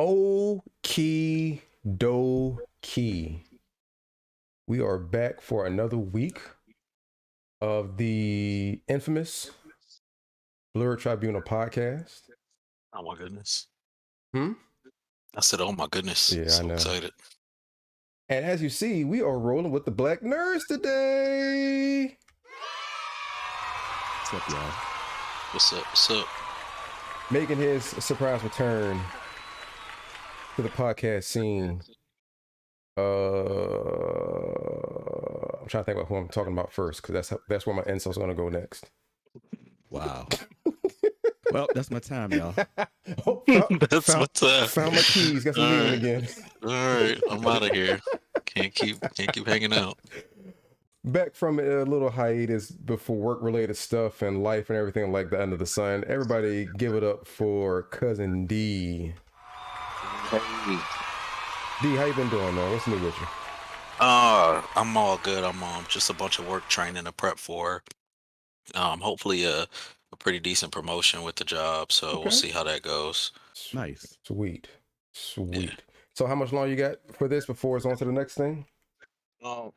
Okie dokie. We are back for another week of the infamous Blerd Tribunal podcast. Oh my goodness. Hmm? I said, oh my goodness. Yeah, I So know. excited. And as you see, we are rolling with the Black Nerds today. What's up, y'all? What's up? What's up? Making his surprise return to the podcast scene. I'm trying to think about who I'm talking about first, because that's where my insult's gonna go next. Wow. Well, that's my time, y'all. That's what's up. Found my keys. Got some All meeting right. again. All right, I'm out of here. Can't keep hanging out. Back from a little hiatus before work-related stuff and life and everything like the under the sun. Everybody, give it up for Cousin D. Hey. D, how you been doing, man? What's new with you? I'm all good. I'm just a bunch of work training to prep for hopefully a pretty decent promotion with the job. So Okay. we'll see how that goes. Nice. Sweet. Yeah. So how much longer you got for this before it's on to the next thing? Oh.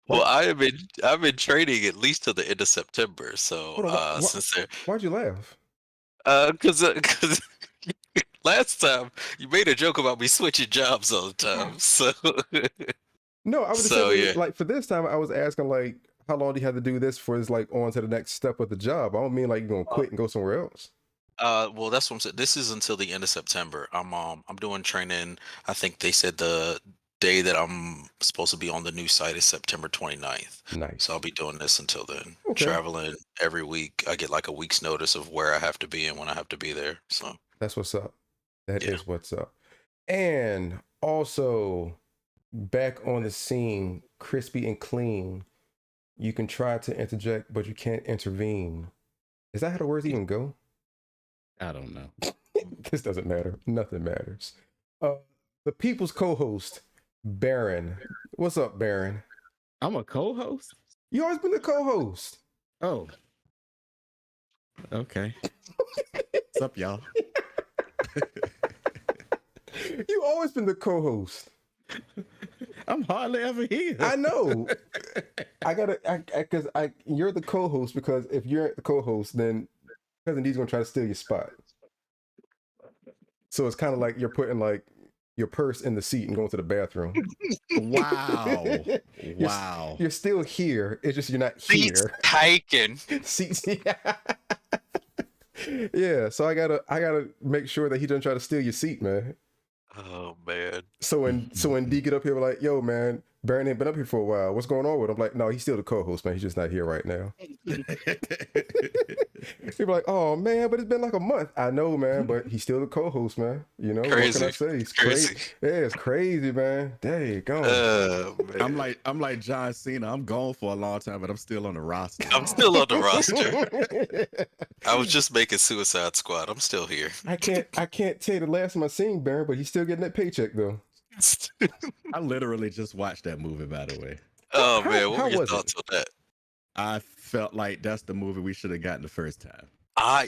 Well, I've been training at least till the end of September. So Hold on, since they're why'd you laugh? because last time you made a joke about me switching jobs all the time. So No, I was just so saying, yeah. like, for this time, I was asking, like, how long do you have to do this for? Is like on to the next step of the job. I don't mean like you're gonna quit and go somewhere else. Well, that's what I'm saying. This is until the end of September. I'm doing training. I think they said the day that I'm supposed to be on the new site is September 29th. Nice. So I'll be doing this until then. Okay. Traveling every week. I get like a week's notice of where I have to be and when I have to be there. So That's what's up. That Yeah. is what's up. And also back on the scene, crispy and clean. You can try to interject, but you can't intervene. Is that how the words even go? I don't know. This doesn't matter. Nothing matters. The people's co-host, Baron. What's up, Baron? I'm a co-host? You always been the co-host. Oh. Okay. What's up, y'all? You always been the co-host. I'm hardly ever here. I know. You're the co-host, because if you're the co-host, then Cousin D's gonna try to steal your spot. So it's kind of like you're putting like your purse in the seat and going to the bathroom. Wow. You're- Wow. You're still here. It's just you're not seats here. taken. Seats. Yeah. So I gotta make sure that he doesn't try to steal your seat, man. Oh man. So when D get up here, we're like, yo, man, Baron ain't been up here for a while. What's going on with him? I'm like, no, he's still the co-host, man. He's just not here right now. People are like, oh man, but it's been like a month. I know, man, but he's still the co-host, man. You know, Crazy. What can I say? It's Crazy. Yeah, it's crazy, man. There you go. Man. I'm like John Cena. I'm gone for a long time, but I'm still on the roster. I'm still on the roster. I was just making Suicide Squad. I'm still here. I can't tell you the last time I seen Baron, but he's still getting that paycheck though. I literally just watched that movie, by the way. Oh man, what how were your was thoughts on that? I felt like that's the movie we should have gotten the first time.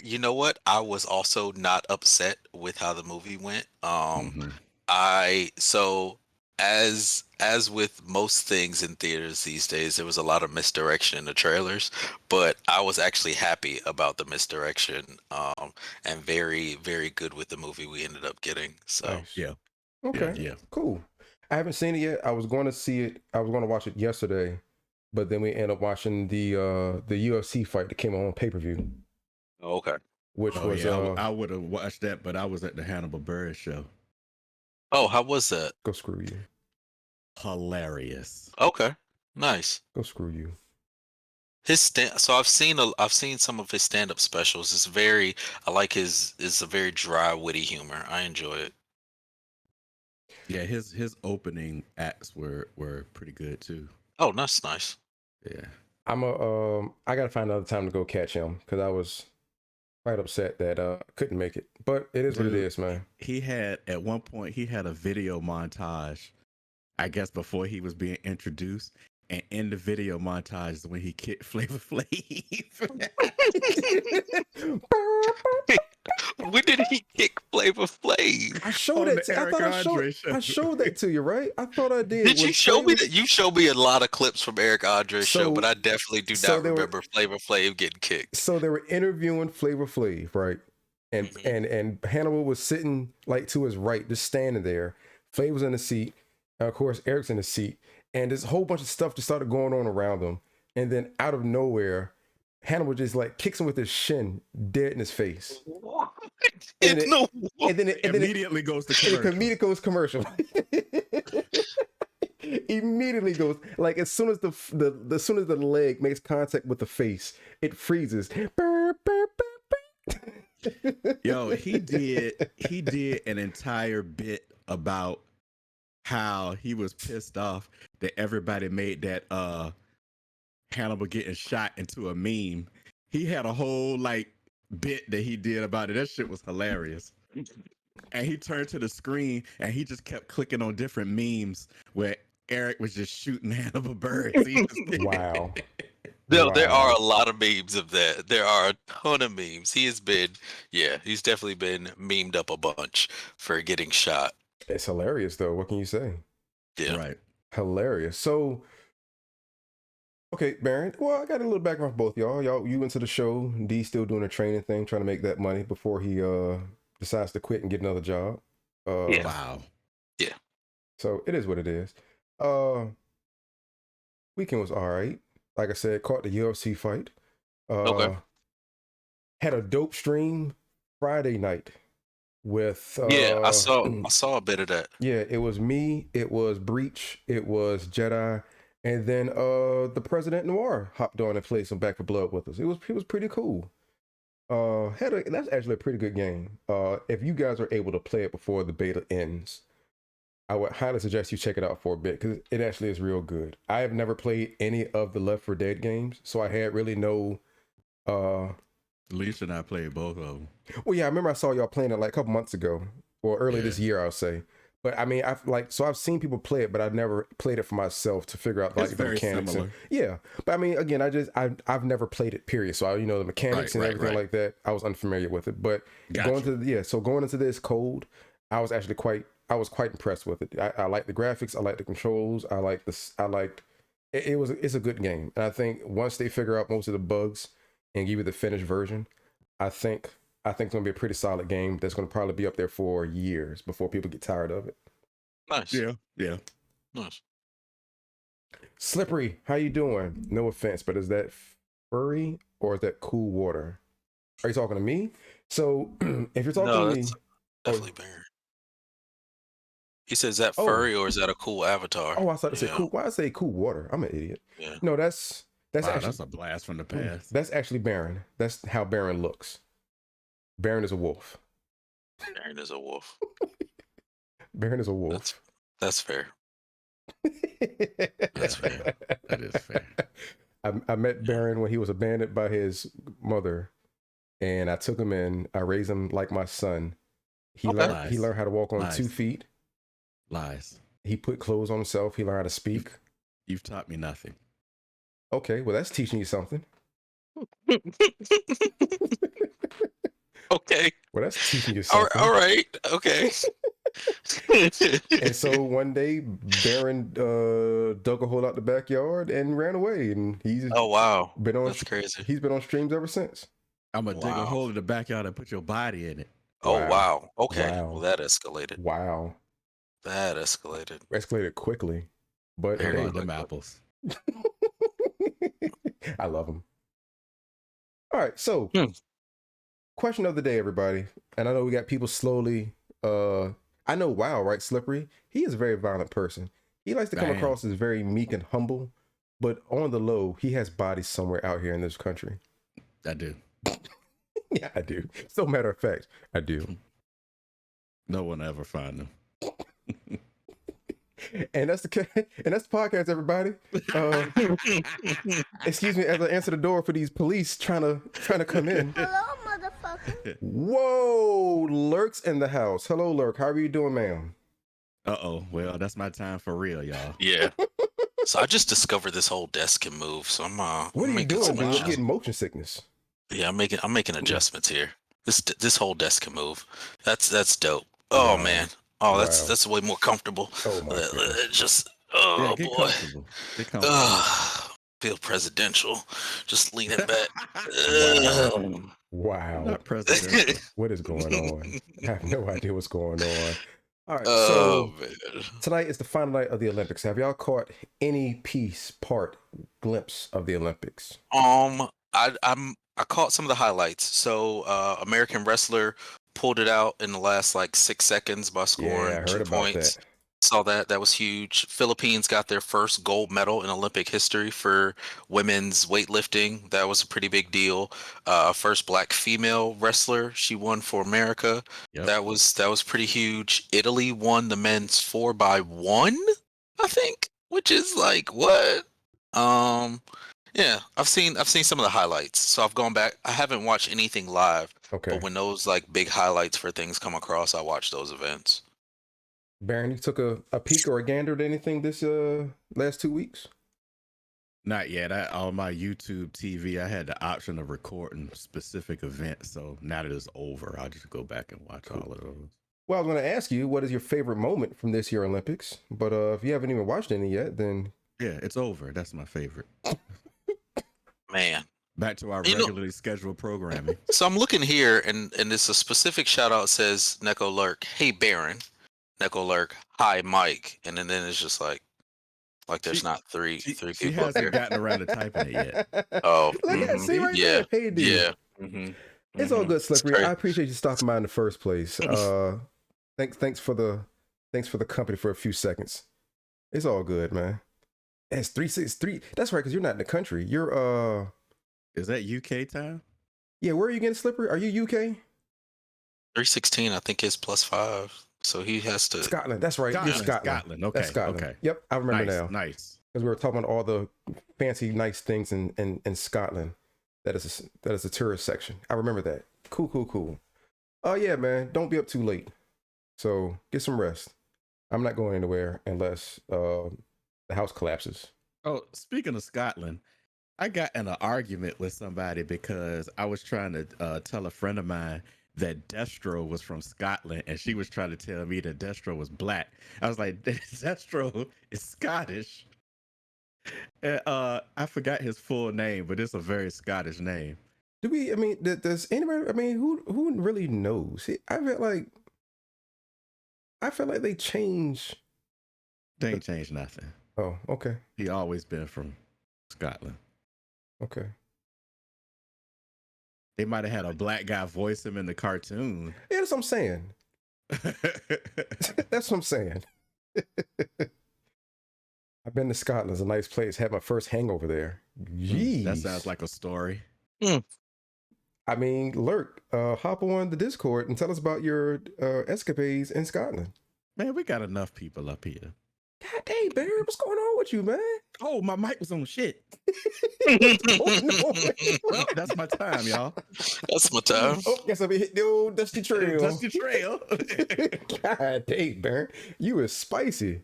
You know what? I was also not upset with how the movie went. Mhm. So as with most things in theaters these days, there was a lot of misdirection in the trailers, but I was actually happy about the misdirection, and very, very good with the movie we ended up getting. So Nice. Yeah. Okay. Yeah. Cool. I haven't seen it yet. I was going to see it. I was going to watch it yesterday, but then we ended up watching the UFC fight that came on pay-per-view, okay. which Oh, was yeah. I would have watched that, but I was at the Hannibal Buress show. Oh, how was that? go screw you. Hilarious. Okay, nice. Go screw you. So I've seen some of his stand-up specials. I like it's a very dry, witty humor. I enjoy it. Yeah, his opening acts were pretty good too. Oh, that's nice. Yeah. I gotta find another time to go catch him, because I was quite upset that couldn't make it. But it is what it Dude, is, man. He had at one point he had a video montage, I guess before he was being introduced, And in the video montage is when he kicked Flavor Flav. When did he kick Flavor Flav? I showed On it. the I Eric thought Andre show. I showed that to you, right? I thought I did. Did you When show me Flavor- that? You showed me a lot of clips from Eric Andre's show, but I definitely do so not they were- remember Flavor Flav getting kicked. So they were interviewing Flavor Flav, right? And and Hannibal was sitting like to his right, just standing there. Flav was in the seat, and of course Eric's in the seat, and this whole bunch of stuff just started going on around them. And then out of nowhere, Hannibal just like kicks him with his shin dead in his face. What? And And then it Immediately goes to and commercial. the comedic goes commercial. Immediately goes like as soon as as soon as the leg makes contact with the face, it freezes. Yo, he did an entire bit about how he was pissed off that everybody made that Hannibal getting shot into a meme. He had a whole like bit that he did about it. That shit was hilarious. And he turned to the screen and he just kept clicking on different memes where Eric was just shooting Hannibal birds. Wow. No, Wow. there are a lot of memes of that. There are a ton of memes. He's definitely been memed up a bunch for getting shot. It's hilarious though. What can you say? Yeah. Right. Hilarious. So okay, Baron. Well, I got a little background for both y'all. You into the show. D still doing a training thing, trying to make that money before he decides to quit and get another job. Yeah. Wow. So it is what it is. Weekend was all right. Like I said, caught the UFC fight. Okay. Had a dope stream Friday night with I saw a bit of that. Yeah, it was me, it was Breach, it was Jedi, and then the President Noir hopped on and played some Back for Blood with us. It was pretty cool. That's actually a pretty good game. If you guys are able to play it before the beta ends, I would highly suggest you check it out for a bit because it actually is real good. I have never played any of the Left 4 Dead games, so I had really no Lisa and I played both of them. well, yeah, I remember I saw y'all playing it like a couple months ago or early this year, I'll say. But I mean, I've seen people play it, but I've never played it for myself to figure out like It's the very mechanics. similar. Yeah, but I mean, again, I've never played it. Period. So the mechanics and everything like that, I was unfamiliar with it. But going into this cold, I was actually quite impressed with it. I like the graphics, I like the controls, it's a good game. And I think once they figure out most of the bugs and give you the finished version, I think it's gonna be a pretty solid game that's gonna probably be up there for years before people get tired of it. Nice. Yeah. Nice. Slippery, how you doing? No offense, but is that furry or is that cool water? Are you talking to me? So if you're talking to me, Definitely Baron. He says, is that furry or is that a cool avatar? Oh, I thought to say cool. Why I say cool water? I'm an idiot. Yeah. No, that's actually, that's a blast from the past. That's actually Baron. That's how Baron looks. Baron is a wolf. Baron is a wolf. Baron is a wolf. That's fair. That's fair. That is fair. I met Baron when he was abandoned by his mother, and I took him in. I raised him like my son. He learned how to walk on 2 feet. Lies. He put clothes on himself. He learned how to speak. You've taught me nothing. Okay, well that's teaching you something. Okay. Well, that's teaching you something. All right. Okay. And so one day, Baron dug a hole out the backyard and ran away, and he's wow, been on. That's crazy. He's been on streams ever since. I'm gonna dig a hole in the backyard and put your body in it. Oh wow. Okay. Wow. Well, that escalated. Wow. That escalated. Escalated quickly, but I hey, love them apples. I love them. All right, so question of the day, everybody, and I know we got people slowly. I know, wow, right, Slippery. He is a very violent person. He likes to come across as very meek and humble, but on the low, he has bodies somewhere out here in this country. I do. Yeah, I do. So matter of fact, I do. No one ever find them. And that's the podcast, everybody. Excuse me, as I answer the door for these police trying to come in. Hello, motherfucker. Whoa, Lurk's in the house. Hello, Lurk. How are you doing, ma'am? Uh-oh. Well, that's my time for real, y'all. Yeah. So I just discovered this whole desk can move. So I'm What are you making doing, some dude? I'm adjustments. getting motion sickness. Yeah, I'm making adjustments here. This whole desk can move. That's dope. Oh Wow. man. Oh, Wow. that's way more comfortable. Oh my goodness. Just Yeah, oh get boy. comfortable. Get comfortable. Feel presidential. Just leaning back. Wow. Wow. Not presidential. What is going on? I have no idea what's going on. All right. Oh So man. tonight is the final night of the Olympics. Have y'all caught any glimpse of the Olympics? I caught some of the highlights. So American wrestler pulled it out in the last like 6 seconds by Yeah, scoring I heard 2 about points. that. Saw that was huge. Philippines got their first gold medal in Olympic history for women's weightlifting. That was a pretty big deal. First black female wrestler, she won for America. Yep. That was pretty huge. Italy won the men's 4x1, I think, which is like what? Yeah, I've seen some of the highlights. So I've gone back. I haven't watched anything live, Okay. but when those like big highlights for things come across, I watch those events. Baron, you took a peek or a gander at anything this last 2 weeks? Not yet. On my YouTube TV, I had the option of recording specific events. So now that it's over, I'll just go back and watch all of those. Well, I was going to ask you, what is your favorite moment from this year Olympics? But if you haven't even watched any yet, then Yeah, it's over. That's my favorite. Man. Back to our You know- regularly scheduled programming. So I'm looking here, and it's a specific shout out says Neko Lurk, hey Baron, Neko Lurk, hi Mike, and then it's just like there's not three She people up hasn't here. gotten around to typing it yet. Oh, Look at see right yeah, there. Hey, dude. yeah. It's all good, Slippery. Great. I appreciate you stopping by in the first place. Thanks for the company for a few seconds. It's all good, man. It's 363. That's right, because you're not in the country. You're Is that UK time? yeah. Where are you getting, Slippery? Are you UK? 316, I think is +5, so he has to. Scotland. That's right. You're Scotland. Okay. That's Scotland. Okay. Yep, I remember Nice. now. Nice. Because we were talking about all the fancy, nice things in Scotland. That is a tourist section. I remember that. Cool. Oh yeah, man. Don't be up too late. So get some rest. I'm not going anywhere unless the house collapses. Oh, speaking of Scotland, I got in an argument with somebody because I was trying to tell a friend of mine that Destro was from Scotland, and she was trying to tell me that Destro was black. I was like, Destro is Scottish. And, I forgot his full name, but it's a very Scottish name. Do we? I mean, does anybody? I mean, who really knows? I feel like they change. They ain't changed nothing. Oh, okay, He always been from Scotland. okay. They might have had a black guy voice him in the cartoon. Yeah, that's what I'm saying. That's what I'm saying. I've been to Scotland. It's a nice place. Had my first hangover there. Jeez. That sounds like a story. I mean, Lurk, hop on the Discord and tell us about your escapades in Scotland. Man, we got enough people up here. God dang, Barry, what's going on with you, man? Oh, my mic was on shit. Oh, no. Well, that's my time, y'all. That's my time. Oh, guess I'll be hitting the old Dusty Trail. Dusty Trail. God dang, Barry. You is spicy.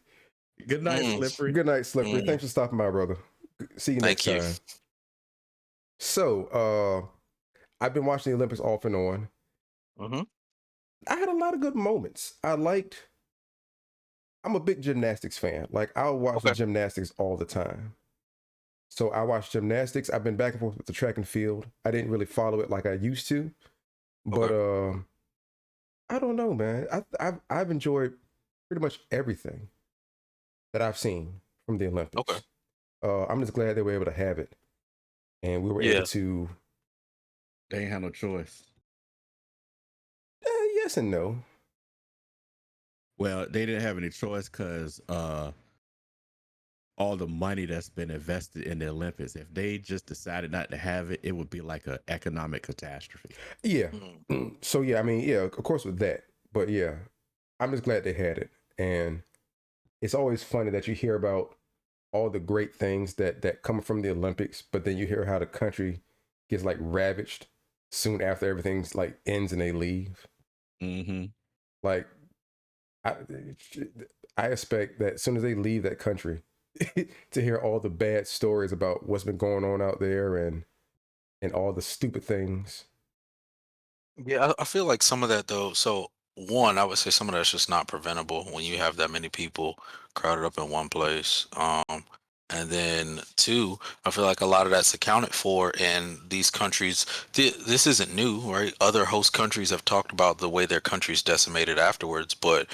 Good night, Slippery. Good night, Slippery. Thanks for stopping by, brother. See you next Thank you. time. So, I've been watching the Olympics off and on. I had a lot of good moments. I'm a big gymnastics fan. Like, I'll watch the gymnastics all the time. So I watch gymnastics. I've been back and forth with the track and field. I didn't really follow it like I used to. But I don't know, man. I've enjoyed pretty much everything that I've seen from the Olympics. I'm just glad they were able to have it. And we were able to... They ain't had no choice. Yes and no. Well, they didn't have any choice because all the money that's been invested in the Olympics, if they just decided not to have it, it would be like an economic catastrophe. Yeah. So, yeah, I mean, yeah, of course with that. But, yeah, I'm just glad they had it. And it's always funny that you hear about all the great things that come from the Olympics, but then you hear how the country gets, like, ravaged soon after everything's, like, ends and they leave. Mm-hmm. Like, I expect that as soon as they leave that country, to hear all the bad stories about what's been going on out there and all the stupid things. Yeah, I feel like some of that though. So one, I would say some of that's just not preventable when you have that many people crowded up in one place. And then two, I feel like a lot of that's accounted for in these countries. This isn't new, right? Other host countries have talked about the way their country's decimated afterwards, but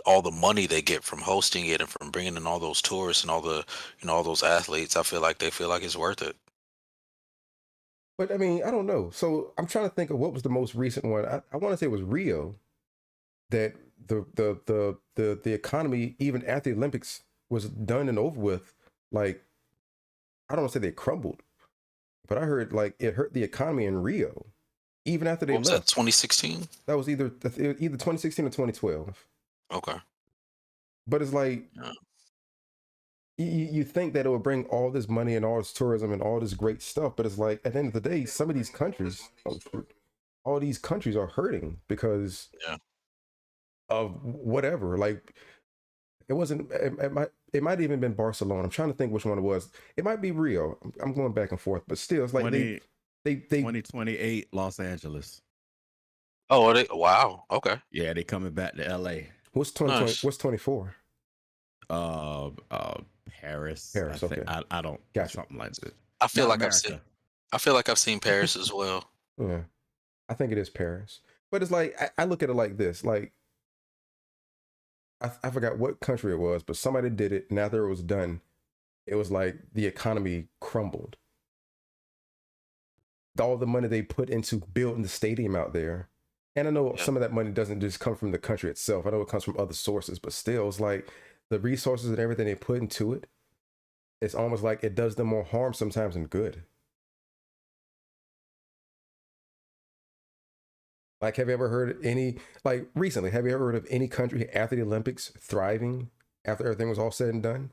all the money they get from hosting it and from bringing in all those tourists and all the, all those athletes, I feel like they feel like it's worth it. But I mean, I don't know. So I'm trying to think of what was the most recent one. I want to say it was Rio, that the economy even after the Olympics was done and over with. Like, I don't want to say they crumbled, but I heard like it hurt the economy in Rio even after they What was that, left. 2016? That was either 2016 or 2012. Okay. But it's like Yeah. you think that it would bring all this money and all this tourism and all this great stuff, but it's like at the end of the day, some of these countries, all these countries are hurting because Yeah. of whatever. Like it wasn't. It might even been Barcelona. I'm trying to think which one it was. It might be Rio. I'm going back and forth, but still, it's like 20, they 2028 Los Angeles. Oh, are they? Wow. Okay. Yeah, they coming back to LA. What's 2020? Nice. What's 24? Paris. Paris. I think. Okay, I don't. gotcha. Something like that. I feel Not like America. I feel like I've seen Paris as well. Yeah, I think it is Paris. But it's like I look at it like this. Like I forgot what country it was, but somebody did it, and after it was done, it was like the economy crumbled. All the money they put into building the stadium out there. And I know Yeah. some of that money doesn't just come from the country itself. I know it comes from other sources, but still, it's like the resources and everything they put into it, it's almost like it does them more harm sometimes than good. Like, have you ever heard any, like recently, have you ever heard of any country after the Olympics thriving after everything was all said and done?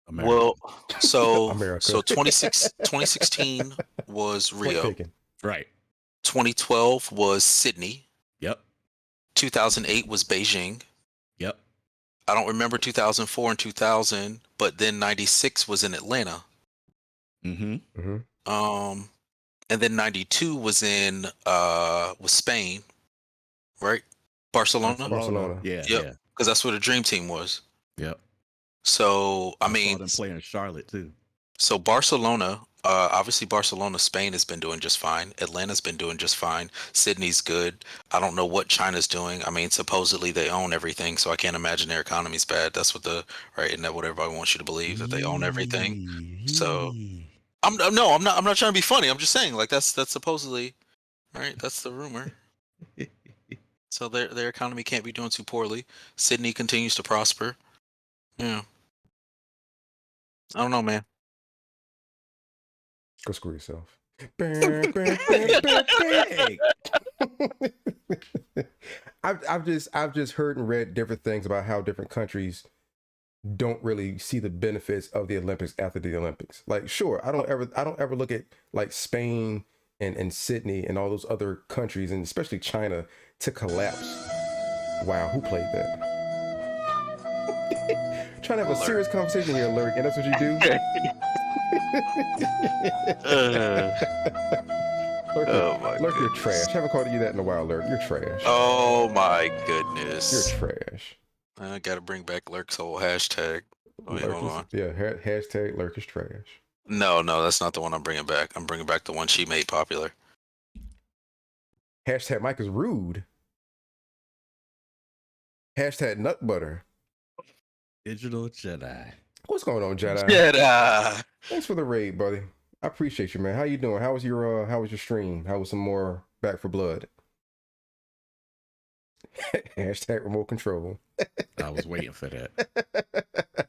America. Well, so America. 2016 was Point Rio. taken. Right. 2012 was Sydney. Yep. 2008 was Beijing. Yep. I don't remember 2004 and 2000, but then 96 was in Atlanta. Mm-hmm. Mm-hmm. And then 92 was in was Spain, right? Barcelona. Barcelona. Yeah. Yep. Yeah. Because that's where the dream team was. Yep. So I saw mean, them play in Charlotte too. so Barcelona, obviously Barcelona, Spain has been doing just fine. Atlanta's been doing just fine. Sydney's good. I don't know what China's doing. I mean, supposedly they own everything, so I can't imagine their economy's bad. That's what right, and that what everybody wants you to believe, that they own everything. So I'm not trying to be funny. I'm just saying, like that's supposedly, right? That's the rumor. So their economy can't be doing too poorly. Sydney continues to prosper. Yeah. I don't know, man. Go screw yourself. I've just heard and read different things about how different countries don't really see the benefits of the Olympics after the Olympics. Like, sure, I don't ever look at like Spain and Sydney and all those other countries, and especially China, to collapse. Wow, who played that? Trying to have a serious conversation here, Lurk, and that's what you do. Lurk, you're trash. I haven't called you that in a while, Lurk. You're trash. Oh my goodness. You're trash. I gotta bring back Lurk's whole hashtag. Wait, hold on. Yeah, hashtag Lurk is trash. No, that's not the one I'm bringing back. I'm bringing back the one she made popular. Hashtag Mike is rude. Hashtag nut butter. Digital Jedi. What's going on, Jedi? Jedi. Thanks for the raid, buddy. I appreciate you, man. How you doing? How was your stream? How was some more Back for Blood? Hashtag remote control. I was waiting for that.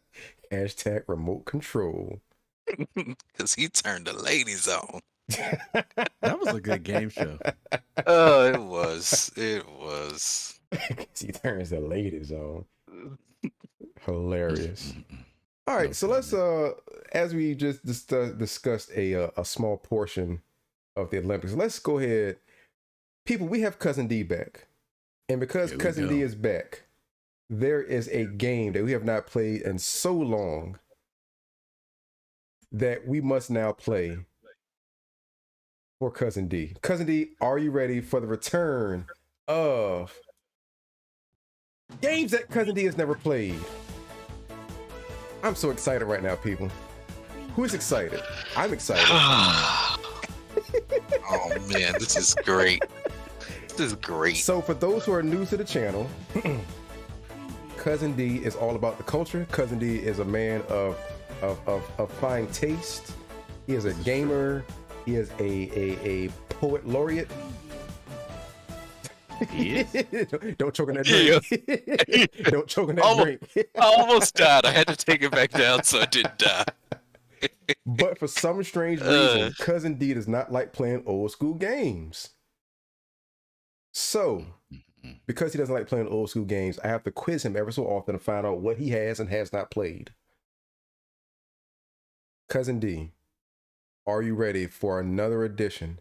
Hashtag remote control. Because he turned the ladies on. That was a good game show. Oh, it was. It was. He turns the ladies on. Hilarious. All right, so let's as we just discussed a small portion of the Olympics, let's go ahead. People, we have Cousin D back. And because Cousin D is back, there is a game that we have not played in so long that we must now play for Cousin D. Cousin D, are you ready for the return of games that Cousin D has never played? I'm so excited right now, people. Who's excited? I'm excited. Oh man, this is great. This is great. So for those who are new to the channel, Cousin D is all about the culture. Cousin D is a man of fine taste. He is a gamer. He is a poet laureate. Don't choke on that drink. Don't choke on that drink. I almost died. I had to take it back down so I didn't die. But for some strange reason, Cousin D does not like playing old school games. So, because he doesn't like playing old school games, I have to quiz him ever so often to find out what he has and has not played. Cousin D, are you ready for another edition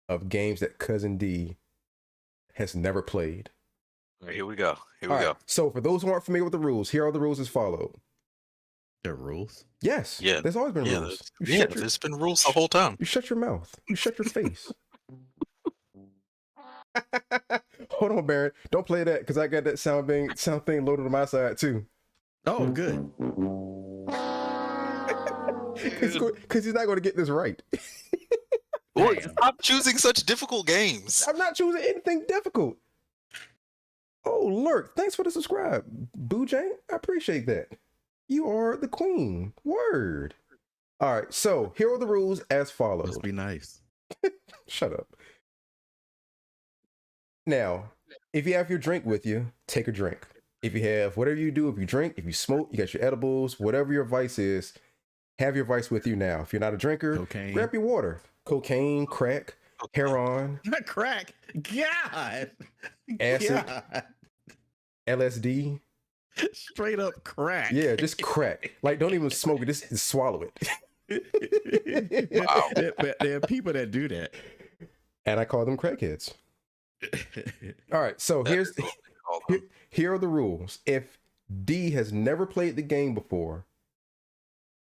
of games that Cousin D has never played? All right, here we go. Here we go. So for those who aren't familiar with the rules, here are the rules as followed. There are rules? Yes. Yeah. There's always been rules. There's been rules the whole time. You shut your mouth. You shut your face. Hold on, Baron. Don't play that because I got that sound thing loaded on my side too. Oh, good. Because he's not going to get this right. Stop choosing such difficult games. I'm not choosing anything difficult. Oh, Lurk, thanks for the subscribe. Boo Jane, I appreciate that. You are the queen. Word. All right, so here are the rules as follows. Must be nice. Shut up. Now, if you have your drink with you, take a drink. If you have whatever you do, if you drink, if you smoke, you got your edibles, whatever your vice is, have your vice with you now. If you're not a drinker, Cocaine. grab your water. Cocaine, crack, heroin, Not crack. God. acid, God. LSD. Straight up crack. Yeah, just crack. Like, don't even smoke it, just swallow it. Wow. There are people that do that. And I call them crackheads. All right, so here are the rules. If D has never played the game before,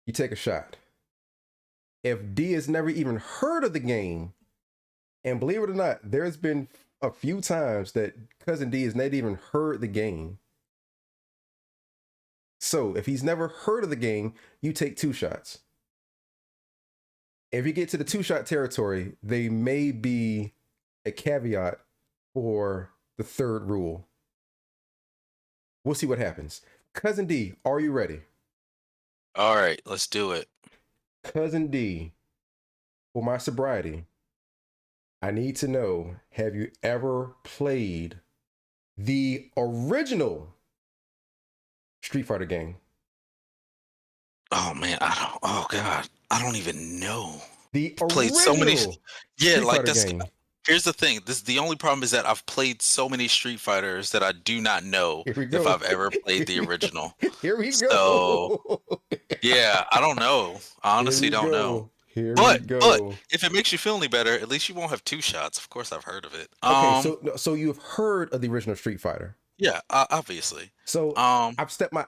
you take a shot. If D has never even heard of the game, and believe it or not, there's been a few times that Cousin D has not even heard the game. So if he's never heard of the game, you take 2 shots. If you get to the 2-shot territory, they may be a caveat for the 3rd rule. We'll see what happens. Cousin D, are you ready? All right, let's do it. Cousin D, for my sobriety, I need to know, have you ever played the original Street Fighter game? Oh man, oh god, I don't even know. The Played original so many. Yeah, Street like Fighter that's. game. Here's the thing. The only problem is that I've played so many Street Fighters that I do not know Here we go. if I've ever played the original. Here we go. So, yeah, I don't know. I honestly don't know. Here But we go. if it makes you feel any better, at least you won't have 2 shots. Of course, I've heard of it. Okay, so you've heard of the original Street Fighter. Yeah, obviously. So I've stepped my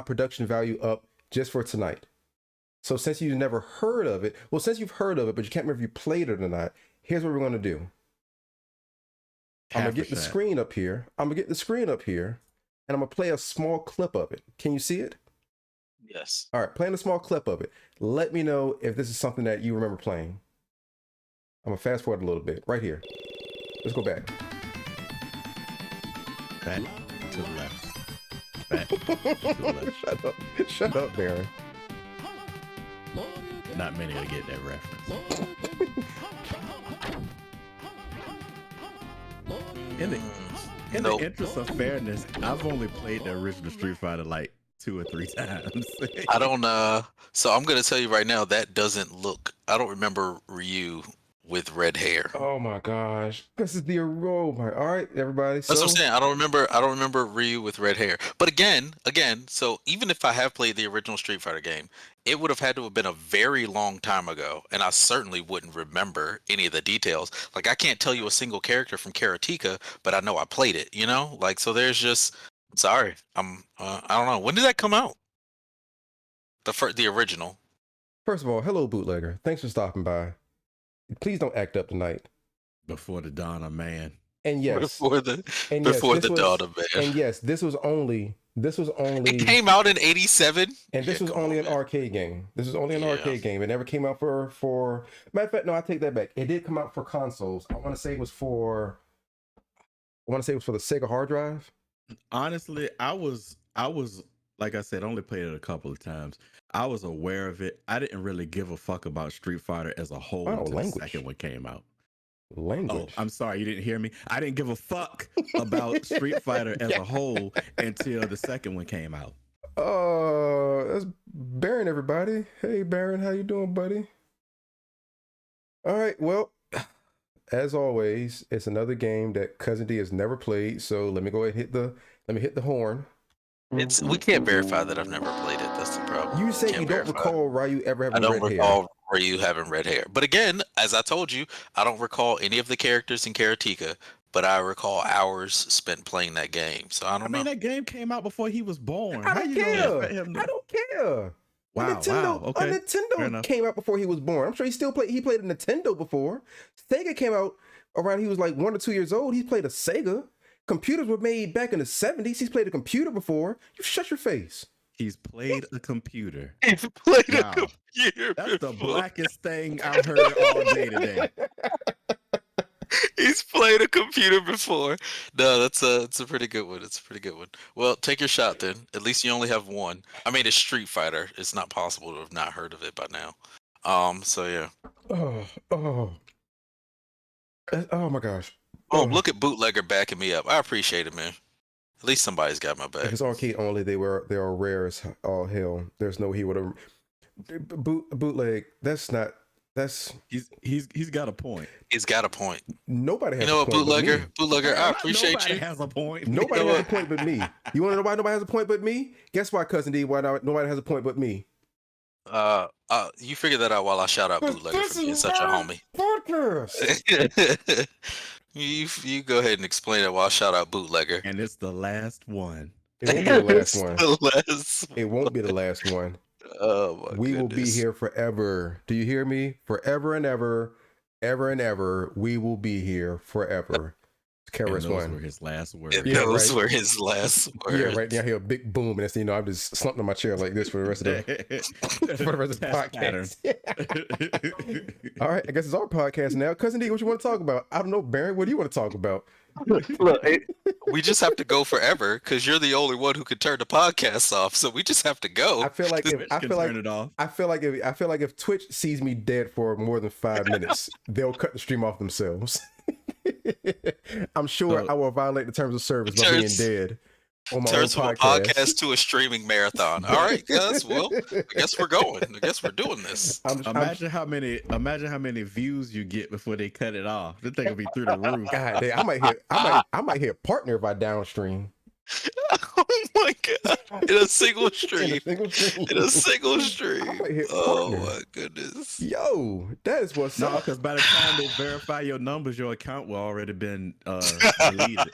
production value up just for tonight. So since you've never heard of it, since you've heard of it, but you can't remember if you played it or not, here's what we're going to do. I'm going to get the screen up here. And I'm going to play a small clip of it. Can you see it? Yes. All right, playing a small clip of it. Let me know if this is something that you remember playing. I'm going to fast forward a little bit. Right here. Let's go back. Back to the left. Back to the left. Shut up, Baron. Not many will get that reference. In the interest of fairness, I've only played the original Street Fighter like 2 or 3 times. I don't so I'm gonna tell you right now that doesn't look. I don't remember Ryu with red hair. Oh my gosh, this is the all right, everybody. That's what I'm saying. I don't remember Ryu with red hair. But again, so even if I have played the original Street Fighter game, it would have had to have been a very long time ago, and I certainly wouldn't remember any of the details. Like I can't tell you a single character from Karateka, but I know I played it. You know, like so. There's just sorry. I don't know. When did that come out? The original. First of all, hello, bootlegger. Thanks for stopping by. Please don't act up tonight. Before the dawn of man. And yes, Before the this was, dawn of man. and yes, this was only. It came out in '87, and this was only an arcade game. This was only an arcade game. It never came out for. Matter of fact, no, I take that back. It did come out for consoles. I want to say it was for the Sega hard drive. Honestly, I was like I said, only played it a couple of times. I was aware of it. I didn't really give a fuck about Street Fighter as a whole until the second one came out. Language. Oh, I'm sorry, you didn't hear me. I didn't give a fuck about Street Fighter as a whole until the second one came out. That's Baron, everybody. Hey, Baron, how you doing, buddy? All right, well, as always, it's another game that Cousin D has never played. So let me go ahead and hit the horn. We can't verify that I've never played it. That's the problem. You say you don't recall Ryu ever having red hair. I don't recall Ryu having red hair. But again, as I told you, I don't recall any of the characters in Karateka, but I recall hours spent playing that game. So I don't know. I mean, that game came out before he was born. I don't care. I don't care. Wow, Nintendo, okay. Nintendo came out before he was born. I'm sure he played a Nintendo before. Sega came out around he was like 1 or 2 years old. He played a Sega. Computers were made back in the 70s. He's played a computer before. You shut your face. He's played a computer. He's played a computer. That's the blackest thing I've heard all day today. He's played a computer before. No, it's a pretty good one. It's a pretty good one. Well, take your shot then. At least you only have one. I mean, it's Street Fighter. It's not possible to have not heard of it by now. So yeah. Oh my gosh. Oh, look at Bootlegger backing me up. I appreciate it, man. At least somebody's got my back. If it's arcade only, they are rare as all hell. There's no he would have bootleg. That's he's got a point. He's got a point. Nobody has. You know what, Bootlegger? Bootlegger, I appreciate nobody you. Has a point. Nobody has a point but me. You want to know why nobody has a point but me? Guess why, Cousin D? Why nobody has a point but me? You figure that out while I shout out Bootlegger for being such a homie. Podcast. You go ahead and explain it while I shout out Bootlegger. And it's the last one. It won't be the last one. It won't be the last one. Oh my We will be here forever. Do you hear me? Forever and ever, ever and ever. We will be here forever. Those were his last words. Those were his last words. Yeah, right now I hear a big boom, and I'm just slumped on my chair like this for the rest of the podcast. All right, I guess it's our podcast now. Cousin D, what you want to talk about? I don't know, Baron. What do you want to talk about? Look, we just have to go forever because you're the only one who could turn the podcast off. So we just have to go. I feel like if Twitch sees me dead for more than 5 minutes, they'll cut the stream off themselves. I'm sure I will violate the terms of service by being dead on my own turns from a podcast to a streaming marathon. All right, guys. Well, I guess we're going. I guess we're doing this. Imagine how many views you get before they cut it off. This thing will be through the roof. God damn, I might hit partner if I downstream. Oh my god! In a single stream. Oh my goodness! Yo, that is what's up. Because by the time they verify your numbers, your account will already been deleted.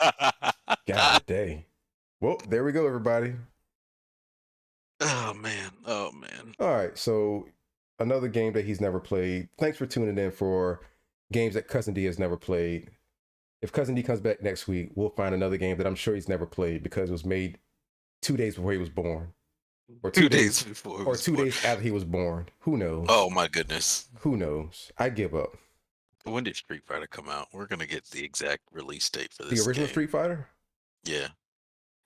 God dang. Well, there we go, everybody. Oh man. All right, so another game that he's never played. Thanks for tuning in for games that Cousin D has never played. If Cousin D comes back next week, we'll find another game that I'm sure he's never played because it was made 2 days before he was born. Or 2 days before. Or 2 days after he was born. Who knows? Oh my goodness. Who knows? I give up. When did Street Fighter come out? We're going to get the exact release date for this. The original game. Street Fighter? Yeah.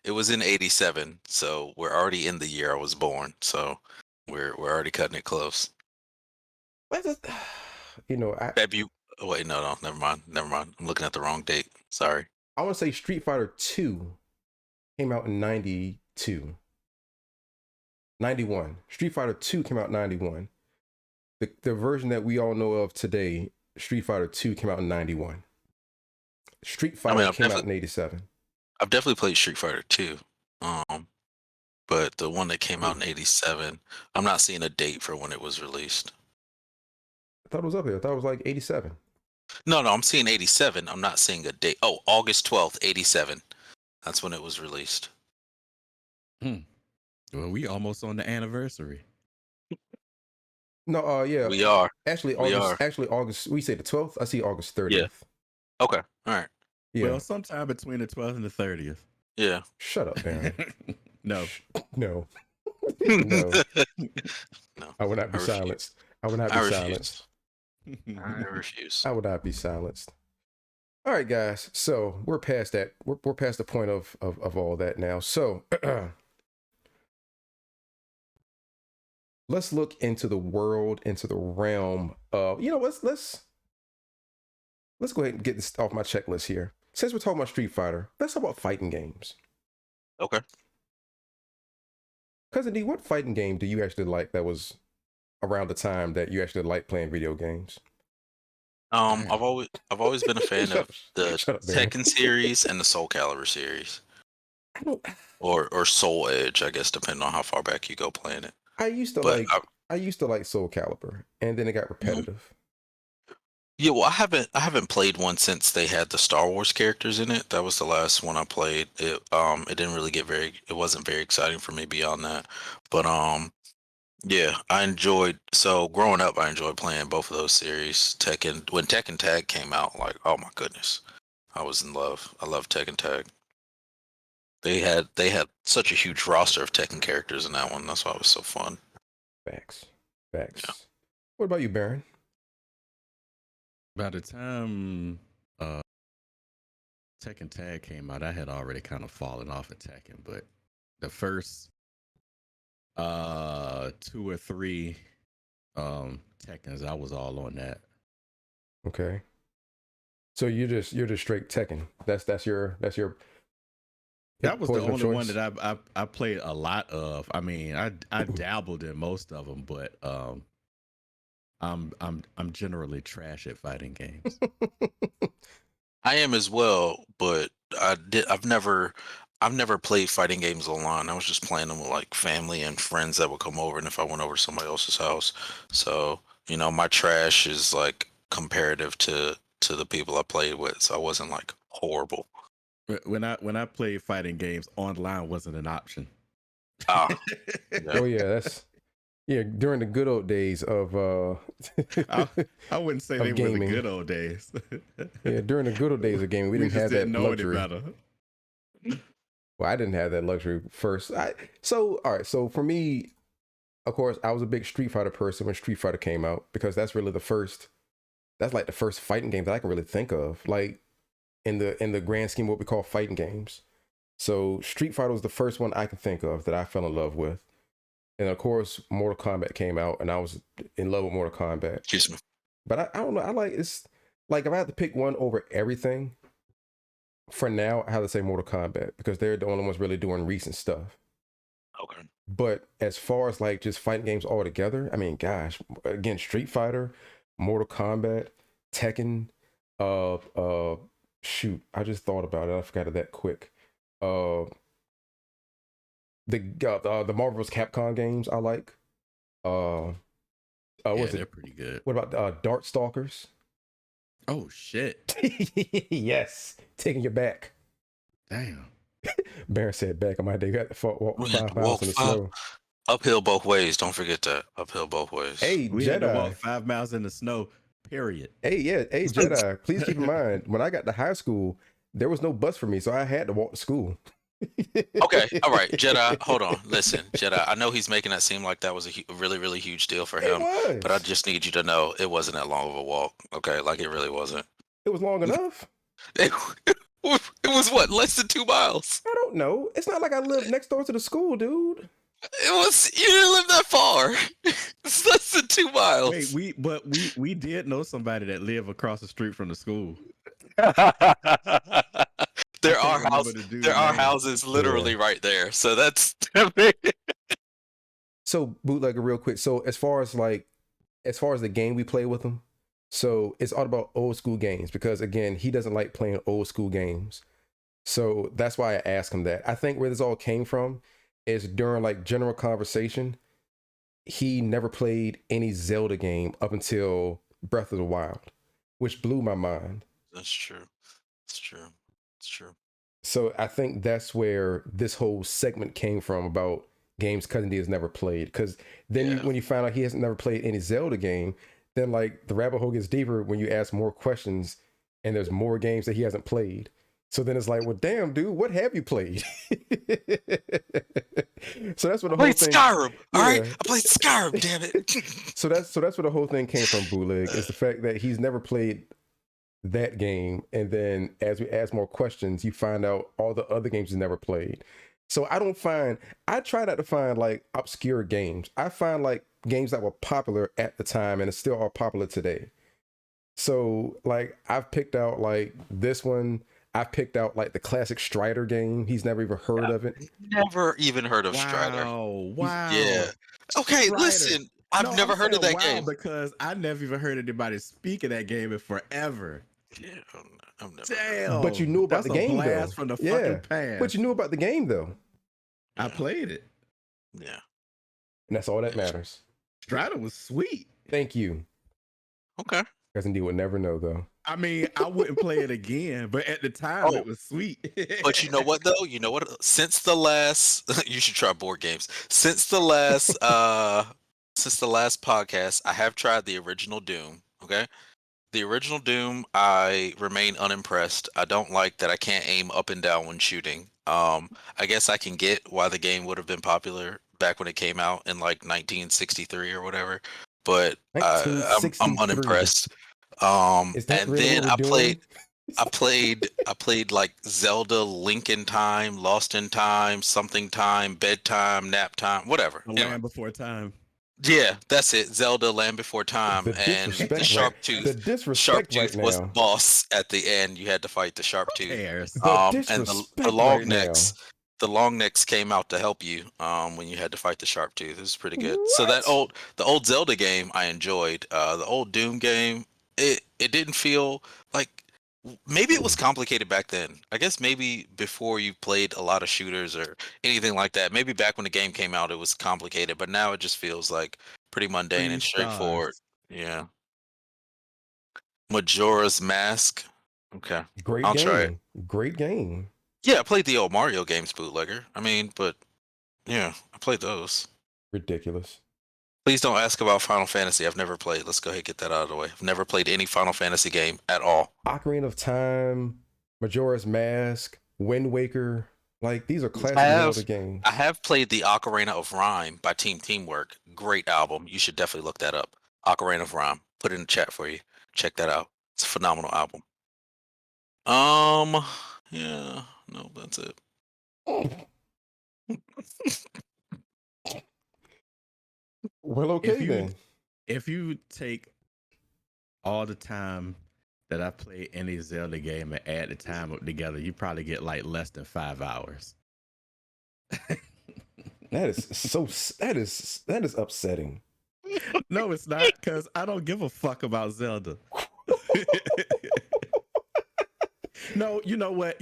It was in 87, so we're already in the year I was born. So we're already cutting it close. Wait, no, never mind. I'm looking at the wrong date. Sorry. I want to say Street Fighter 2 came out in 92. 91. Street Fighter 2 came out in 91. The version that we all know of today, Street Fighter 2 came out in 91. Street Fighter came out in 87. I've definitely played Street Fighter 2. But the one that came out in 87, I'm not seeing a date for when it was released. I thought it was up here. I thought it was like 87. No, I'm seeing 87. I'm not seeing a date. Oh, August 12th, 87. That's when it was released. Well, we almost on the anniversary. No, yeah. We are. Actually, We August. are. Actually, August. We say the 12th. I see August Yeah. 30th. Okay. All right. Yeah. Well, sometime between the 12th and the 30th. Yeah. Shut up, Baron. No. No. No. No. I will not be refuse. silenced. I will not be I silenced. refuse. I refuse. I will not be silenced. All right, guys. So we're past that. We're past the point of all that now. So let's look into the world, into the realm of, let's go ahead and get this off my checklist here. Since we're talking about Street Fighter, let's talk about fighting games. Okay. Cousin D, what fighting game do you actually like that was around the time that you actually liked playing video games? I've always been a fan of the Shut up, Baron. Tekken series and the Soul Calibur series, I don't. or Soul Edge, I guess, depending on how far back you go playing it. I used to But like Soul Calibur, and then it got repetitive. Yeah, well, I haven't played one since they had the Star Wars characters in it. That was the last one I played. It didn't really it wasn't very exciting for me beyond that. But yeah, so growing up I enjoyed playing both of those series. When Tekken Tag came out, like, oh my goodness. I was in love. I love Tekken Tag. They had such a huge roster of Tekken characters in that one. That's why it was so fun. Facts. Yeah. What about you, Baron? By the time Tekken Tag came out, I had already kind of fallen off of Tekken, but the first 2 or 3 Tekkens, I was all on that. Okay. So you're just straight Tekken. That's your That was the poison of only one choice? that I played a lot of. I mean, I dabbled in most of them, but I'm generally trash at fighting games. I am as well, but I've never played fighting games online. I was just playing them with like family and friends that would come over, and if I went over to somebody else's house. So, my trash is like comparative to the people I played with, so I wasn't like horrible. When I played fighting games, online wasn't an option. Ah, Oh yeah, that's during the good old days of I wouldn't say of they were gaming. the good old days. Yeah, during the good old days of gaming, we didn't just have didn't that know luxury. any better. Well, I didn't have that luxury first. All right. So for me, of course, I was a big Street Fighter person when Street Fighter came out, because that's really the first. That's like the first fighting game that I can really think of, like in the grand scheme of what we call fighting games. So Street Fighter was the first one I can think of that I fell in love with, and of course, Mortal Kombat came out, and I was in love with Mortal Kombat. excuse me. But I don't know. I like it's like if I had to pick one over everything, for now, I have to say Mortal Kombat, because they're the only ones really doing recent stuff. Okay. But as far as like just fighting games altogether, I mean, gosh, again, Street Fighter, Mortal Kombat, Tekken, shoot, I just thought about it. I forgot it that quick. The Marvel's Capcom games I like. Yeah, What's they're it? pretty good. What about Darkstalkers? Oh shit! Yes, taking you back. Damn. Baron said back. I might have got to walk We had 5 to miles walk in the 5 snow. uphill both ways. Don't forget that. Uphill both ways. Hey, We had to walk Jedi. 5 miles in the snow. Period. Hey, Jedi. Please keep in mind, when I got to high school, there was no bus for me, so I had to walk to school. Okay, all right, Jedi. Hold on, listen, Jedi. I know he's making that seem like that was a really, really huge deal for It him, was. but I just need you to know it wasn't that long of a walk. Okay, like it really wasn't. It was long enough. It was what, less than 2 miles? I don't know. It's not like I lived next door to the school, dude. It was. You didn't live that far. It's less than 2 miles. Wait, we did know somebody that lived across the street from the school. There I are can't remember houses. the dude's There are name. houses literally right there. So that's. So bootlegger, real quick. So as far as the game we play with him, so it's all about old school games, because again, he doesn't like playing old school games. So that's why I asked him that. I think where this all came from is during like general conversation, he never played any Zelda game up until Breath of the Wild, which blew my mind. That's true. It's true. It's true. So I think that's where this whole segment came from about games Cousin D has never played. Because then when you find out he hasn't never played any Zelda game, then like the rabbit hole gets deeper when you ask more questions and there's more games that he hasn't played. So then it's like, well, damn, dude, what have you played? So that's what the whole thing. Skyrim. All right, Yeah. I played Skyrim. Damn it. So that's where the whole thing came from, Bootleg, is the fact that he's never played that game, and then as we ask more questions, you find out all the other games he's never played. So I try not to find like obscure games. I find like games that were popular at the time and still are popular today. So like I've picked out like this one. I've picked out like the classic Strider game. He's never even heard of it. Never even heard of Strider. Wow. Yeah. Okay, Strider. listen. I've never heard of that game. Because I never even heard anybody speak of that game in forever. Yeah, I've never. Damn. But you knew about the game though. From the fucking past. But you knew about the game though. I played it. Yeah. And that's all that matters. Strider was sweet. Thank you. Okay. Cousin D would never know though. I mean, I wouldn't play it again, but at the time it was sweet. But you know what though? You know what? Since the last, you should try board games. Since the last podcast, I have tried the original Doom. Okay. The original Doom, I remain unimpressed. I don't like that I can't aim up and down when shooting. I guess I can get why the game would have been popular back when it came out in like 1963 or whatever, but I'm unimpressed. And then I played like Zelda, Link in Time, Lost in Time, something time, bedtime, nap time, whatever. Land Before Time. Yeah, that's it. Zelda Land Before Time, and the Sharp Tooth. The disrespect Sharp Tooth was the boss at the end. You had to fight the Sharp Tooth. The and the long necks. The long necks came out to help you when you had to fight the Sharp Tooth. It was pretty good. What? So the old Zelda game I enjoyed. The old Doom game, it didn't feel like. Maybe it was complicated back then. I guess maybe before you played a lot of shooters or anything like that. Maybe back when the game came out, it was complicated. But now it just feels like pretty mundane and straightforward. Yeah. Majora's Mask. Okay. I'll try it. Great game. Yeah, I played the old Mario games, bootlegger. I mean, but yeah, I played those. Ridiculous. Please don't ask about Final Fantasy. I've never played. Let's go ahead and get that out of the way. I've never played any Final Fantasy game at all. Ocarina of Time, Majora's Mask, Wind Waker. Like, these are classic Zelda games. I have played the Ocarina of Rhyme by Team Teamwork. Great album. You should definitely look that up. Ocarina of Rhyme. Put it in the chat for you. Check that out. It's a phenomenal album. Yeah. No, that's it. Well, okay then. If you take all the time that I play any Zelda game and add the time up together, you probably get like less than 5 hours. That is upsetting. No, it's not, because I don't give a fuck about Zelda. No, you know what?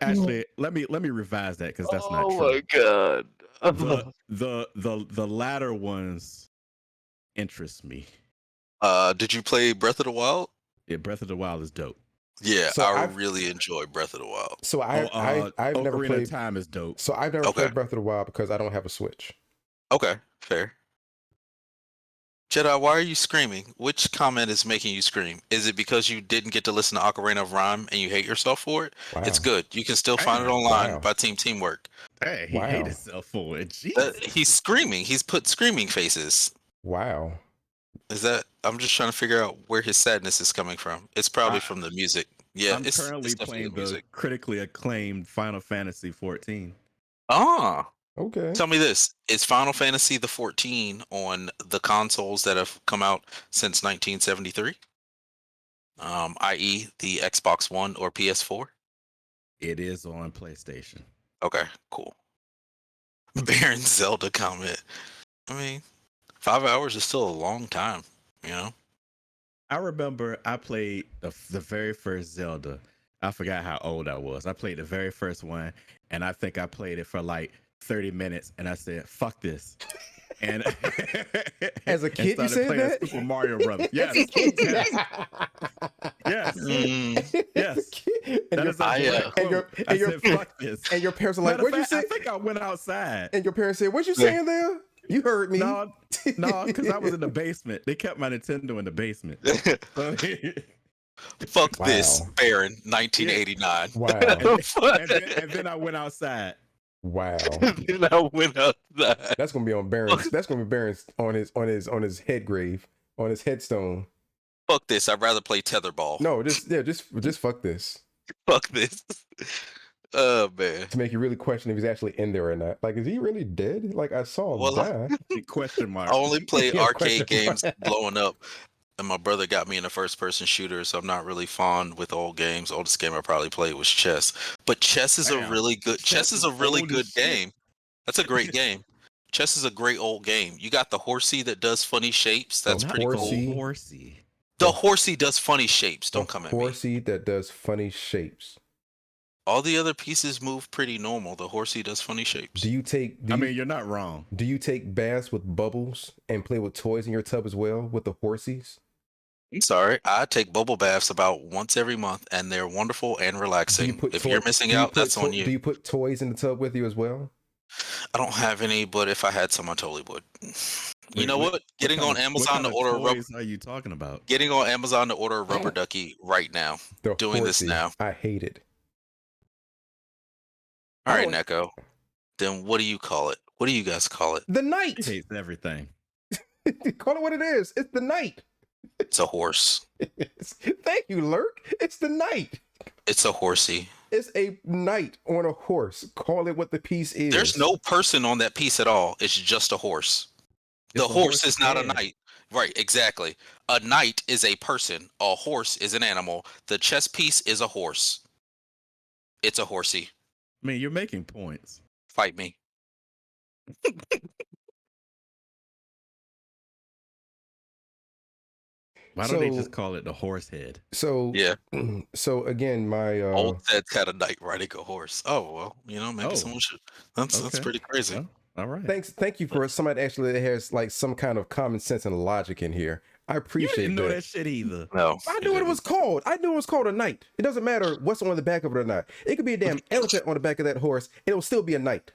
Actually, let me revise that, because that's not true. Oh my god. The latter ones interest me. Did you play Breath of the Wild? Yeah, Breath of the Wild is dope. Yeah, so I really enjoy Breath of the Wild. So I've never Ocarina played. of Time is dope. So I've never played Breath of the Wild because I don't have a Switch. Okay, fair. Jedi, why are you screaming? Which comment is making you scream? Is it because you didn't get to listen to Ocarina of Rhyme and you hate yourself for it? Wow. It's good. You can still find it online by Team Teamwork. Hey, he hated himself for it. He's screaming. He's put screaming faces. Wow. Is that? I'm just trying to figure out where his sadness is coming from. It's probably from the music. Yeah, I'm currently playing the critically acclaimed Final Fantasy 14. Ah. Okay. Tell me this: is Final Fantasy the 14 on the consoles that have come out since 1973? I.e., the Xbox One or PS4? It is on PlayStation. Okay, cool. Baron Zelda comment. I mean, 5 hours is still a long time, you know? I remember I played the very first Zelda. I forgot how old I was. I played the very first one, and I think I played it for like 30 minutes, and I said, fuck this. And as a kid, you said that? Super Mario Brothers. Yes. Yes. Mm. Yes. And That your, is a direct and your, quote. and I your, said, fuck this. and your parents are like, Matter of what'd you fact, say? I think I went outside. And your parents said, what you Yeah. saying there? You heard me. No, because I was in the basement. They kept my Nintendo in the basement. So, Fuck Wow. this, Baron, 1989. Wow. and then I went outside. Wow. Then I went outside. That's gonna be on Baron's. That's gonna be Baron's on his head grave, on his headstone. Fuck this. I'd rather play tetherball. No, just fuck this. Fuck this. Oh man. To make you really question if he's actually in there or not. Like, is he really dead? Like, I saw him Well, die. Question mark. I only play Yeah, arcade question games mark. blowing up. And my brother got me in a first-person shooter, so I'm not really fond with old games. Oldest game I probably played was chess. But chess is a Damn. really good. Chess is a really old as good shit. game. That's a great game. Chess is a great old game. You got the horsey that does funny shapes. That's The pretty horsey. cool. Horsey. The horsey does funny shapes. Don't The come at me. horsey that does funny shapes. All the other pieces move pretty normal. The horsey does funny shapes. Do you take? I mean, you're not wrong. Do you take baths with bubbles and play with toys in your tub as well with the horsies? I'm sorry. I take bubble baths about once every month, and they're wonderful and relaxing. If you're missing out, that's on you. Do you put toys in the tub with you as well? I don't have any, but if I had some, I totally would. You know what? Getting kind on of- Amazon what to order a kind of rubber. toys are you talking about? Getting on Amazon to order a rubber ducky right now. The Doing this now. I hate it. All I right, don't- Neko. Then what do you call it? What do you guys call it? The He night. hates everything. Call it what it is. It's the night. It's a horse. Thank you, Lurk. It's the night. It's a horsey. It's a knight on a horse. Call it what the piece is. There's no person on that piece at all. It's just a horse. The It's a horse horse's is not a head. knight. Right, exactly. A knight is a person. A horse is an animal. The chess piece is a horse. It's a horsey. I mean, you're making points. Fight me. Why don't they So- just call it the horse head? So Yeah. So again, my Old Ted's had a knight riding a horse. Oh well, maybe Oh. someone should. That's Okay. pretty crazy. Well, all right. thank you for somebody actually that has like some kind of common sense and logic in here. I You appreciate didn't know that. that shit either. No, I you knew what it didn't. was called. I knew it was called a knight. It doesn't matter what's on the back of it or not. It could be a damn elephant on the back of that horse. It'll still be a knight.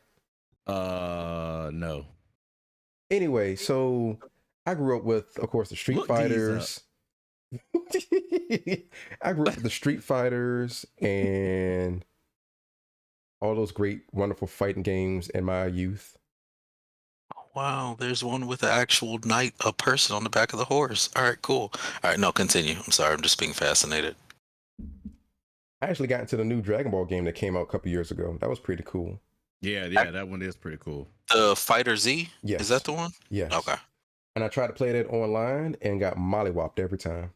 No. Anyway, so I grew up with, of course, the Street Look these Fighters. I grew up with the Street Fighters and all those great, wonderful fighting games in my youth. Wow, there's one with an actual knight, a person on the back of the horse. All right, cool. All right, no, continue. I'm sorry, I'm just being fascinated. I actually got into the new Dragon Ball game that came out a couple years ago. That was pretty cool. Yeah, that one is pretty cool. The Fighter Z? Yes. Is that the one? Yes. Okay. And I tried to play that online and got mollywopped every time.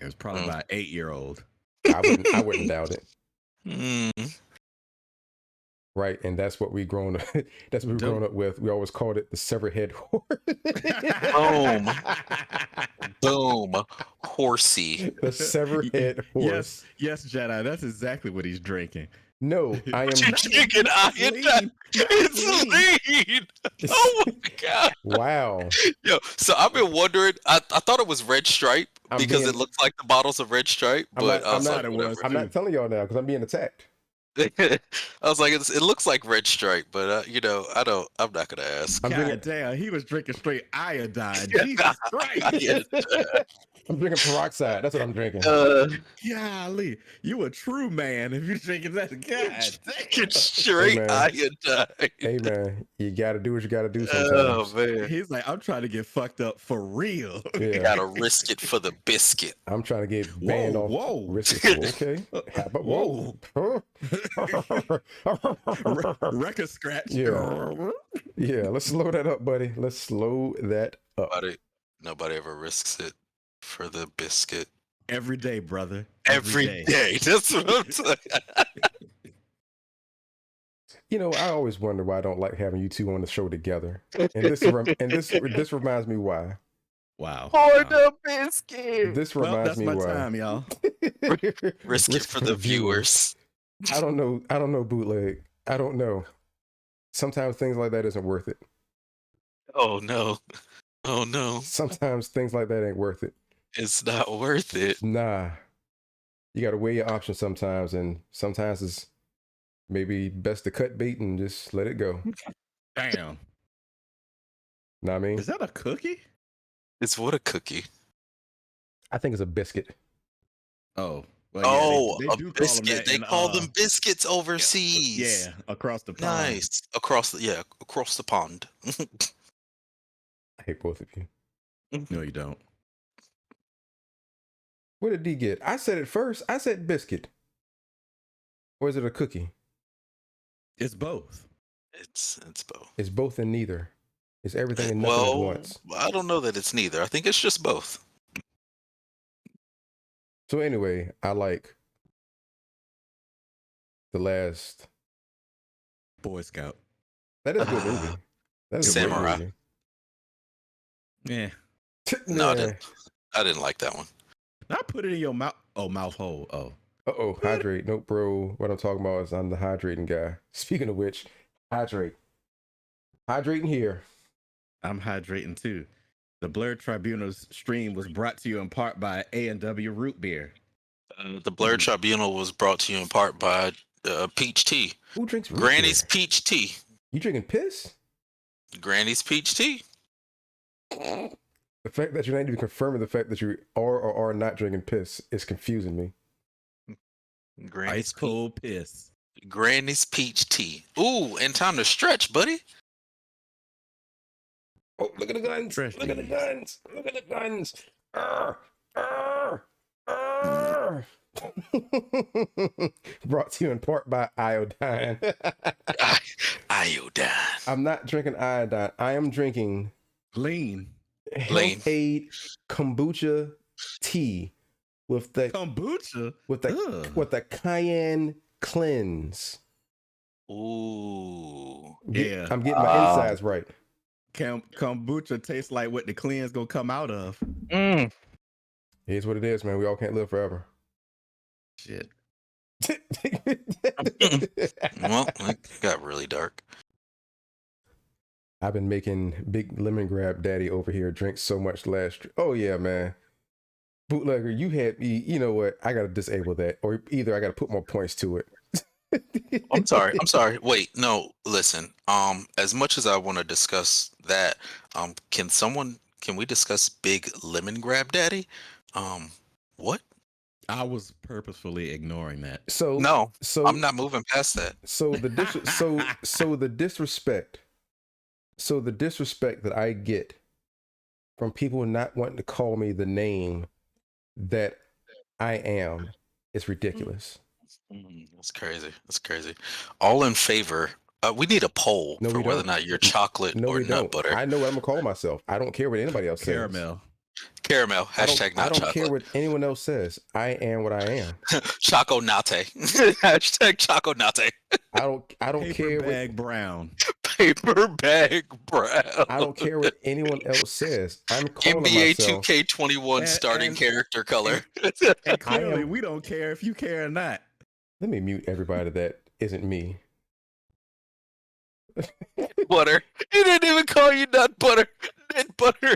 It was probably about 8-year-old. I wouldn't doubt it. Mm. Right, and that's what we grown up. That's what we've Dope. grown up with. We always called it the severed head horse. Boom. Boom. Horsey. The severed head horse. Yes, Jedi. That's exactly what he's drinking. No, I am. What you drinking, iodine? It's lean. Oh my god. Wow. Yo, so I've been wondering. I thought it was Red Stripe I'm because being- it looks like the bottles of Red Stripe, I'm but not- I was I'm like, not- whatever. I'm not telling y'all now because I'm being attacked. I was like, it looks like Red Stripe, but I'm not gonna ask. I'm God drinking- damn, he was drinking straight iodine. Jesus Christ. Yeah. I'm drinking peroxide. That's what I'm drinking. Golly, you a true man if you're drinking that. God Get straight man. iodine. Hey man, you gotta do what you gotta do sometimes. Oh man, He's like, I'm trying to get fucked up for real. you Yeah, gotta risk it for the biscuit. I'm trying to get banned off. Whoa. Risk it. Okay. How about whoa? Record scratch. Yeah. Yeah, let's slow that up, buddy. Let's slow that up. Nobody ever risks it for the biscuit. Every day, brother. Every day. That's what I'm saying. You know, I always wonder why I don't like having you two on the show together. And this reminds me why. Wow. For the biscuit. This Well, reminds that's me my why. time, y'all. Risk it for the viewers. I don't know, bootleg. I don't know. Sometimes things like that isn't worth it. Oh no. Oh no. Sometimes things like that ain't worth it. It's not worth it. Nah. You got to weigh your options sometimes, and sometimes it's maybe best to cut bait and just let it go. Damn. Know what I mean? Is that a cookie? It's what a cookie. I think it's a biscuit. Oh. Well, Oh, they a do call them biscuit. that They in, call them biscuits overseas. yeah, across the pond. Nice. Across the pond. I hate both of you. No, you don't. What did D get? I said it first. I said biscuit. Or is it a cookie? It's both. It's both. It's both and neither. It's everything and nothing at once. I don't know that it's neither. I think it's just both. So anyway, I like the last. Boy Scout. That is a good movie. That is a great Samurai. movie. Yeah. No, I didn't like that one. Now put it in your mouth. Oh, mouth hole. Oh. Uh-oh, hydrate. Nope, bro. What I'm talking about is I'm the hydrating guy. Speaking of which, hydrate. Hydrating here. I'm hydrating too. The Blerd Tribunal's stream was brought to you in part by A&W Root Beer. The Blerd Tribunal was brought to you in part by Peach Tea. Who drinks root Granny's beer? Peach Tea. You drinking piss? Granny's Peach Tea. The fact that you're not even confirming the fact that you are or are not drinking piss is confusing me. Ice cold piss. Granny's Peach Tea. Ooh, and time to stretch, buddy. Oh, look at the guns. Fresh Look at the beans. guns. Look at the guns. Arr. Brought to you in part by iodine. Iodine. I'm not drinking iodine. I am drinking Lean. Lean. Health Aid kombucha tea with the Kombucha? with the Ugh. with the cayenne cleanse. Ooh. Yeah. I'm getting my insides right. Kombucha tastes like what the cleanse gonna come out of. Here's what it is, man. We all can't live forever. Shit. Well, it got really dark. I've been making Big Lemon Grab Daddy over here drink so much oh yeah, man. Bootlegger, you had me. You know what? I gotta disable that, or either I gotta put more points to it. I'm sorry. Wait, no, listen. As much as I want to discuss that, can we discuss Big Lemon Grab Daddy? What? I was purposefully ignoring that. So No, so I'm not moving past that. So the disrespect. So the disrespect that I get from people not wanting to call me the name that I am is ridiculous. That's crazy. That's crazy. All in favor. We need a poll No, for we whether or don't. not you're chocolate No, or we nut don't. butter. I know what I'm gonna call myself. I don't care what anybody else says. Caramel. Caramel. I Hashtag don't not chocolate. care what anyone else says. I am what I am. Choco Nate. Hashtag Choco Nate. I don't Paper care bag brown. Paper bag brown. I don't care what anyone else says. I'm calling NBA myself 2K21 starting character color. And clearly, am- we don't care if you care or not. Let me mute everybody that isn't me. Butter. He didn't even call you nut butter. Nut butter.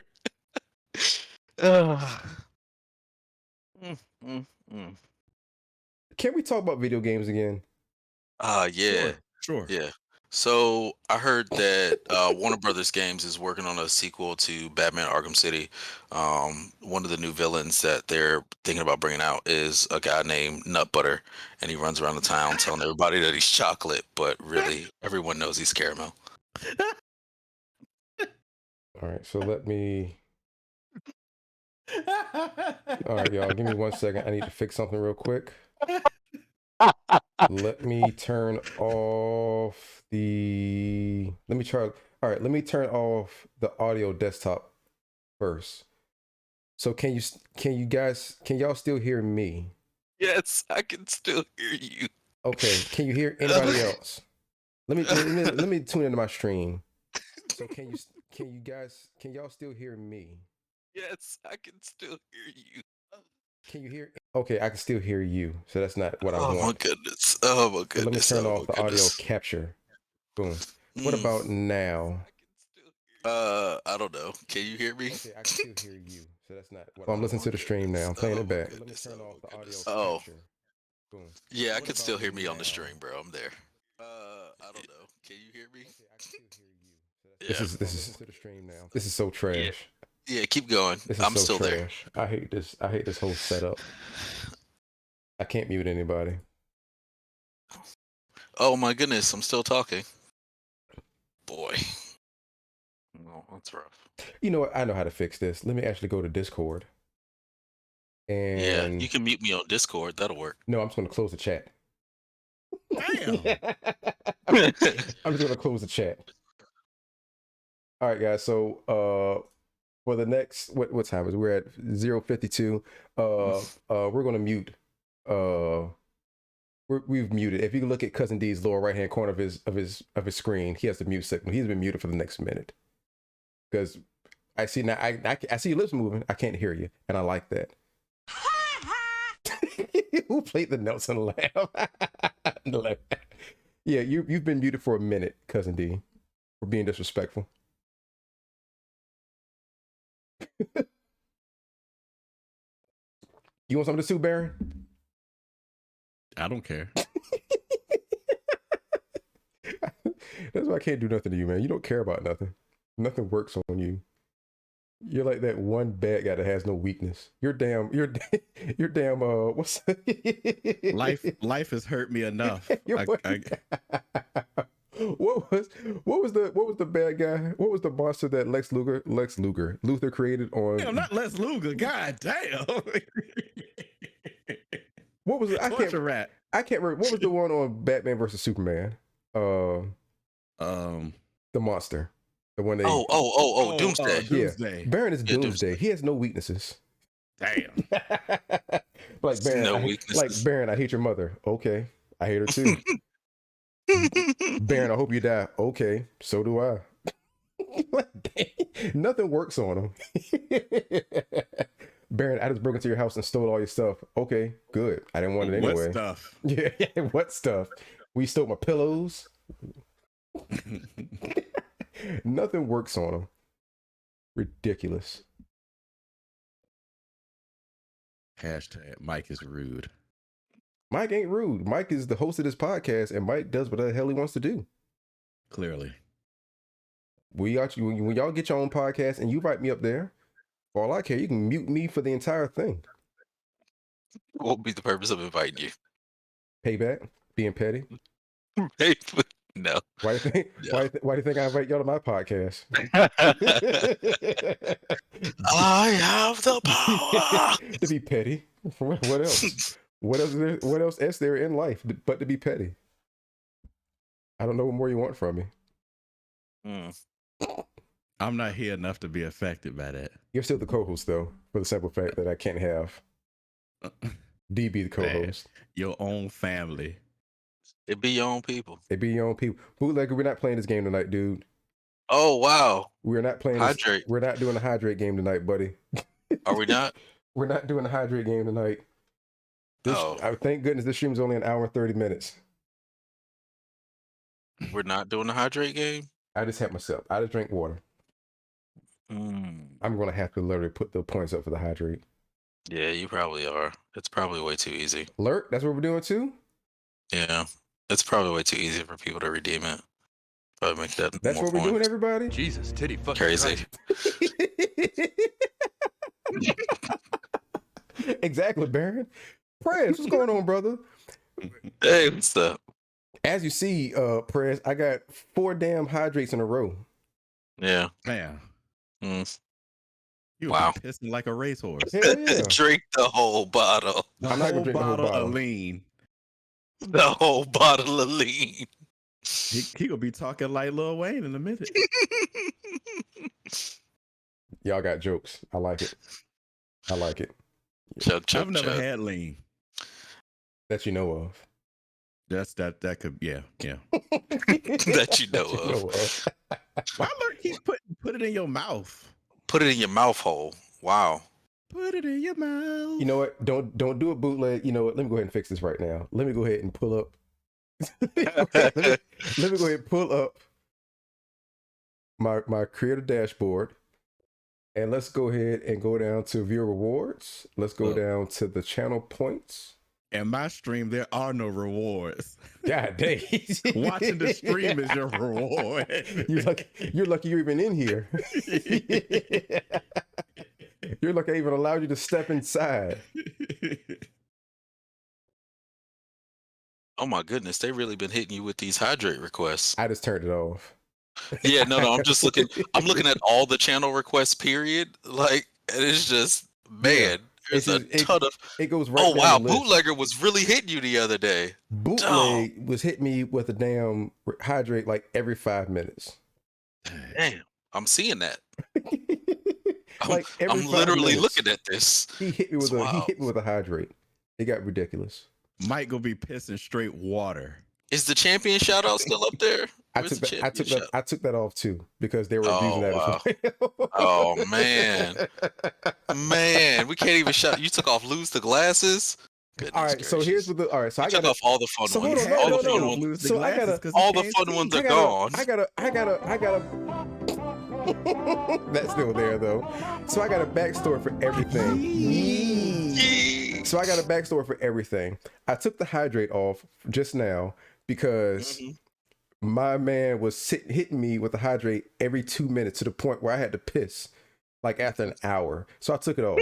Can we talk about video games again? Yeah. Sure. Yeah. So I heard that Warner Brothers Games is working on a sequel to Batman Arkham City. One of the new villains that they're thinking about bringing out is a guy named Nut Butter, and he runs around the town telling everybody that he's chocolate, but really everyone knows he's caramel. All right, so let me. All right, y'all, give me 1 second. I need to fix something real quick. Let me turn off the. Let me try. All right, let me turn off the audio desktop first. So can y'all still hear me? Yes, I can still hear you. Okay, can you hear anybody else? Let me tune into my stream. So can y'all still hear me? Yes, I can still hear you. Can you hear? Okay, I can still hear you. So that's not what I want. Oh my goodness. Oh my So goodness. let me turn Oh off my the audio goodness. capture. Boom. What about now? I don't know. Can you hear me? Okay, I can still hear you. So that's not what I'm listening to the stream now. I'm playing it back. Goodness. Let me turn off the audio Oh. capture. Boom. Yeah, I What can still about hear me me on the now? stream, bro. I'm there. I don't know. Can you hear me? Okay, I can still hear you. So Yeah. this is to the stream now. This is so Yeah. trash. Yeah, keep going. This is I'm so still there. trash. I hate this. I hate this whole setup. I can't mute anybody. Oh my goodness, I'm still talking. Boy. Oh, that's rough. You know what? I know how to fix this. Let me actually go to Discord. Yeah, And you can mute me on Discord. That'll work. no, I'm just going to close the chat. Damn. I'm just going to close the chat. All right, guys. So for the next what time is it? We're at 0:52. We're going to mute. We've muted. If you look at Cousin D's lower right hand corner of his screen, he has the mute signal. He's been muted for the next minute because I see now. I see your lips moving. I can't hear you, and I like that. Who played the Nelson laugh? Yeah, you've been muted for a minute, Cousin D, for being disrespectful. You want something to sue Baron? I don't care. That's why I can't do nothing to you, man. You don't care about nothing. Nothing works on you. You're like that one bad guy that has no weakness. You're damn. What's Life has hurt me enough. What was the bad guy? What was the monster that Luther created on? Damn, not Les Luger. God damn. What was it? I can't remember. What was the one on Batman versus Superman? The monster. The one they Doomsday. Doomsday. Yeah. Baron is Yeah, Doomsday. He has no weaknesses. Damn. Like Baron, Baron, I hate your mother. Okay. I hate her too. Baron, I hope you die. Okay, so do I. Nothing works on him. Baron, I just broke into your house and stole all your stuff. Okay, good. I didn't want it anyway. What stuff? Yeah, what stuff? We stole my pillows. Nothing works on him. Ridiculous. Hashtag Mike is rude. Mike ain't rude. Mike is the host of this podcast, and Mike does whatever the hell he wants to do. Clearly. When y'all get your own podcast and you write me up there, for all I care, you can mute me for the entire thing. What would be the purpose of inviting you? Payback, being petty. No. Why do you think I invite y'all to my podcast? I have the power to be petty. What else? What else is there in life but to be petty? I don't know what more you want from me. I'm not here enough to be affected by that. You're still the co-host though, for the simple fact that I can't have D be the co-host. Your own family. It be your own people. It be your own people. Bootlegger, we're not playing this game tonight, dude. Oh wow. We're not playing Hydrate. We're not doing a hydrate game tonight, buddy. Are we not? We're not doing a hydrate game tonight. Thank goodness this stream is only an hour and 30 minutes. We're not doing the hydrate game? I just helped myself. I just drink water. I'm going to have to literally put the points up for the hydrate. Yeah, you probably are. It's probably way too easy. Lurk, that's what we're doing too? Yeah. It's probably way too easy for people to redeem it. Probably make that That's more what we're points. doing, everybody? Jesus, titty fucking Crazy. Exactly, Baron. Prez, what's going on, brother? Hey, what's up? As you see, Prez, I got 4 damn hydrates in a row. Yeah. Man. Mm. You Wow. were pissing like a racehorse. Hell yeah. Drink the whole bottle. The I'm not gonna whole drink the whole bottle bottle. of lean. The whole bottle of lean. He gonna be talking like Lil Wayne in a minute. Y'all got jokes. I like it. I like it. Chug, chug, I've never chug. had lean. That you know of. That could yeah. That you know of. Why Lurk keep put it in your mouth? Put it in your mouth hole. Wow. Put it in your mouth. You know what? Don't do a bootleg. You know what? Let me go ahead and fix this right now. Let me go ahead and pull up. let me go ahead and pull up my creator dashboard. And let's go ahead and go down to viewer rewards. Let's go down to the channel points. In my stream, there are no rewards. God dang. Watching the stream is your reward. You're lucky you're even in here. You're lucky I even allowed you to step inside. Oh my goodness, they really been hitting you with these hydrate requests. I just turned it off. Yeah, no, I'm just looking. I'm looking at all the channel requests. Period. Like, and it's just man. There's a ton of. It goes right. Oh down wow, the list. Bootlegger was really hitting you the other day. Bootleg was hitting me with a damn hydrate like every 5 minutes. Damn, I'm seeing that. Like I'm literally looking at this. He hit me with a hydrate. It got ridiculous. Mike gonna be pissing straight water. Is the champion shout out still up there? I took that off too because they were abusing that. Wow. Oh man, we can't even shout. You took off lose the glasses. Goodness all right, gracious. So here's what so I got off all the fun ones. All the fun ones are gone. I gotta. That's still there though. So I got a backstory for everything. So I got a backstory for everything. I took the hydrate off just now because my man was hitting me with the hydrate every 2 minutes to the point where I had to piss like after an hour. So I took it off.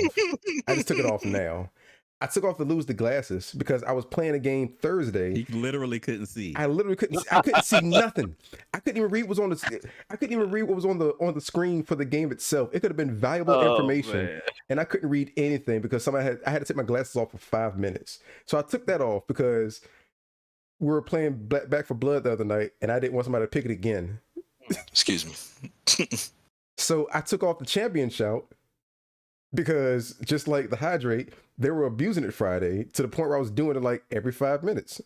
I just took it off now. I took off to lose the glasses because I was playing a game Thursday. He literally couldn't see. I couldn't see nothing. I couldn't even read what was on the screen for the game itself. It could have been valuable information, man. And I couldn't read anything because I had to take my glasses off for 5 minutes. So I took that off because we were playing Back for Blood the other night, and I didn't want somebody to pick it again. Excuse me. So I took off the champion shout because just like the hydrate, they were abusing it Friday to the point where I was doing it like every 5 minutes.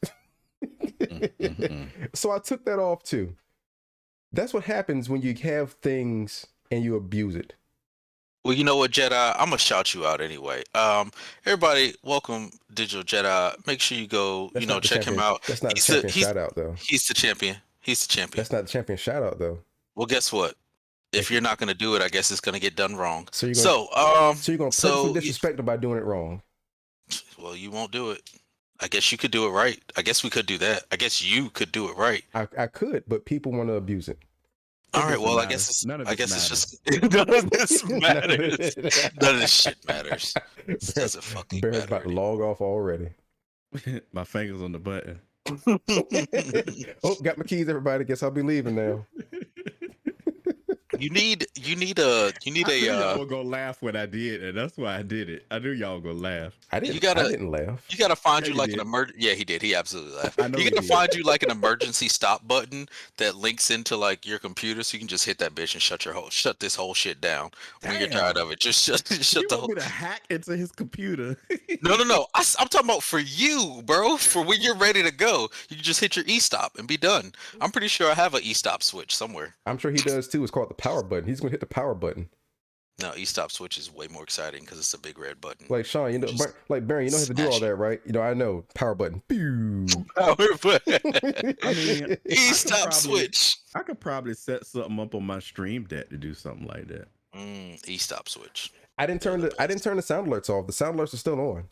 So I took that off too. That's what happens when you have things and you abuse it. Well, you know what, Jedi? I'm gonna shout you out anyway. Everybody, welcome Digital Jedi. Make sure you go, check him out. That's not the champion shout out though. He's the champion. That's not the champion shout out though. Well, guess what? If you're not gonna do it, I guess it's gonna get done wrong. So you're gonna purposely disrespect him by doing it wrong. Well, you won't do it. I guess you could do it right. I guess we could do that. I guess you could do it right. I could, but people want to abuse it. All right. Well, I guess it's just none of this matters. None of this shit matters. This doesn't fucking matter. Bear's about to log off already. My finger's on the button. Oh, got my keys, everybody. Guess I'll be leaving now. You need y'all were gonna laugh when I did, and that's why I did it. I knew y'all were gonna laugh. I didn't laugh. You gotta find you like an emergency. Yeah, he did. He absolutely laughed. You gotta find you like an emergency stop button that links into like your computer, so you can just hit that bitch and shut this whole shit down when you're tired of it. Just shut the whole. You want me to hack into his computer? No. I'm talking about for you, bro. For when you're ready to go, you can just hit your e-stop and be done. I'm pretty sure I have an e-stop switch somewhere. I'm sure he does too. It's called the power button. He's gonna hit the power button. No, e-stop switch is way more exciting because it's a big red button. Like Sean, like Barry, you don't have to do all that, right? I know. Power button. Power button. I mean, e-stop switch. I could probably set something up on my stream deck to do something like that. E-stop switch. I didn't turn the sound alerts off. The sound alerts are still on.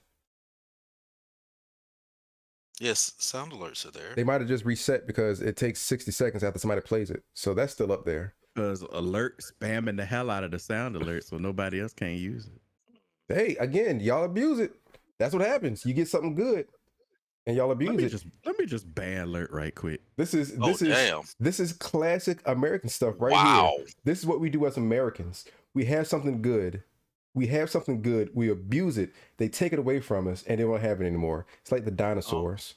Yes, sound alerts are there. They might have just reset because it takes 60 seconds after somebody plays it. So that's still up there. Because alert spamming the hell out of the sound alert so nobody else can't use it. Hey, again, y'all abuse it. That's what happens. You get something good and y'all abuse it. Let me just ban alert right quick. This is classic American stuff right here. This is what we do as Americans. We have something good. We abuse it. They take it away from us and they won't have it anymore. It's like the dinosaurs.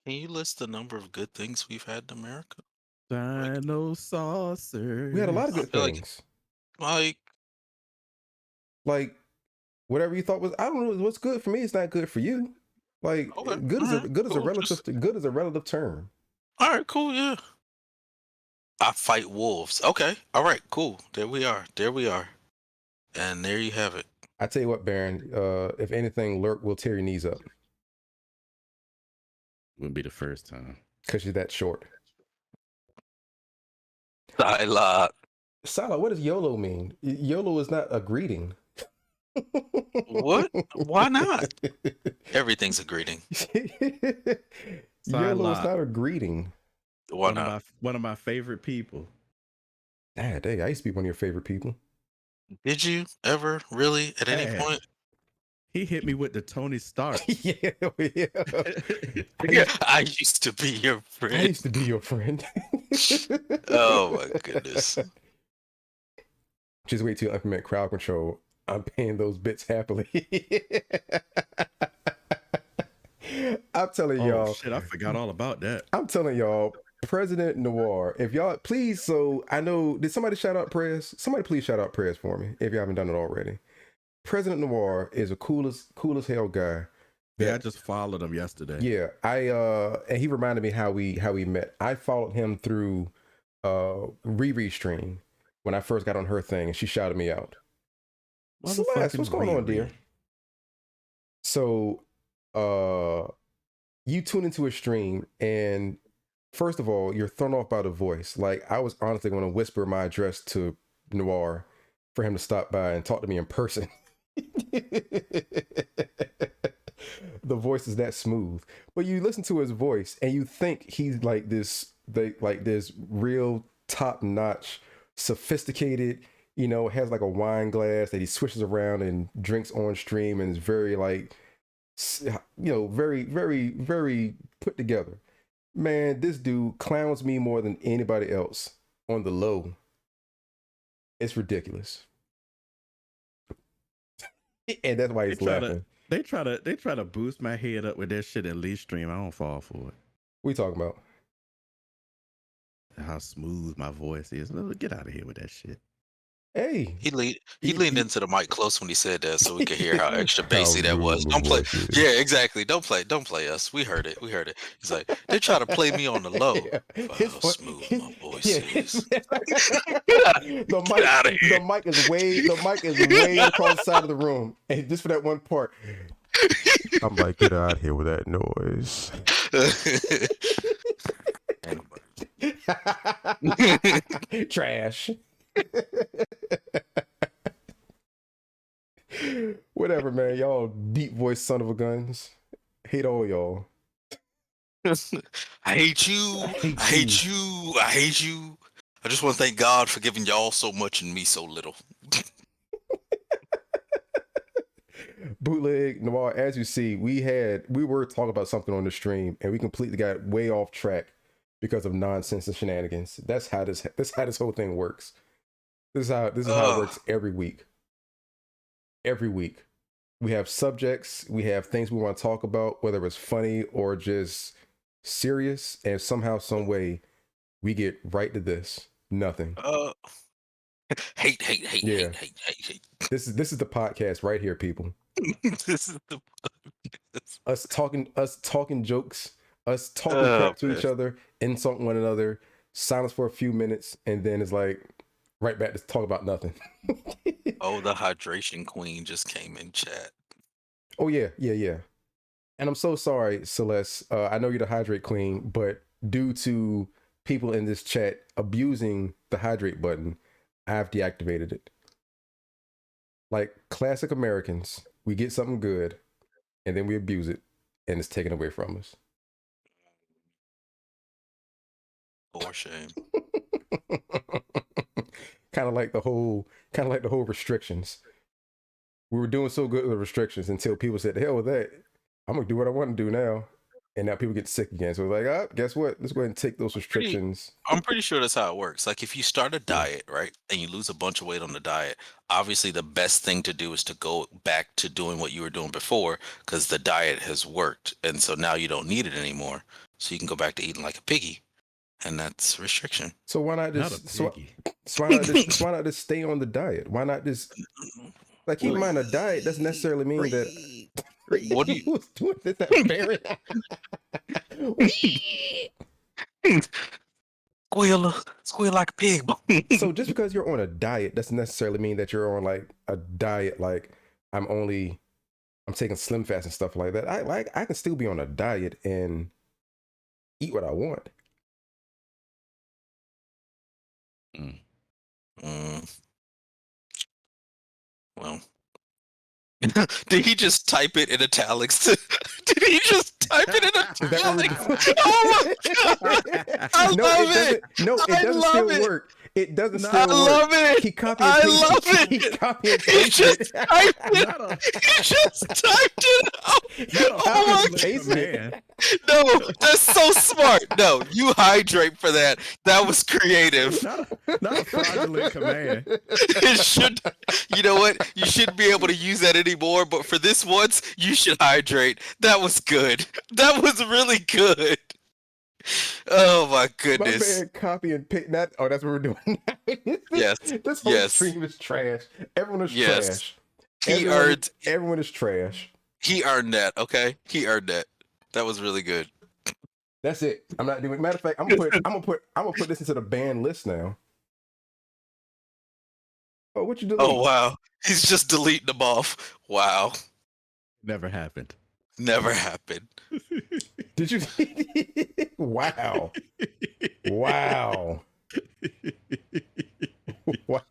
Can you list the number of good things we've had in America? Dino saucer. We had a lot of good things. Like whatever you thought was, I don't know what's good for me. It's not good for you. Like good is a relative term. All right, cool, yeah. I fight wolves. Okay, all right, cool. There we are. And there you have it. I tell you what, Baron. If anything, Lurk will tear your knees up. Wouldn't be the first time. Because you're that short. Sila, what does YOLO mean? YOLO is not a greeting. What? Why not? Everything's a greeting. Yellow is Psylocke, not a greeting. Why not? one of my favorite people. Ah, dang, I used to be one of your favorite people. Did you ever really at any Man, point? he hit me with the Tony Stark. Yeah, yeah. Yeah, I used to be your I friend. used to be your friend. Oh my goodness. Just wait till you implement crowd control. I'm paying those bits happily. I'm telling Oh y'all. shit, I forgot all about that. I'm telling y'all, President Noir, if y'all please, so I know, did somebody shout out prayers? Somebody please shout out prayers for me if you haven't done it already. President Noir is a cool as hell guy. Yeah, I just followed him yesterday. Yeah, and he reminded me how we met. I followed him through Riri stream when I first got on her thing, and she shouted me out. Celeste, what's going on, dear? So, you tune into a stream, and first of all, you're thrown off by the voice. Like, I was honestly going to whisper my address to Noir for him to stop by and talk to me in person. The voice is that smooth, but you listen to his voice and you think he's like this real top-notch, sophisticated, has like a wine glass that he swishes around and drinks on stream, and is very like, very, very, very put together. Man, this dude clowns me more than anybody else on the low. It's ridiculous. And that's why he's laughing. They try to boost my head up with that shit in Lee stream. I don't fall for it. What are you talking about? How smooth my voice is. Get out of here with that shit. Hey, He leaned into the mic close when he said that, so we could hear how extra bassy that was. rude Don't my play. voice is. Yeah, exactly. Don't play us. We heard it. He's like, they try to play me on the low. Yeah. How smooth my voice is. The mic is way across the side of the room, and just for that one part, I'm like, get out of here with that noise. Trash. Whatever, man. Y'all deep voice son of a guns. Hate all y'all. I hate you. I hate you. I hate you. I just want to thank God for giving y'all so much and me so little. Bootleg Noir, as you see, we were talking about something on the stream, and we completely got way off track because of nonsense and shenanigans. That's how this whole thing works. This is how it works every week. Every week, we have subjects, we have things we want to talk about, whether it's funny or just serious, and somehow, some way, we get right to this. Nothing. Hate. Yeah. Hate. This is the podcast right here, people. This is the us talking jokes, us talking crap to each other, insulting one another, silence for a few minutes, and then it's like right back to talk about nothing. Oh, the hydration queen just came in chat. Oh yeah. And I'm so sorry, Celeste. I know you're the hydrate queen, but due to people in this chat abusing the hydrate button, I've deactivated it. Like classic Americans, we get something good, and then we abuse it, and it's taken away from us. For shame. kind of like the whole restrictions. We were doing so good with the restrictions until people said, "The hell with that! I'm gonna do what I want to do now." And now people get sick again. So we're like, guess what? Let's go ahead and take those restrictions. I'm pretty sure that's how it works. Like if you start a diet, right, and you lose a bunch of weight on the diet, obviously the best thing to do is to go back to doing what you were doing before, because the diet has worked, and so now you don't need it anymore. So you can go back to eating like a piggy, and that's restriction. So why not just why not just stay on the diet? Why not just like keep in mind a diet doesn't necessarily mean that. What do you was doing this that very squeal like a pig? So just because you're on a diet doesn't necessarily mean that you're on like a diet like I'm taking Slim Fast and stuff like that. I can still be on a diet and eat what I want. Well, Did he just type it in italics? Did he just type it in Is that what we're italics? doing? Oh my god! I No, love it doesn't. No, it I doesn't love still it. work. It doesn't No, I still work. love it. He copy and I pasted. love He it. copy and He pasted. just typed it. Not a, He just typed it out. He Oh copy my and pasted it. No, that's so smart. No, you hydrate for that. That was creative. not a fraudulent command. It should, you know what? You shouldn't be able to use that anymore. But for this once, you should hydrate. That was good. That was really good. Oh my My goodness. man copy and paste. That. Oh, that's what we're doing. Yes. This whole Yes. stream is trash. Everyone is Yes. trash. He earned. Everyone is trash. He earned that. Okay, he earned that. That was really good. That's it. I'm not doing. Matter of fact, I'm gonna put this into the banned list now. Oh, what you doing? Oh wow, he's just deleting them off. Wow, Never happened. never happened. Did you? Wow. Wow. Wow.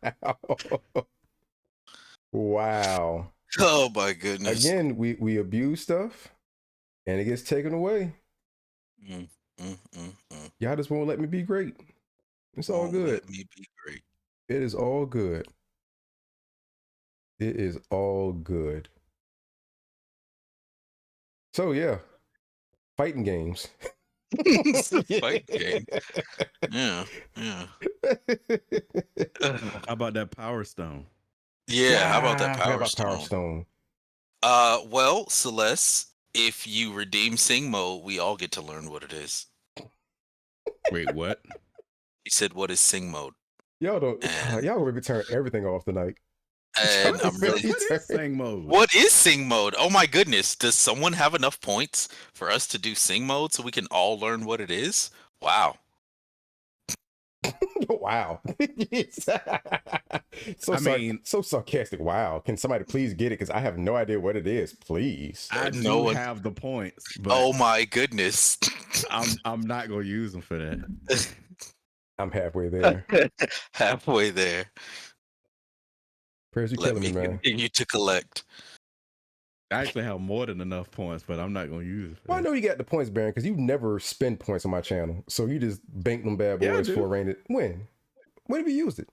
Wow. Oh my goodness. Again, we abuse stuff, and it gets taken away. Mm, mm, mm, mm. Y'all just won't let me be great. It's all Won't good. let me be great. It is all good. It is all good. So yeah, fighting games. It's a fight game. Yeah, yeah. How about that Power Stone? Yeah, how about that I forgot Power about Stone? Power Stone. Well, Celeste, if you redeem Sing Mode, we all get to learn what it is. Wait, what? He said, "What is Sing Mode?" Y'all don't. And- Y'all gonna be turning everything off tonight. And I'm really. What is Sing Mode? What is Sing Mode? Oh my goodness! Does someone have enough points for us to do Sing Mode so we can all learn what it is? Wow. Wow. So sarcastic. Wow. Can somebody please get it? Because I have no idea what it is. Please. I No do one- have the points, but Oh my goodness. I'm not gonna use them for that. I'm halfway there. Halfway there. Prayers, you Let killing me me, man. continue to collect. I actually have more than enough points, but I'm not gonna use it. For Well, I that. know you got the points, Baron, because you never spend points on my channel. So you just bank them bad Yeah, I boys do. for a rain. When? When have you used it?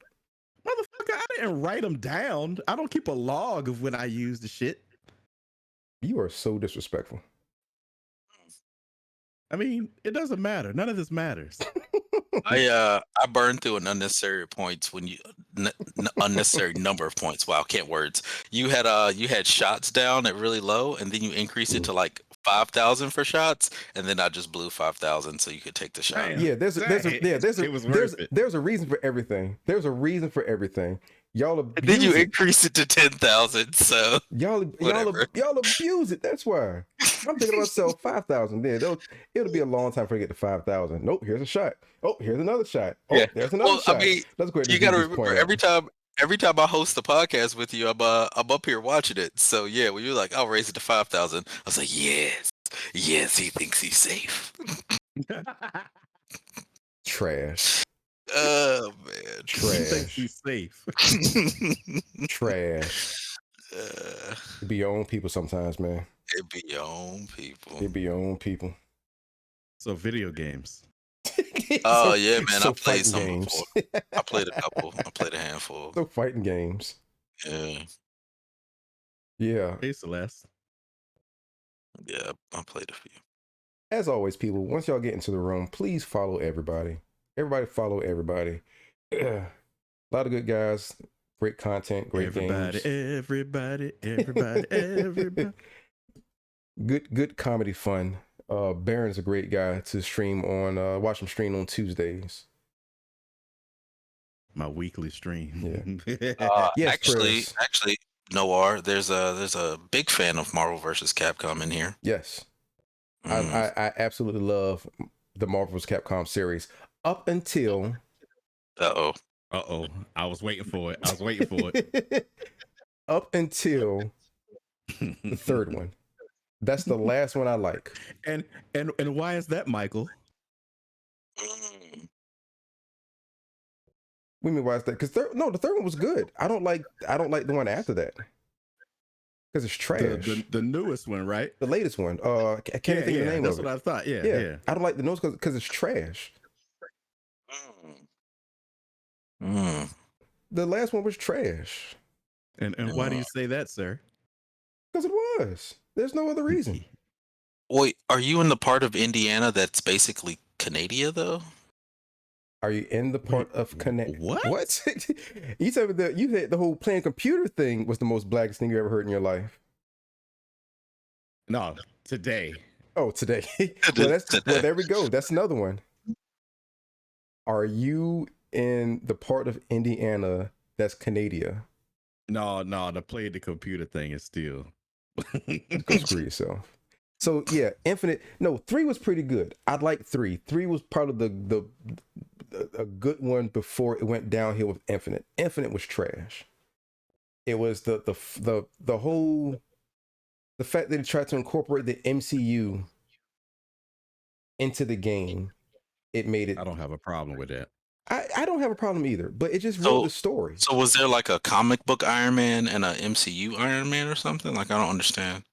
Motherfucker, I didn't write them down. I don't keep a log of when I use the shit. You are so disrespectful. I mean, it doesn't matter. None of this matters. I burned through an unnecessary points when you unnecessary number of points. Wow, can't words. You had shots down at really low, and then you increased it to like 5,000 for shots, and then I just blew 5,000 so you could take the shot. Damn. Yeah, there's It was worth it. there's a reason for everything. There's a reason for everything. Y'all abuse And then you it. increased it to 10,000. So Whatever. Y'all abuse it. That's why. I'm thinking to myself, 5,000. Then it'll be a long time for I get to 5,000. Nope, here's a shot. Oh, here's another shot. Oh, Yeah. there's another Well, shot. I mean, Let's go ahead and you beat gotta this remember point up. every time I host the podcast with you, I'm up here watching it. So yeah, when you're like, I'll raise it to 5,000, I was like, yes, he thinks he's safe. Trash. Oh man, He thinks Trash. he's safe. Trash. uh, It be your own people sometimes, man. it be your own people. It be your own people. So video games. Oh yeah, man, I so played fighting some games. before. I played a couple. I played a handful. So fighting games. Yeah, Yeah. Hey, Celeste. yeah, I played a few. As always, people, once y'all get into the room, please follow everybody. Everybody follow everybody. A lot of good guys, great content, great Everybody, games. everybody. Good comedy fun. Baron's a great guy to stream on, watch him stream on Tuesdays. My weekly stream. Yes, actually, Chris. Noir, there's a big fan of Marvel vs. Capcom in here. Yes. Mm. I absolutely love the Marvel vs. Capcom series up until Uh-oh. Uh-oh. I was waiting for it. up until the third one. That's the last one I like. And why is that, Michael? Mm. We mean why is that? Because the third one was good. I don't like the one after that. Because it's trash. The newest one, right? The latest one. I can't think of the name that's of it. what I thought. Yeah, Yeah. yeah. I don't like the newest because it's trash. Mm. The last one was trash. And why do you say that, sir? Because it was. There's no other reason. Wait, are you in the part of Indiana that's basically Canada, though? Are you in the part of Connect? What? What? You said that you said the whole playing computer thing was the most blackest thing you ever heard in your life. No, today. Oh, today. Well, there we go. That's another one. Are you in the part of Indiana that's Canada? No, the play the computer thing is still. Go screw yourself. So yeah, Infinite. No, 3 was pretty good. I'd like 3. 3 was probably the a good one before it went downhill with Infinite. Infinite was trash. It was the whole the fact that it tried to incorporate the MCU into the game. It made it. I don't have a problem with that. I don't have a problem either, but it just ruined the story. So was there like a comic book Iron Man and a MCU Iron Man or something? Like I don't understand.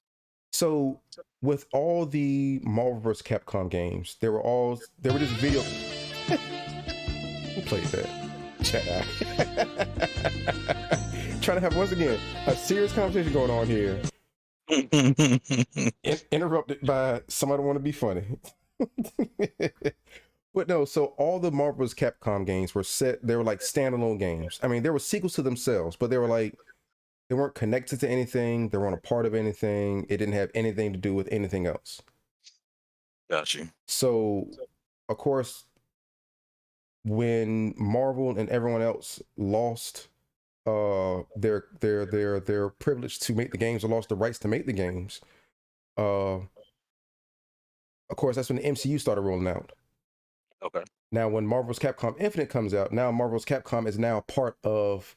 So with all the Marvel vs. Capcom games, they were just video. Who played that? Trying to have once again a serious conversation going on here, interrupted by somebody want to be funny. But no, so all the Marvel vs. Capcom games were set. They were like standalone games. I mean, there were sequels to themselves, but they were like they weren't connected to anything. They weren't a part of anything. It didn't have anything to do with anything else. Got you. So, of course, when Marvel and everyone else lost their privilege to make the games or lost the rights to make the games, of course, that's when the MCU started rolling out. Okay. Now, when Marvel's Capcom Infinite comes out, now Marvel's Capcom is now part of.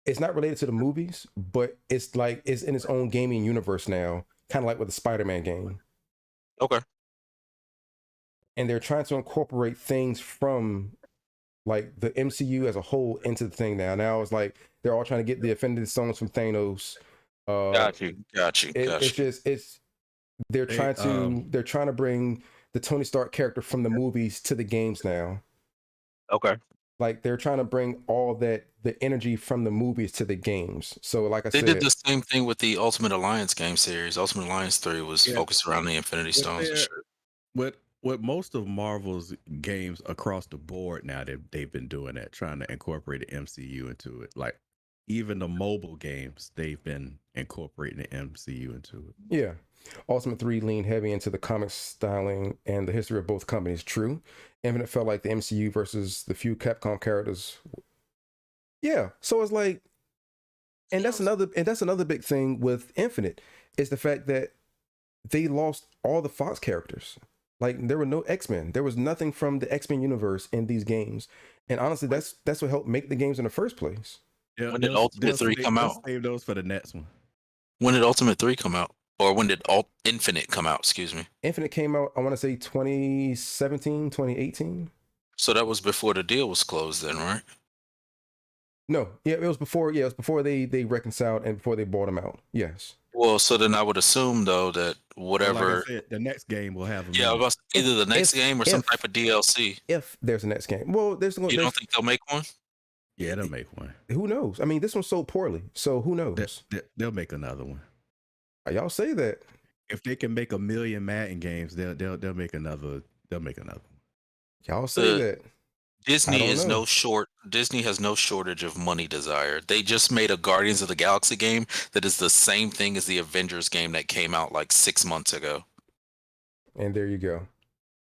It's not related to the movies, but it's like it's in its own gaming universe now, kind of like with the Spider-Man game. Okay. And they're trying to incorporate things from like the MCU as a whole into the thing now. Now it's like they're all trying to get the Infinity Stones from Thanos. Got you. They're trying to bring the Tony Stark character from the movies to the games now. Okay. Like they're trying to bring all the energy from the movies to the games. So like I said, they did the same thing with the Ultimate Alliance game series. Ultimate Alliance 3 was focused around the Infinity Stones and shit. With most of Marvel's games across the board now, they've been doing that, trying to incorporate the MCU into it. Like even the mobile games, they've been incorporating the MCU into it. Yeah. Ultimate 3 leaned heavy into the comic styling and the history of both companies. True. Infinite felt like the MCU versus the few Capcom characters. Yeah. So it's like, and that's another big thing with Infinite is the fact that they lost all the Fox characters. Like there were no X-Men. There was nothing from the X-Men universe in these games. And honestly, that's what helped make the games in the first place. Yeah, when did Ultimate 3 come out? Save those for the next one. When did Ultimate 3 come out? Or when did Infinite come out? Excuse me. Infinite came out, I want to say 2017, 2018. So that was before the deal was closed then, right? No. Yeah, it was before they reconciled and before they bought them out. Yes. Well, so then I would assume though that whatever Like I said, the next game will have either the next game or some type of DLC. If there's a next game. Well, You don't think they'll make one? Yeah, they'll make one. Who knows? I mean, this one sold poorly, so who knows? They'll make another one. Y'all say that. If they can make 1 million Madden games, they'll make another. They'll make another one. Y'all say that. Disney has no shortage of money desire. They just made a Guardians of the Galaxy game that is the same thing as the Avengers game that came out like 6 months ago. And there you go.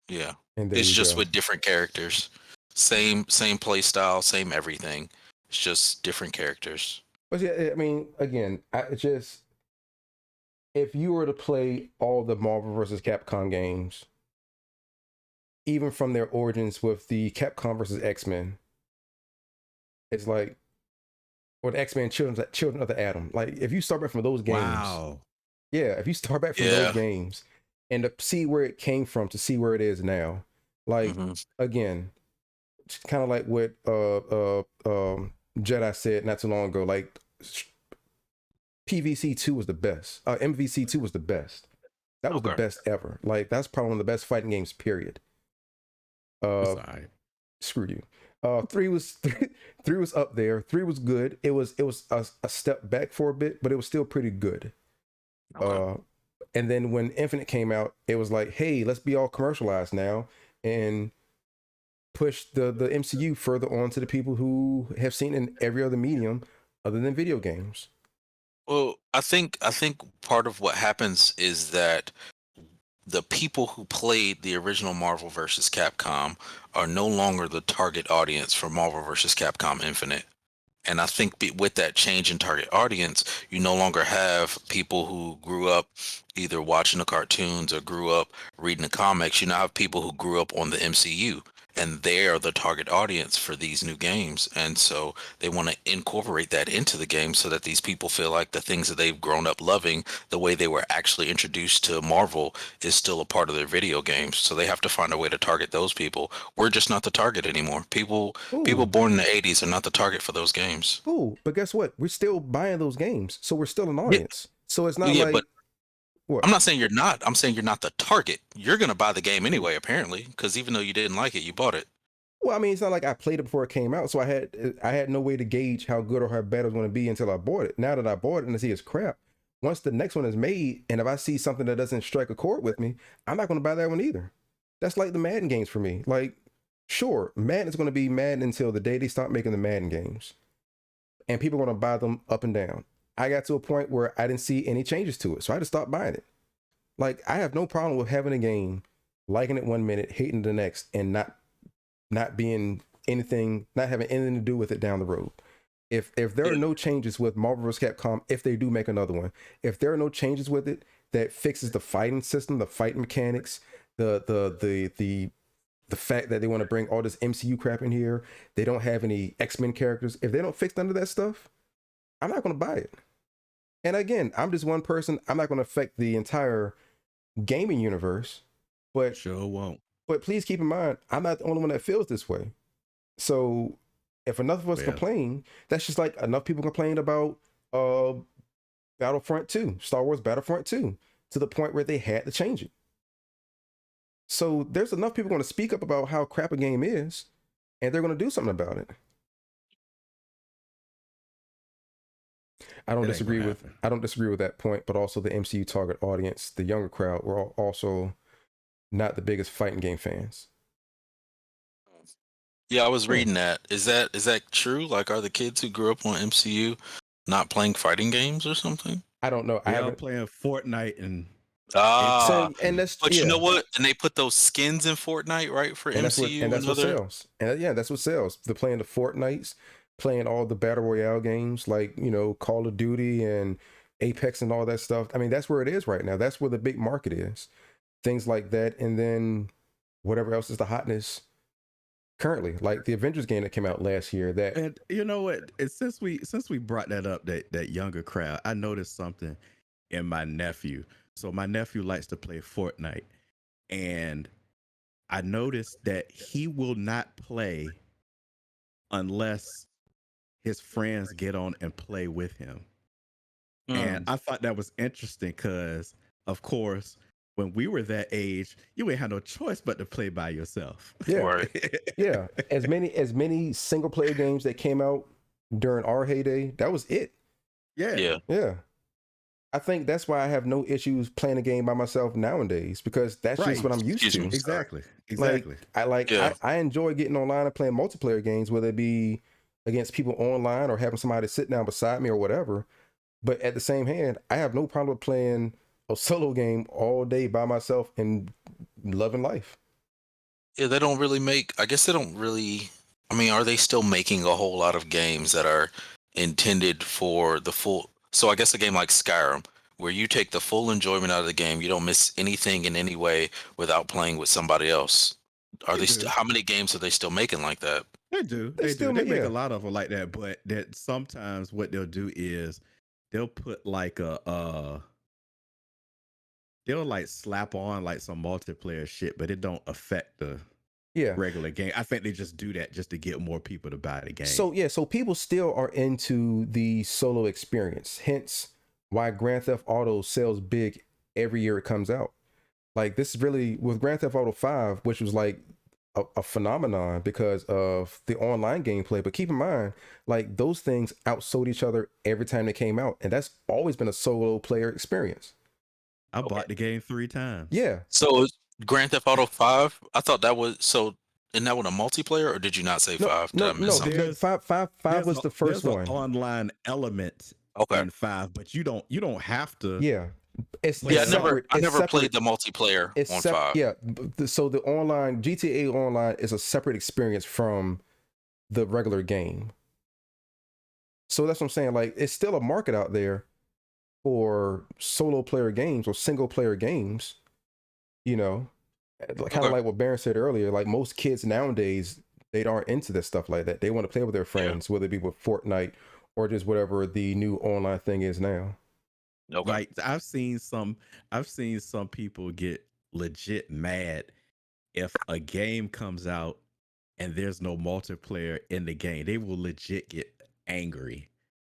Yeah. And it's just with different characters. Same play style, same everything. It's just different characters. But yeah, I mean, again, if you were to play all the Marvel vs. Capcom games, even from their origins with the Capcom versus X-Men, it's like, or the X-Men Children of the Atom. Like, if you start back from those games, if you start back from those games, and to see where it came from to see where it is now, like again, kind of like what Jedi said not too long ago, like PVC 2 was the best. MVC 2 was the best. That was the Okay. best ever. Like that's probably one of the best fighting games. Period. It's all right. Screw you. Three was three was up there. Three was good. It was a step back for a bit, but it was still pretty good. Okay. And then when Infinite came out, it was like, hey, let's be all commercialized now and push the MCU further on to the people who have seen in every other medium other than video games. Well, I think part of what happens is that the people who played the original Marvel vs. Capcom are no longer the target audience for Marvel vs. Capcom Infinite. And I think with that change in target audience, you no longer have people who grew up either watching the cartoons or grew up reading the comics. You now have people who grew up on the MCU, and they are the target audience for these new games. And so they want to incorporate that into the game so that these people feel like the things that they've grown up loving, the way they were actually introduced to Marvel, is still a part of their video games. So they have to find a way to target those people. We're just not the target anymore. People Ooh, born in the 80s are not the target for those games. ooh, but guess what? We're still buying those games, so we're still an Yeah, audience. So it's not yeah, like but what? I'm not saying you're not. I'm saying you're not the target. You're gonna buy the game anyway, apparently, because even though you didn't like it, you bought it. Well, I mean, it's not like I played it before it came out, so I had no way to gauge how good or how bad it was going to be until I bought it. Now that I bought it and I see it's crap, once the next one is made, and if I see something that doesn't strike a chord with me, I'm not going to buy that one either. That's like the Madden games for me. Like, sure, Madden is going to be Madden until the day they stop making the Madden games, and people are going to buy them up and down. I got to a point where I didn't see any changes to it, so I had to stop buying it. Like, I have no problem with having a game, liking it 1 minute, hating the next, and not being anything, not having anything to do with it down the road. If there are no changes with Marvel vs. Capcom, if they do make another one, if there are no changes with it that fixes the fighting system, the fighting mechanics, the fact that they want to bring all this MCU crap in here, they don't have any X-Men characters. If they don't fix none of that stuff, I'm not going to buy it. And again, I'm just one person. I'm not going to affect the entire gaming universe, but Sure won't. but please keep in mind, I'm not the only one that feels this way. So if enough of us Well, complain, that's just like enough people complained about Battlefront 2, Star Wars Battlefront 2, to the point where they had to change it. So there's enough people going to speak up about how crap a game is, and they're going to do something about it. I don't it ain't disagree gonna with happen. I don't disagree with that point, but also the MCU target audience, the younger crowd, were also not the biggest fighting game fans. Yeah, I was Hmm. reading that. Is that true? Like, are the kids who grew up on MCU not playing fighting games or something? I don't know. I They all haven't. playing Fortnite and Ah, So and that's but you know yeah. what? And they put those skins in Fortnite, right, for MCU and That's what other. sells. And yeah, that's what sells. They're playing the Fortnites, playing all the battle royale games like Call of Duty and Apex and all that stuff. I mean, that's where it is right now. That's where the big market is. Things like that, and then whatever else is the hotness currently, like the Avengers game that came out last year. That and you know what? Since we brought that up, that younger crowd, I noticed something in my nephew. So my nephew likes to play Fortnite, and I noticed that he will not play unless his friends get on and play with him. And I thought that was interesting because, of course, when we were that age, you ain't had no choice but to play by yourself. yeah, Right. yeah. As many single player games that came out during our heyday, that was it. Yeah. Yeah. Yeah. I think that's why I have no issues playing a game by myself nowadays, because that's just Right. what I'm used Excuse to. me. Exactly. Like Exactly. Yeah. I enjoy getting online and playing multiplayer games, whether it be against people online or having somebody sit down beside me or whatever. But at the same hand, I have no problem with playing a solo game all day by myself and loving life. Yeah, they don't really make. I guess they don't really. I mean, are they still making a whole lot of games that are intended for the full? So I guess a game like Skyrim, where you take the full enjoyment out of the game, you don't miss anything in any way without playing with somebody else. Are They they? do. How many games are they still making like that? They do. They They still do. They make make a yeah. lot of them like that, but that sometimes what they'll do is they'll put like they'll like slap on like some multiplayer shit, but it don't affect the Yeah. regular game. I think they just do that just to get more people to buy the game. So yeah, so people still are into the solo experience. Hence why Grand Theft Auto sells big every year it comes out. Like this is really with Grand Theft Auto 5, which was like a phenomenon because of the online gameplay. But keep in mind, like those things outsold each other every time they came out, and that's always been a solo player experience. I bought the game 3 times. Yeah. So Grand Theft Auto 5, I thought that was so. Isn't that one a multiplayer, or did you not say No, 5? Did no, I miss no. something? There's- Five was the first there's one. an online element Okay. in 5, but you don't have to. Yeah. It's Yeah, I never separate. played the multiplayer It's on 5. Yeah. So the online GTA Online is a separate experience from the regular game. So that's what I'm saying. Like, it's still a market out there for solo player games or single player games. You know, kind of like what Baron said earlier. Like most kids nowadays, they aren't into this stuff like that. They want to play with their friends, whether it be with Fortnite or just whatever the new online thing is now. Okay. Like I've seen some people get legit mad if a game comes out and there's no multiplayer in the game. They will legit get angry.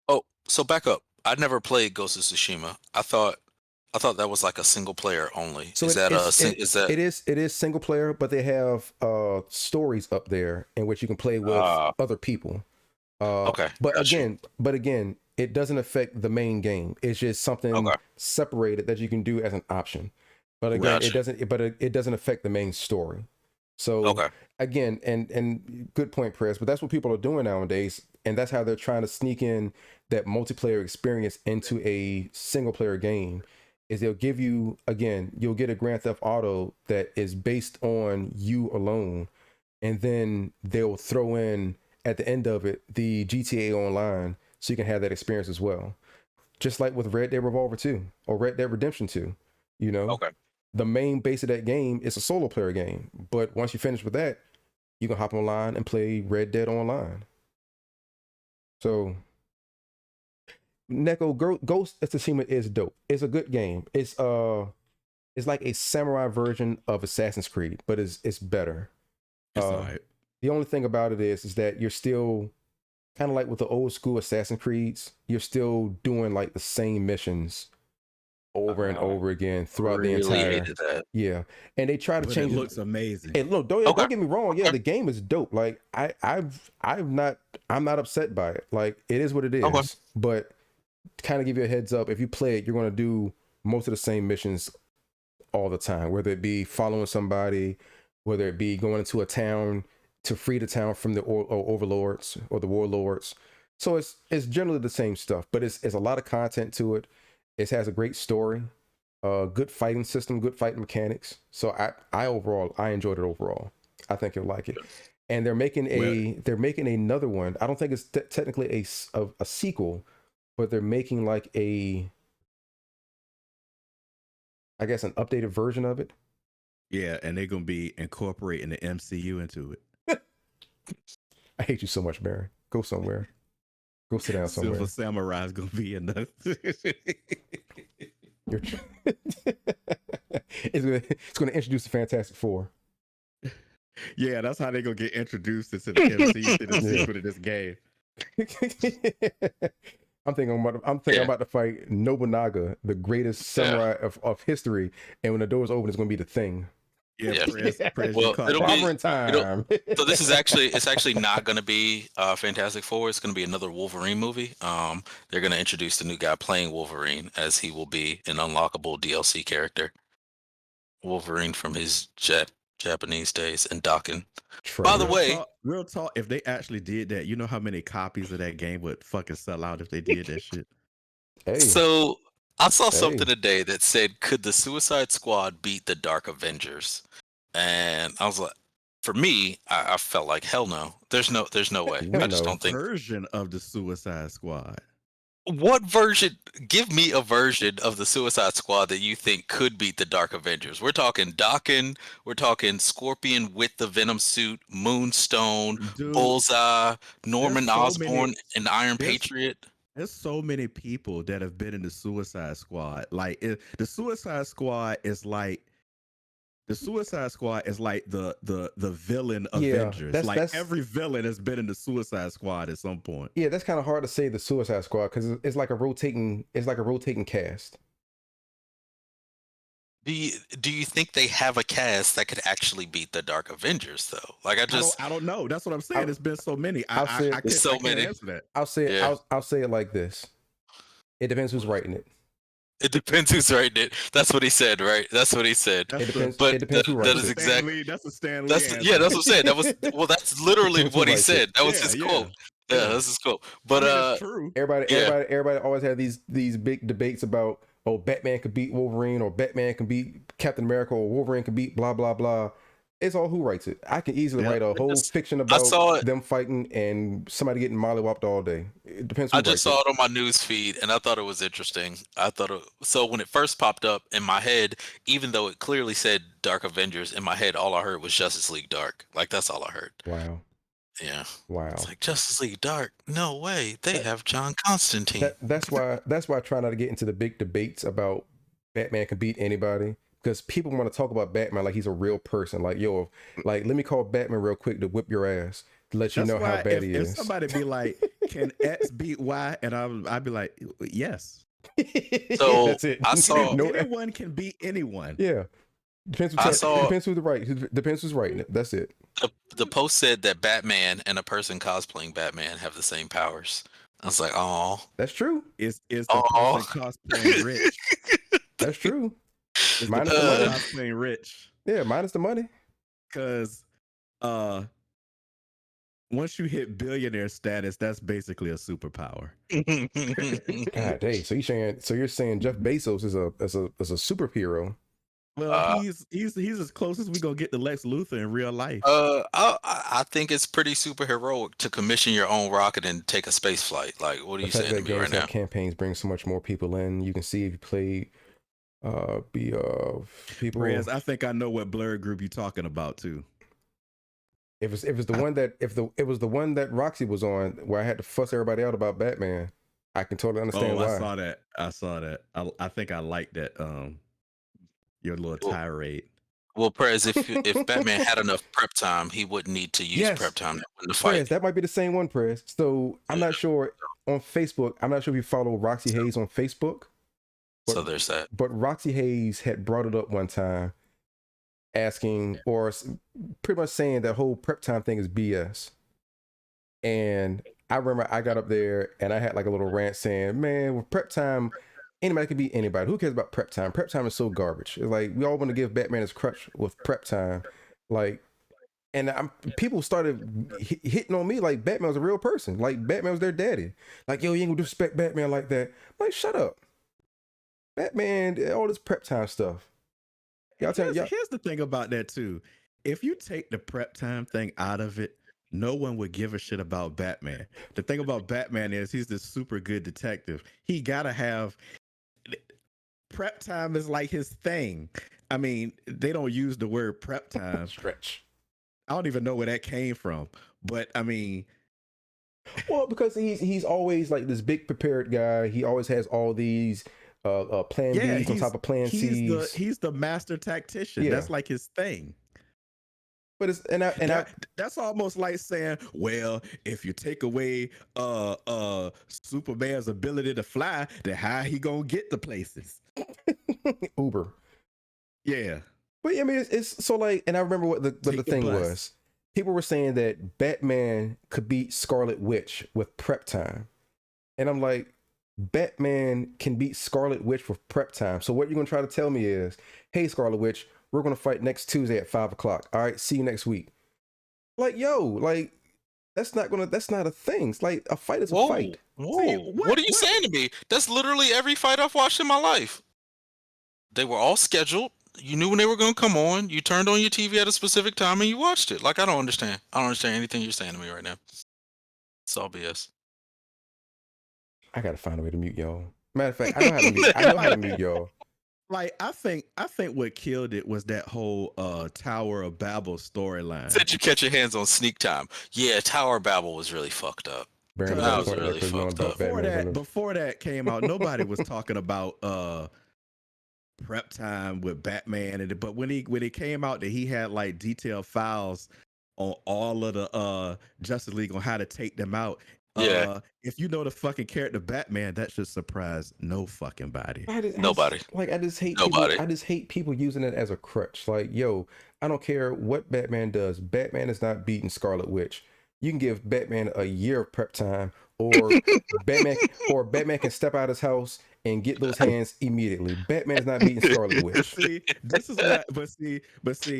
Oh, so back up. I never played Ghost of Tsushima. I thought that was like a single player only. So Is that it is single player, but they have stories up there in which you can play with other people. Okay. But again, it doesn't affect the main game. It's just something separated that you can do as an option. But again, it doesn't affect the main story. So again, and good point, Press. But that's what people are doing nowadays, and that's how they're trying to sneak in that multiplayer experience into a single player game. Is they'll give you, again, you'll get a Grand Theft Auto that is based on you alone, and then they'll throw in at the end of it the GTA Online, so you can have that experience as well. Just like with Red Dead Revolver 2 or Red Dead Redemption 2, you know, the main base of that game is a solo player game, but once you finish with that, you can hop online and play Red Dead Online. So Neko, Ghost of Tsushima is dope. It's a good game. It's like a samurai version of Assassin's Creed, but it's better. It's all right. The only thing about it is that you're still kind of like with the old school Assassin's Creeds, you're still doing like the same missions over and over again throughout the entire. Yeah, and they try to change. It looks amazing. And look, don't get me wrong. Yeah, the game is dope. Like I'm not upset by it. Like it is what it is. But to kind of give you a heads up, if you play it, you're going to do most of the same missions all the time, whether it be following somebody, whether it be going into a town to free the town from the overlords or the warlords. So it's generally the same stuff, but it's a lot of content to it. It has a great story, good fighting system, good fighting mechanics. So I overall, I enjoyed it overall. I think you'll like it. And they're making another one. I don't think it's technically a sequel, but they're making like I guess an updated version of it. Yeah, and they're gonna be incorporating the MCU into it. I hate you so much, Barry. Go somewhere. Go sit down somewhere. Silver Samurai is gonna be in the. It's gonna introduce the Fantastic Four. Yeah, that's how they're gonna get introduced into the MCU to the sequel to this game. I'm about to fight Nobunaga, the greatest samurai of history, and when the doors open, it's gonna be the Thing. Yeah, press well, it'll time. So this is actually not going to be Fantastic Four. It's going to be another Wolverine movie. They're going to introduce the new guy playing Wolverine, as he will be an unlockable DLC character. Wolverine from his Japanese days and Dokken. By the way, real talk, if they actually did that, you know how many copies of that game would fucking sell out if they did that shit? Hey. So I saw something today that said, could the Suicide Squad beat the Dark Avengers? And I was like, for me, I felt like, hell no. There's no way. I just don't think. Version of the Suicide Squad. What version? Give me a version of the Suicide Squad that you think could beat the Dark Avengers. We're talking Dokken. We're talking Scorpion with the Venom suit, Moonstone, Bullseye, Norman Osborn, and Iron Patriot. There's so many people that have been in the Suicide Squad. Like the Suicide Squad is like The Suicide Squad is like the villain Yeah, Avengers. Like that's every villain has been in the Suicide Squad at some point. yeah, that's kind of hard to say the Suicide Squad because it's like a rotating cast. Do you think they have a cast that could actually beat the Dark Avengers though? Like I don't know. That's what I'm saying. I'll- It's been so many. I'll say I There's so can't many. answer that. I'll say Yeah. I'll say it like this. It depends who's writing it. It depends who's writing it. That's what he said, right? That's what he said. That's It depends. But It depends who that writes is it. exactly. That's a Stanley. That's answer. yeah. That's what I'm saying. That was that's literally Depends who what he writes said. it. That was Yeah, his yeah. quote. Yeah, Yeah. that's his quote. But it's true. Everybody always had these big debates about, oh, Batman could beat Wolverine, or Batman can beat Captain America, or Wolverine can beat blah blah blah. It's all who writes it. I can easily Yeah. write a whole just- fiction saw about it. them fighting and somebody getting mollywopped all day. It depends who I writes just saw it on my news feed and I thought it was interesting. So when it first popped up in my head, even though it clearly said Dark Avengers, in my head all I heard was Justice League Dark. Like that's all I heard. Wow. Yeah. Wow. It's like Justice League Dark. No way. They That- have John Constantine. That's why I try not to get into the big debates about Batman can beat anybody, because people want to talk about Batman like he's a real person. Like, yo, like let me call Batman real quick to whip your ass to let you That's know how why bad he if is. somebody be like, "Can X beat Y?" and I'd be like, "Yes." So, that's it. I saw- no, Anyone can beat anyone. yeah. Depends depends who's writing it. That's it. The post said that Batman and a person cosplaying Batman have the same powers. I was like, oh. That's true. Is the Aw. person cosplaying rich? That's true. Is Minus the the person money. cosplaying rich? Yeah, minus the money. Because once you hit billionaire status, that's basically a superpower. God dang. So you're saying Jeff Bezos is a superhero. Well, he's as close as we gonna get to Lex Luthor in real life. I think it's pretty super heroic to commission your own rocket and take a space flight. Like, what are The you fact saying to that me right games now? have campaigns bring so much more people in. You can see if you play people. Whereas I think I know what Blerd group you're talking about too. If it's the one that it was the one that Roxy was on where I had to fuss everybody out about Batman, I can totally understand why. I saw that. I think I like that. Your little Well, tirade. Well, Perez, if Batman had enough prep time, he wouldn't need to use Yes. prep time to win the fight. Prez, that might be the same one, Prez. So I'm not sure on Facebook. I'm not sure if you follow Roxy Hayes on Facebook. So there's that. But Roxy Hayes had brought it up one time, asking or pretty much saying that whole prep time thing is BS. And I remember I got up there and I had like a little rant saying, man, with prep time, anybody can beat anybody. Who cares about prep time? Prep time is so garbage. It's like we all want to give Batman his crutch with prep time. Like, and people started hitting on me like Batman was a real person. Like Batman was their daddy. Like, yo, you ain't gonna disrespect Batman like that. I'm like, shut up. Batman, all this prep time stuff. Here's the thing about that too. If you take the prep time thing out of it, no one would give a shit about Batman. The thing about Batman is he's this super good detective. He gotta have prep time is like his thing. I mean, they don't use the word prep time. Stretch. I don't even know where that came from. But I mean, well, because he's always like this big prepared guy. He always has all these plan B's on top of plan C's. He's the master tactician. Yeah. That's like his thing. But it's that's almost like saying, well, if you take away Superman's ability to fly, then how he gonna get to places? Uber. Yeah. But I mean, it's so like, and I remember what the thing was. People were saying that Batman could beat Scarlet Witch with prep time, and I'm like, Batman can beat Scarlet Witch with prep time. So what you're gonna try to tell me is, hey, Scarlet Witch, we're gonna fight next Tuesday at 5:00. All right, see you next week. Like, yo, like that's not a thing. It's like a fight is a fight. Whoa. See, What are you saying to me? That's literally every fight I've watched in my life. They were all scheduled. You knew when they were going to come on. You turned on your TV at a specific time and you watched it. Like, I don't understand. I don't understand anything you're saying to me right now. It's all BS. I gotta find a way to mute y'all. Matter of fact, I know how to mute y'all. Like, I think what killed it was that whole Tower of Babel storyline. Said you catch your hands on Sneak Time. Yeah, Tower of Babel was really fucked up. Baron That was was really fucked up. Before that came out, nobody was talking about prep time with Batman, but when he came out that he had like detailed files on all of the Justice League on how to take them out. Yeah. If you know the fucking character Batman, that should surprise no fucking body. Nobody. I just hate people. Nobody. I just hate people using it as a crutch. Like, yo, I don't care what Batman does. Batman is not beating Scarlet Witch. You can give Batman a year of prep time, or Batman can step out his house and get those hands immediately. Batman is not beating Scarlet Witch. See, this is why. But see,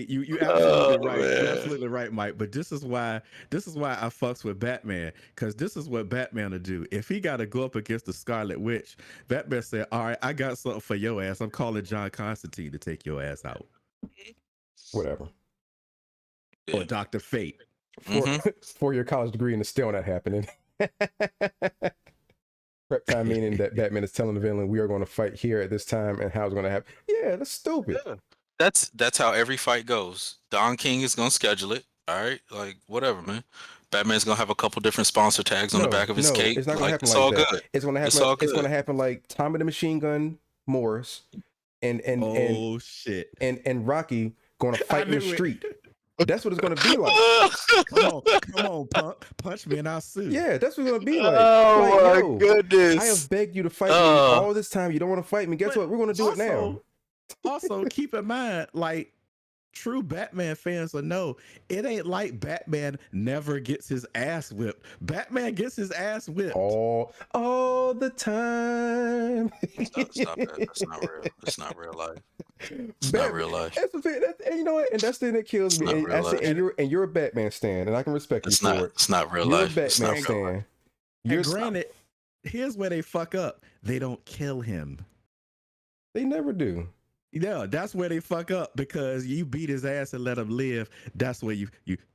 you absolutely right. Man. You're absolutely right, Mike. But this is why I fucks with Batman, because this is what Batman will do. If he got to go up against the Scarlet Witch, Batman said, "All right, I got something for your ass. I'm calling John Constantine to take your ass out." Whatever. Or Dr. Fate. For your college degree, and it's still not happening. Prep time meaning that Batman is telling the villain, we are going to fight here at this time, and how it's going to happen. Yeah, that's stupid. Yeah. That's how every fight goes. Don King is gonna schedule it. All right, like whatever, man. Batman's gonna have a couple different sponsor tags on the back of his cape. It's not gonna happen it's like all that. good. It's gonna happen. It's gonna happen like Tommy the Machine Gun Morris and shit. and Rocky going to fight in the street. That's what it's gonna be like. Come on, punch me and I'll sue. Yeah, that's what it's gonna be like. Oh my goodness! I have begged you to fight me all this time. You don't want to fight me. Guess what? We're gonna do it now. Also, keep in mind, like, true Batman fans will know, it ain't like Batman never gets his ass whipped. Batman gets his ass whipped all the time. Stop that. That's not real. It's not real life. It's not real life. That's the thing. And you know what? And that's the thing that kills me. And you're a Batman stan, and I can respect you for it. It's not real you're life. You're a Batman stan. And granted, here's where they fuck up. They don't kill him. They never do. Yeah, that's where they fuck up, because you beat his ass and let him live. That's where you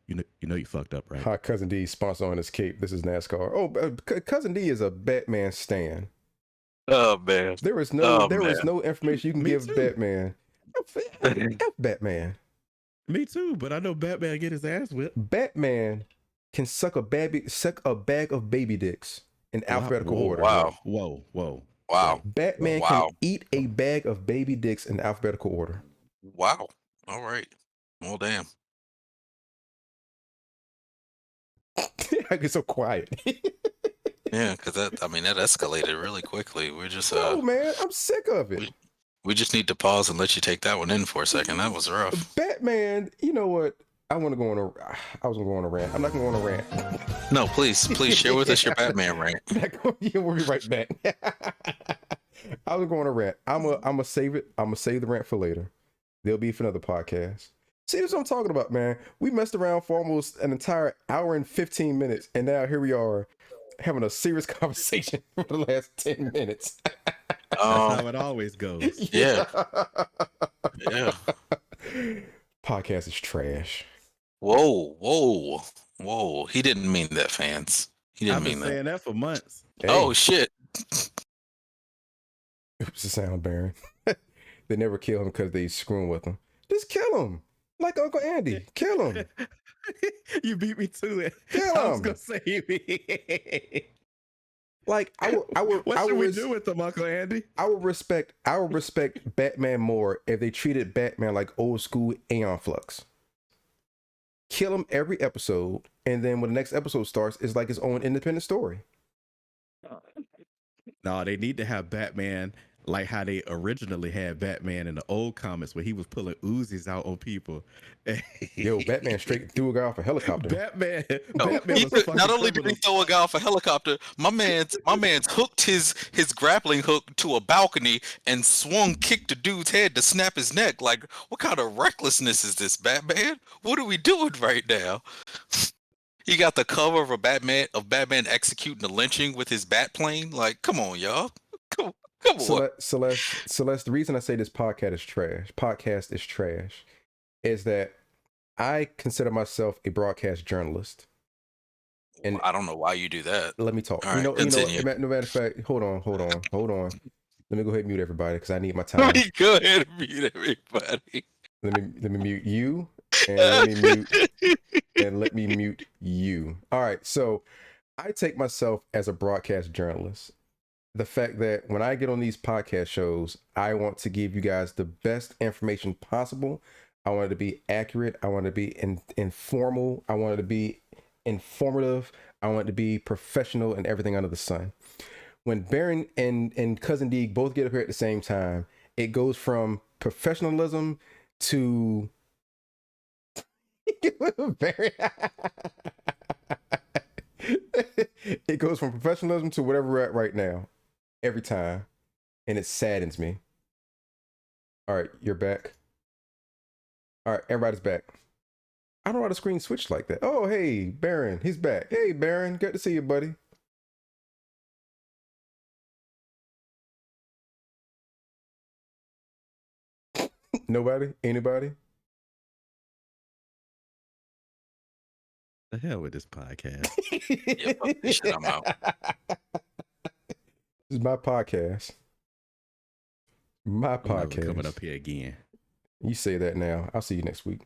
know you fucked up, right? Hi, Cousin D sponsor on his cape. This is NASCAR. Oh, Cousin D is a Batman stan. Oh man, there was no information you can give too. Batman. F Batman. Me too, but I know Batman get his ass whipped. Batman can suck a bag of baby dicks in alphabetical order. Wow. Whoa. Wow. Batman can eat a bag of baby dicks in alphabetical order. Wow. All right. Well, damn. I get so quiet. Yeah, because that escalated really quickly. We're just oh man, I'm sick of it. We just need to pause and let you take that one in for a second. That was rough. Batman, you know what? I was gonna go on a rant. I'm not gonna go on a rant. No, please share with us your Batman rant. Yeah, we'll be right back. I was going on a rant. I'm gonna save it. I'm gonna save the rant for later. There'll be for another podcast. See, this is what I'm talking about, man. We messed around for almost an entire hour and 15 minutes, and now here we are having a serious conversation for the last 10 minutes. That's how it always goes. Yeah. Yeah. Podcast is trash. Whoa. He didn't mean that, fans. He didn't mean that. I've been saying that for months. Hey. Oh, shit. Oops, a sound Baron. They never kill him because they screwing with him. Just kill him. Like Uncle Andy. Kill him. You beat me to it. Kill him. I was going to say like what should we do with them, Uncle Andy? I would respect Batman more if they treated Batman like old school Aeon Flux. Kill him every episode, and then when the next episode starts, it's like his own independent story. No, they need to have Batman like how they originally had Batman in the old comics, where he was pulling Uzis out on people. Yo, Batman straight threw a guy off a helicopter. Batman was not only did he throw a guy off a helicopter, my man's hooked his grappling hook to a balcony and kicked the dude's head to snap his neck. Like, what kind of recklessness is this, Batman? What are we doing right now? He got the cover of Batman executing a lynching with his bat plane. Like, come on, y'all. Come on. Celeste, the reason I say this podcast is trash, is that I consider myself a broadcast journalist. And I don't know why you do that. Let me talk. All right, continue. No matter of fact, hold on. Let me go ahead and mute everybody because I need my time. Let me go ahead and mute everybody. Let me mute you, and let me mute you. All right, so I take myself as a broadcast journalist. the fact that when I get on these podcast shows, I want to give you guys the best information possible. I want it to be accurate. I want it to be informal. I want it to be informative. I want it to be professional and everything under the sun. When Baron and Cousin D both get up here at the same time, it goes from professionalism to it goes from professionalism to whatever we're at right now, every time, and it saddens me. All right, you're back. All right, everybody's back. I don't know how the screen switched like that. Oh, hey, Baron, he's back. Hey, Baron, good to see you, buddy. Nobody? Anybody? The hell with this podcast. Yeah, fuck this shit, I'm out. This is my podcast. My I'm never podcast. coming up here again. You say that now. I'll see you next week.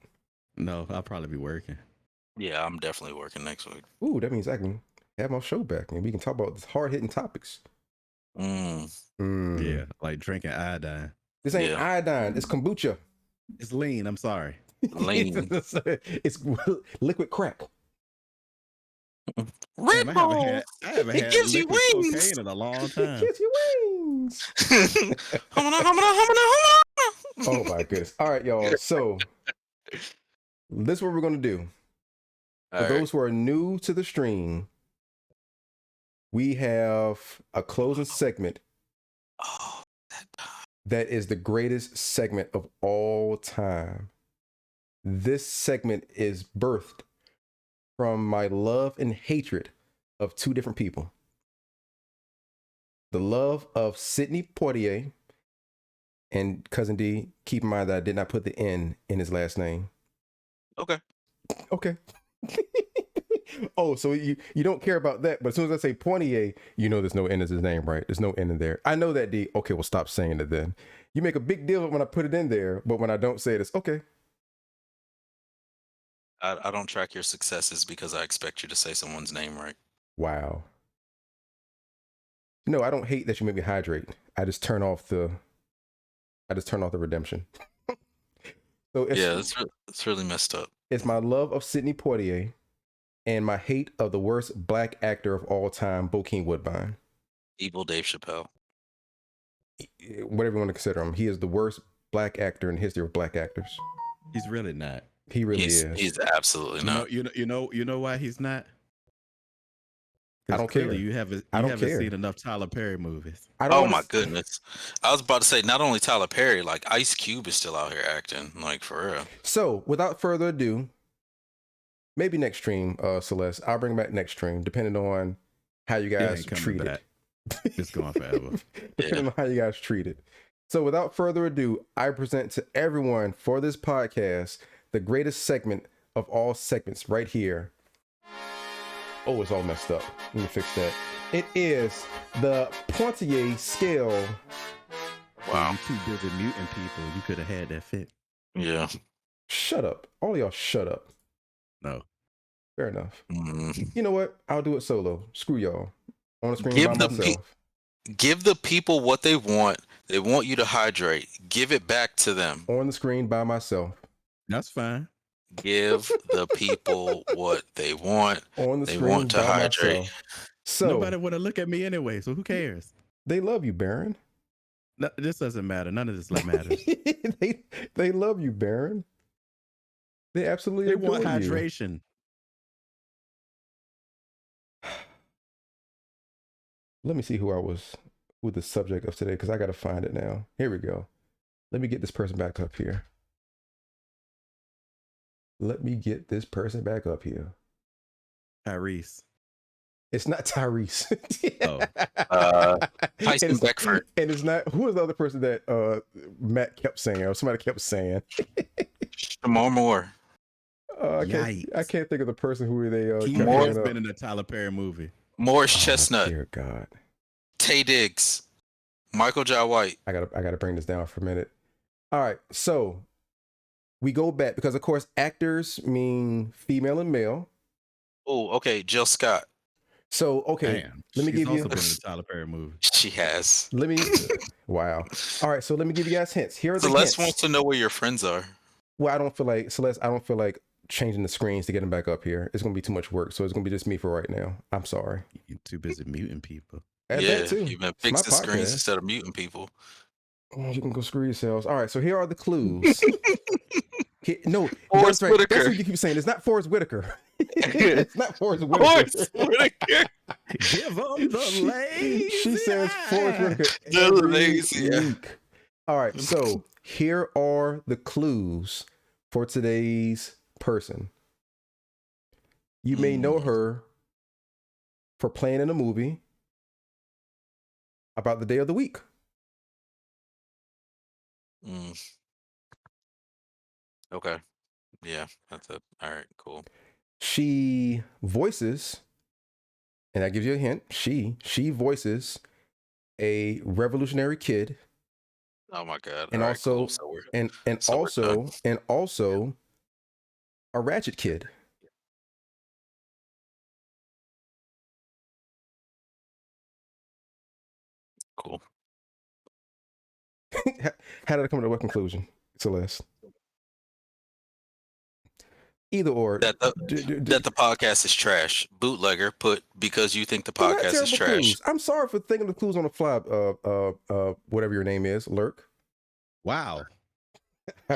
No, I'll probably be working. Yeah, I'm definitely working next week. Ooh, that means I can have my show back and we can talk about these hard-hitting topics. Yeah, like drinking iodine. This ain't iodine. It's kombucha. It's lean. I'm sorry. Lean. It's liquid crack. Red Damn, Bull. I haven't It had gives you liquid wings. cocaine in a long It time. gives you wings. Oh my goodness. All right, y'all. So this is what we're gonna do. For those who are new to the stream, we have a closing segment Oh, that time. that is the greatest segment of all time. This segment is birthed from my love and hatred of two different people. The love of Sidney Poitier and Cousin D. Keep in mind that I did not put the N in his last name. Okay. Okay. Oh, so you don't care about that, but as soon as I say Poitier, you know there's no N in his name, right? There's no N in there. I know that, D. Okay, well, stop saying it then. You make a big deal of it when I put it in there, but when I don't say it, it's okay. I don't track your successes because I expect you to say someone's name right. Wow. No, I don't hate that you make me hydrate. I just turn off the redemption. So it's really messed up. It's my love of Sidney Poitier and my hate of the worst black actor of all time, Bokeem Woodbine. Evil Dave Chappelle. Whatever you want to consider him, he is the worst black actor in the history of black actors. He's really not. He really is. He's absolutely not. You know why he's not? I don't care. You haven't seen enough Tyler Perry movies. Oh my goodness. I was about to say, not only Tyler Perry, like Ice Cube is still out here acting, like for real. So without further ado, maybe next stream, Celeste, I'll bring back next stream, depending on how you guys treat it. It's going forever. Depending on how you guys treat it. So without further ado, I present to everyone for this podcast the greatest segment of all segments right here. Oh, it's all messed up. Let me fix that. It is the Poitier scale. Wow. You too busy muting people. You could have had that fit. Yeah. Shut up. All of y'all shut up. No. Fair enough. Mm. You know what? I'll do it solo. Screw y'all. On the screen by myself. Give the people what they want. They want you to hydrate. Give it back to them. On the screen by myself. That's fine. Give the people what they want. On the they screen want to by hydrate. myself. So nobody want to look at me anyway, so who cares? They love you, Baron. No, this doesn't matter. None of this matters. they love you, Baron. They absolutely want adore you. hydration. Let me see who the subject of today, because I got to find it now. Here we go. Let me get this person back up here. Tyrese. It's not Tyrese. Tyson Beckford. And it's not, who was the other person that Matt kept saying, or somebody kept saying? Shamar Moore. I can't think of the person who they Moore's been in a Tyler Perry movie. Morris Chestnut. Dear God. Tay Diggs. Michael Jai White. I gotta bring this down for a minute. All right, so we go back because of course actors mean female and male. Oh, okay. Jill Scott. So okay, Damn. let me She's give also you. been in a Tyler Perry movie. She has. Let me. Wow. All right, so let me give you guys hints. Here are the Celeste hints. wants to know where your friends are. Well, I don't feel like Celeste. I don't feel like changing the screens to get them back up here. It's gonna be too much work, so it's gonna be just me for right now. I'm sorry. You're too busy muting people. Add Yeah, that too. you've been It's my fixing screens podcast. instead of muting people. Oh, you can go screw yourselves. All right, so here are the clues. No, Forrest that's right. That's Whitaker. what you keep saying. It's not Forrest Whitaker. It's not Forrest Whitaker. Forrest Whitaker. Give them the lazy She says Forrest Whitaker The every lazy eye. week. All right, so here are the clues for today's person. You may know her for playing in a movie about the day of the week. Okay. Yeah, that's it. All right, cool. She voices, and that gives you a hint. She voices a revolutionary kid, Oh my god. and All right, also cool. So we're and so we're done. also a ratchet kid. Cool. How did I come to what conclusion, Celeste? Either or. That the podcast is trash. Bootlegger put because you think the They're not podcast is terrible trash. clues. I'm sorry for thinking of the clues on the fly. Whatever your name is, Lurk. Wow.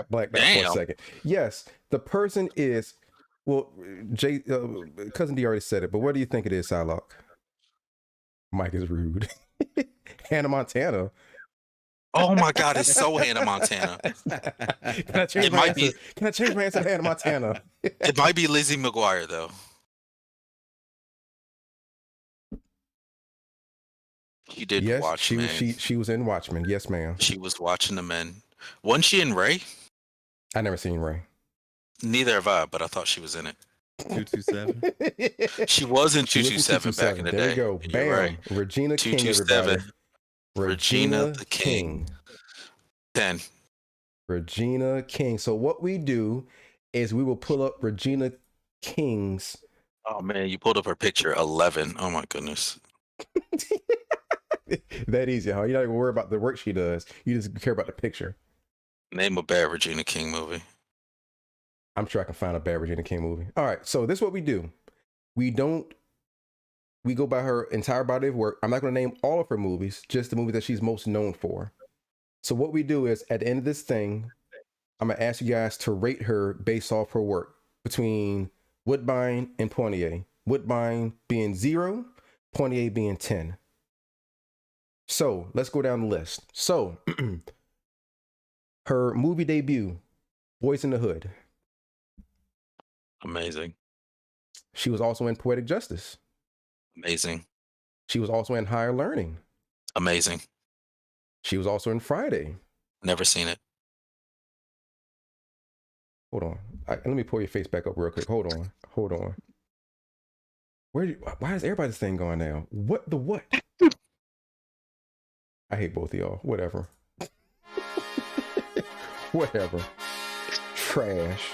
Black that for a second. Yes, the person is. Well, cousin D already said it, but what do you think it is, Psylocke? Mike is rude. Hannah Montana. Oh my god, it's so Hannah Montana. Can I change my answer? Can I change my answer to Hannah Montana? It might be Lizzie McGuire though. She did Yes, Watchmen. she was in Watchmen. Yes, ma'am. She was watching the men. Wasn't she in Ray? I never seen Ray. Neither have I, but I thought she was in it. 227. She was in She was 227 back in the there day. you go. You're Bam. right. Regina King, 227. everybody. Regina the King. 10. Regina King. So what we do is we will pull up Regina King's. Oh man, you pulled up her picture 11. Oh my goodness. That easy, huh? You're not even worried about the work she does. You just care about the picture. Name a bad Regina King movie. I'm sure I can find a bad Regina King movie. All right, so this is what we do. We go by her entire body of work. I'm not going to name all of her movies, just the movie that she's most known for. So what we do is at the end of this thing, I'm going to ask you guys to rate her based off her work between Woodbine and Poitier. Woodbine being 0, Poitier being 10. So let's go down the list. So her movie debut, Boys in the Hood. Amazing. She was also in Poetic Justice. Amazing. She was also in Higher Learning. Amazing. She was also in Friday. Never seen it. Hold on. Let me pull your face back up real quick. Hold on. Why is everybody's thing going now? What? I hate both of y'all. Whatever. Whatever. Trash.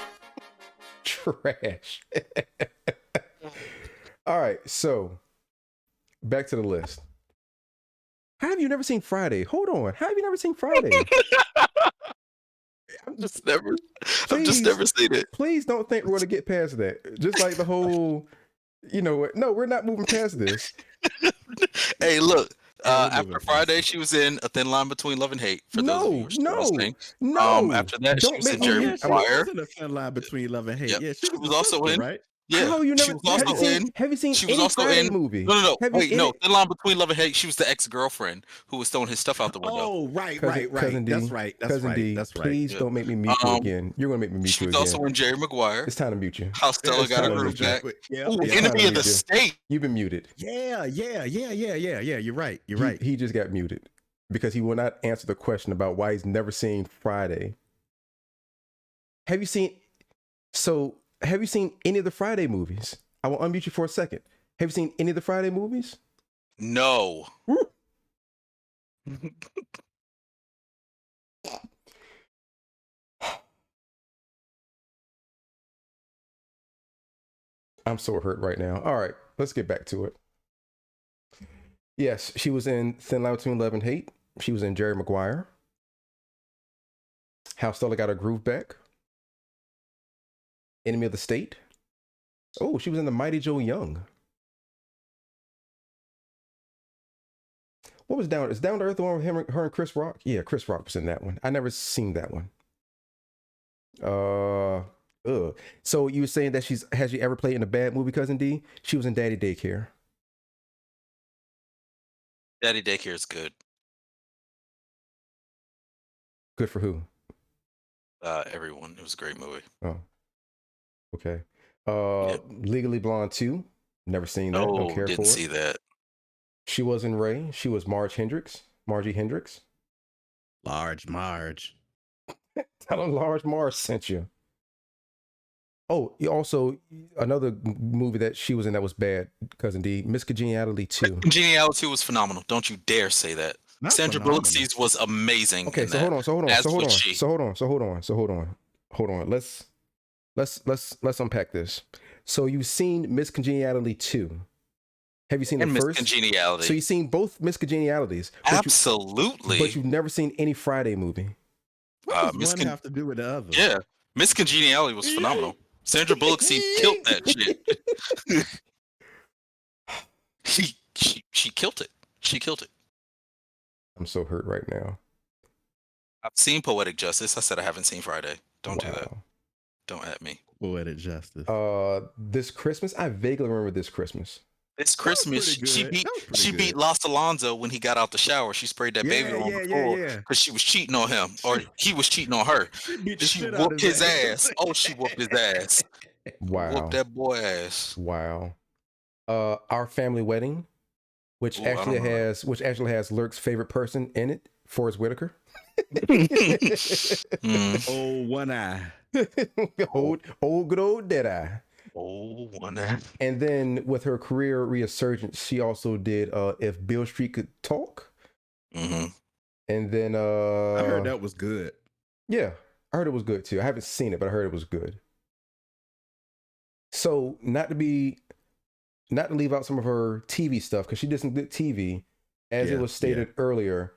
All right, so back to the list. How have you never seen Friday? Hold on. How have you never seen Friday? I've just never seen it. Please don't think we're going to get past that. Just like the whole, you know what? No, we're not moving past this. Hey, look. After Friday, she was in A Thin Line Between Love and Hate. For those of you who are still listening. No. After that, she was in Jerry She Maguire. was in A Thin Line Between Love and Hate. Yep. Yeah, she was also sister, in. right? Yeah, How you never, have you seen She was any also Friday in movie? No. Wait, no. Thin Line Between Love and Hate. She was the ex-girlfriend who was throwing his stuff out the window. Oh, right. Cousin D, That's right. Please don't make me mute you again. You're gonna make me mute you again. She was also in Jerry Maguire. It's time to mute you. How Stella got her groove back. Enemy of the State. You've been muted. Yeah. You're right. He just got muted because he will not answer the question about why he's never seen Friday. Have you seen any of the Friday movies? I will unmute you for a second. Have you seen any of the Friday movies? No. I'm so hurt right now. All right, let's get back to it. Yes, she was in Thin Line Between Love and Hate. She was in Jerry Maguire. How Stella Got Her Groove Back. Enemy of the State. Oh, she was in The Mighty Joe Young. What was Down? Is Down to Earth the one with her and Chris Rock? Yeah, Chris Rock was in that one. I never seen that one. So you were saying that has she ever played in a bad movie, Cousin D? She was in Daddy Daycare. Daddy Daycare is good. Good for who? Everyone. It was a great movie. Oh, okay. Yep. Legally Blonde 2. Never seen that. Don't care didn't for see it. that. She was in Ray. She was Margie Hendricks. Large Marge. Tell them Large Mars sent you. Oh, also another movie that she was in that was bad, Cousin D. Miss Congeniality 2. Congeniality was phenomenal. Don't you dare say that. Not Sandra phenomenal. Bullock was amazing. Okay, in so that, hold on. As was she. So hold on. Let's unpack this. So you've seen Miss Congeniality 2. Have you seen And the Miss first? Congeniality. So you've seen both Miss Congenialities. Absolutely. But you've never seen any Friday movie. What does Miss one have to do with the other? Yeah. Miss Congeniality was phenomenal. Sandra Bullock killed that shit. she killed it. She killed it. I'm so hurt right now. I've seen Poetic Justice. I said I haven't seen Friday. Don't do that. Don't at me. Poetic Justice. This Christmas, I vaguely remember this Christmas. This Christmas, she beat Los Alonso when he got out the shower. She sprayed that baby on the floor because she was cheating on him, or he was cheating on her. She whooped his ass. Oh, she whooped his ass. Wow. Whooped that boy ass. Wow. Our Family Wedding, which actually has Lurk's favorite person in it, Forrest Whitaker. Oh, one eye. old good old dead eye. Oh, one eye. And then with her career resurgence, she also did If Beale Street Could Talk. Mm-hmm. And then I heard that was good. Yeah, I heard it was good too. I haven't seen it, but I heard it was good. So not to leave out some of her TV stuff, because she did some good TV. As it was stated earlier,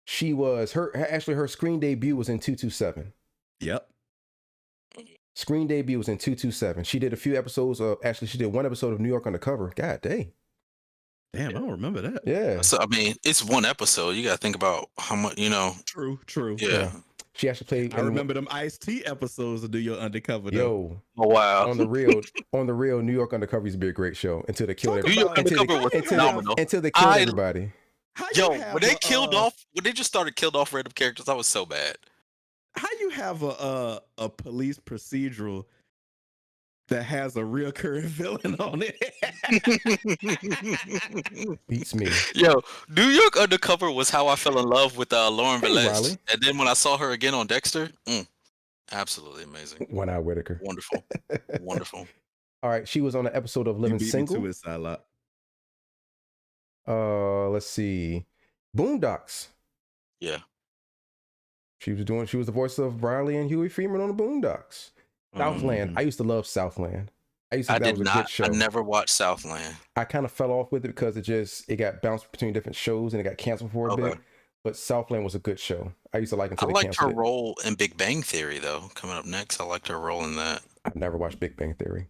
her screen debut was in 227. Yep. Screen debut was in 227. She did a few episodes she did one episode of New York Undercover. God dang. Damn, I don't remember that. Yeah. So I mean, it's one episode. You gotta think about how much, True. Yeah. She actually played. I remember them Ice-T episodes of New York Undercover. Yo. Oh wow. On the real, New York Undercover used to be a great show until they killed everybody. New York Undercover was phenomenal. Until they killed everybody. When they just started killed off random characters, that was so bad. How you have a police procedural that has a reoccurring villain on it? Beats me. Yo, New York Undercover was how I fell in love with Lauren Velez. Riley. And then when I saw her again on Dexter, absolutely amazing. One Eye Whitaker. Wonderful. Wonderful. All right, she was on an episode of Living Single. Let's see. Boondocks. Yeah. She was the voice of Riley and Huey Freeman on the Boondocks. Southland. I used to love Southland. I used to think that was a good show. I never watched Southland. I kind of fell off with it because it got bounced between different shows and it got canceled for a bit. But Southland was a good show. I used to like it until they canceled it. I liked her role in Big Bang Theory, though. Coming up next, I liked her role in that. I've never watched Big Bang Theory.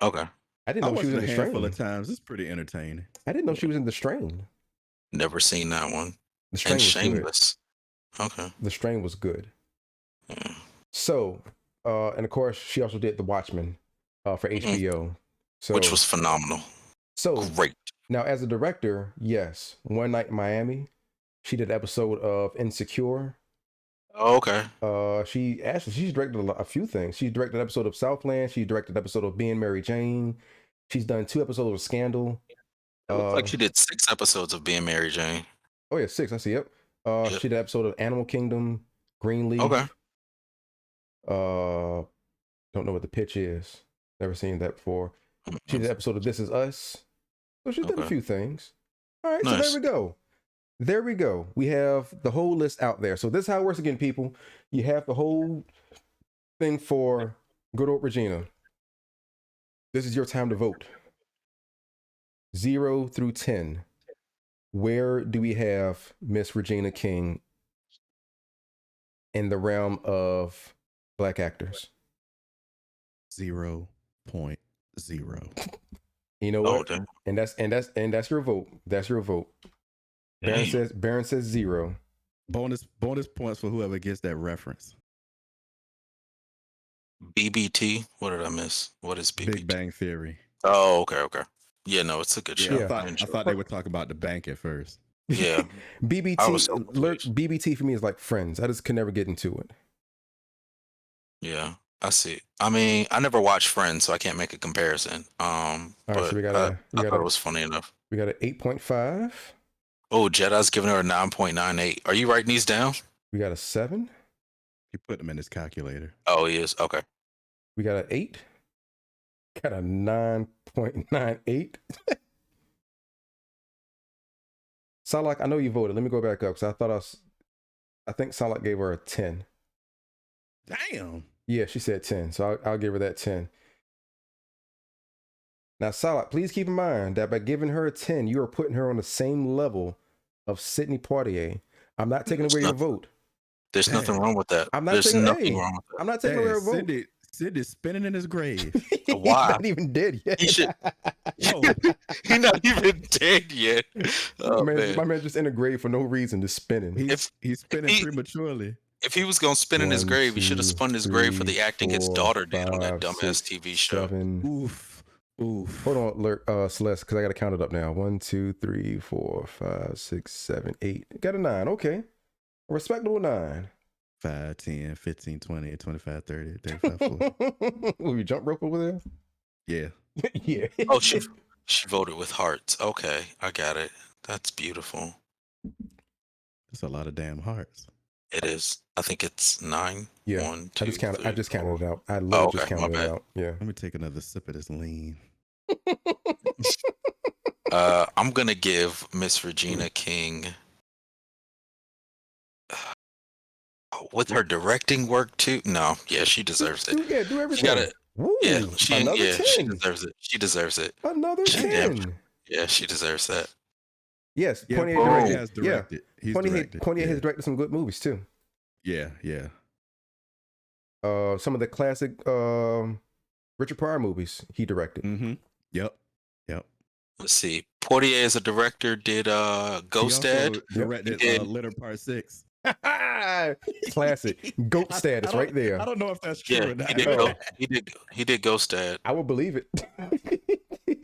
Okay. I didn't know she was in The Strain. Handful of times. It's pretty entertaining. I didn't know she was in The Strain. Never seen that one. The Strain was Shameless. Good. Okay. The Strain was good. Yeah. So, and of course, she also did The Watchmen for HBO. So, which was phenomenal. So great. Now, as a director, yes, One Night in Miami, she did an episode of Insecure. Oh, okay. She's directed a few things. She directed an episode of Southland. She directed an episode of Being Mary Jane. She's done 2 episodes of Scandal. It looks like she did 6 episodes of Being Mary Jane. Oh yeah, 6. I see. Yep. She did an episode of Animal Kingdom, Greenleaf. Okay. Don't know what the pitch is. Never seen that before. She did an episode of This Is Us. So she's done a few things. All right, so there we go. There we go. We have the whole list out there. So this is how it works again, people. You have the whole thing for good old Regina. This is your time to vote. 0 through 10. where do we have Miss Regina King in the realm of black actors? 0.0. You know Oh, what? damn. And that's your vote. That's your vote. Damn. Baron says 0. Bonus points for whoever gets that reference. BBT. What did I miss? What is BBT? Big Bang Theory. Oh, okay. Yeah, no, it's a good show. Yeah, Yeah. I thought they would talk about the bank at first. Yeah. I BBT was so confused. BBT for me is like Friends. I just can never get into it. Yeah, I see. I mean, I never watched Friends, so I can't make a comparison. All right, But so we got I thought it was funny enough. we got an 8.5. Oh, Jedi's giving her a 9.98. Are you writing these down? We got a 7. He put them in his calculator. Oh, he is. Okay. We got an 8. Got a 9.98. Salak, I know you voted. Let me go back up because I think Salak gave her a 10. Damn. Yeah, she said 10, so I'll give her that 10. Now, Salak, please keep in mind that by giving her a 10, you are putting her on the same level of Sidney Poitier. I'm not taking away your vote. There's nothing wrong with that. I'm not There's taking nothing wrong with I'm not taking away her vote. Sidney's spinning in his grave. that. Why? He's not even dead yet. He should. Whoa. He's not even dead yet. Oh, my man just in a grave for no reason, just spinning. He's spinning prematurely. If he was gonna spin in his 1, grave, he should have 2, spun his grave for 3, the acting his 4, daughter did on that 5, dumbass 6, TV show. 7. Oof. Hold on, Celeste, because I got to count it up now. 1, 2, 3, 4, 5, 6, 7, 8. Got a 9. Okay. A respectable 9. 5, 10, 15, 20, 25, 30, 35, 40. Will you jump rope over there? Yeah. Yeah. Oh, she voted with hearts. Okay, I got it. That's beautiful. That's a lot of damn hearts. It is. I think it's 9. Yeah. 1, 2, I just counted it out. I literally Oh, okay, just my counted it bad. out. Yeah. Let me take another sip of this lean. I'm gonna give Miss Regina King with her directing work too. No, yeah, she deserves it. Do everything. She got it. Woo, Yeah, another 10. she deserves it. She deserves it. Another She 10. Yeah, she deserves that. Yes, Yeah, Poitier Poitier directed. has directed. He's directed. Poitier has directed some good movies too. Yeah. Some of the classic Richard Pryor movies he directed. Mm-hmm. Yep. Let's see. Portier as a director did Ghost He also Dad. directed He did. Litter Part 6. Classic goat status right there. I don't know if that's true Yeah, or not. he did Ghost Dad. I will believe it.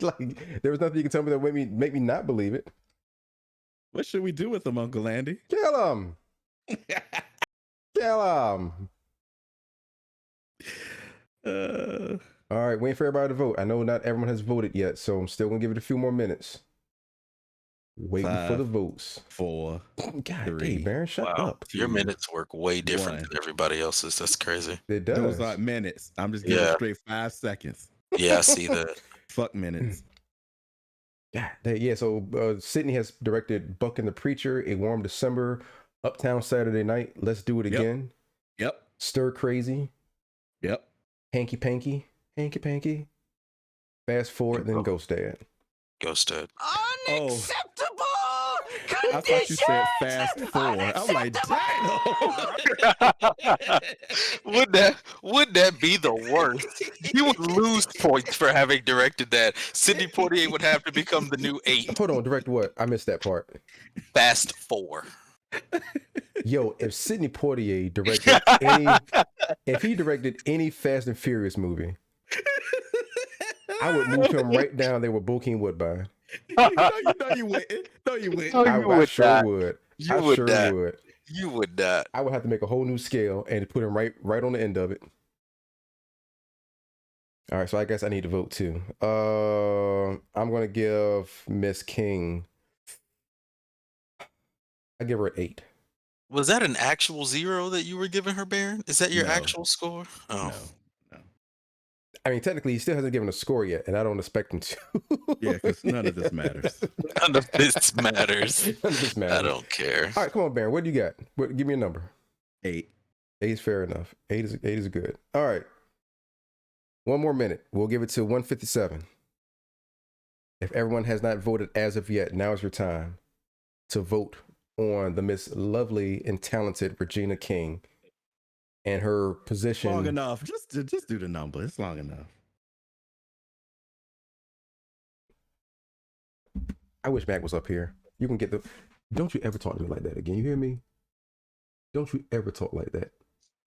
Like there was nothing you can tell me that would make me not believe it. What should we do with them, Uncle Andy? Kill him. Kill him. All right, waiting for everybody to vote. I know not everyone has voted yet, so I'm still gonna give it a few more minutes. Waiting for the 5, votes. 4. God 3. dang, Baron, shut Wow, up. your minutes work way different 1. than everybody else's. That's crazy. It does. Those aren't minutes. I'm just giving Yeah. straight 5 seconds. Yeah, I see that. Fuck minutes. Yeah, so Sydney has directed Buck and the Preacher, A Warm December, Uptown Saturday Night, Let's Do It Again, Yep. Stir Crazy, Yep. Hanky Panky, Fast Forward, then Ghost Dad. Ghost Dad. Unacceptable I thought you said fast forward. I'm like, damn. Would that be the worst? You would lose points for having directed that. Sidney Poitier would have to become the new 8. Hold on, direct what? I missed that part. Fast 4. Yo, if Sidney Poitier if he directed any Fast and Furious movie, I would move him right down there with Bokeem Woodbine. you know you wouldn't. No, you wouldn't. Oh, I sure would. You I would sure not. would. You would not. I would have to make a whole new scale and put him right on the end of it. All right, so I guess I need to vote too. I'm gonna give Miss King. I give her an 8. Was that an actual 0 that you were giving her, Baron? Is that your No. actual score? Oh. No. I mean, technically, he still hasn't given a score yet, and I don't expect him to. Yeah, because none of this matters. None of this matters. None of this matters. I don't care. All right, come on, Baron. What do you got? Give me a number. 8. 8 is fair enough. 8 is good. All right. One more minute. We'll give it to 157. If everyone has not voted as of yet, now is your time. to vote on the Miss Lovely and Talented Regina King and her position. Long enough. Just do the number. It's long enough. I wish Mac was up here. You can get the. Don't you ever talk to me like that again. You hear me? Don't you ever talk like that.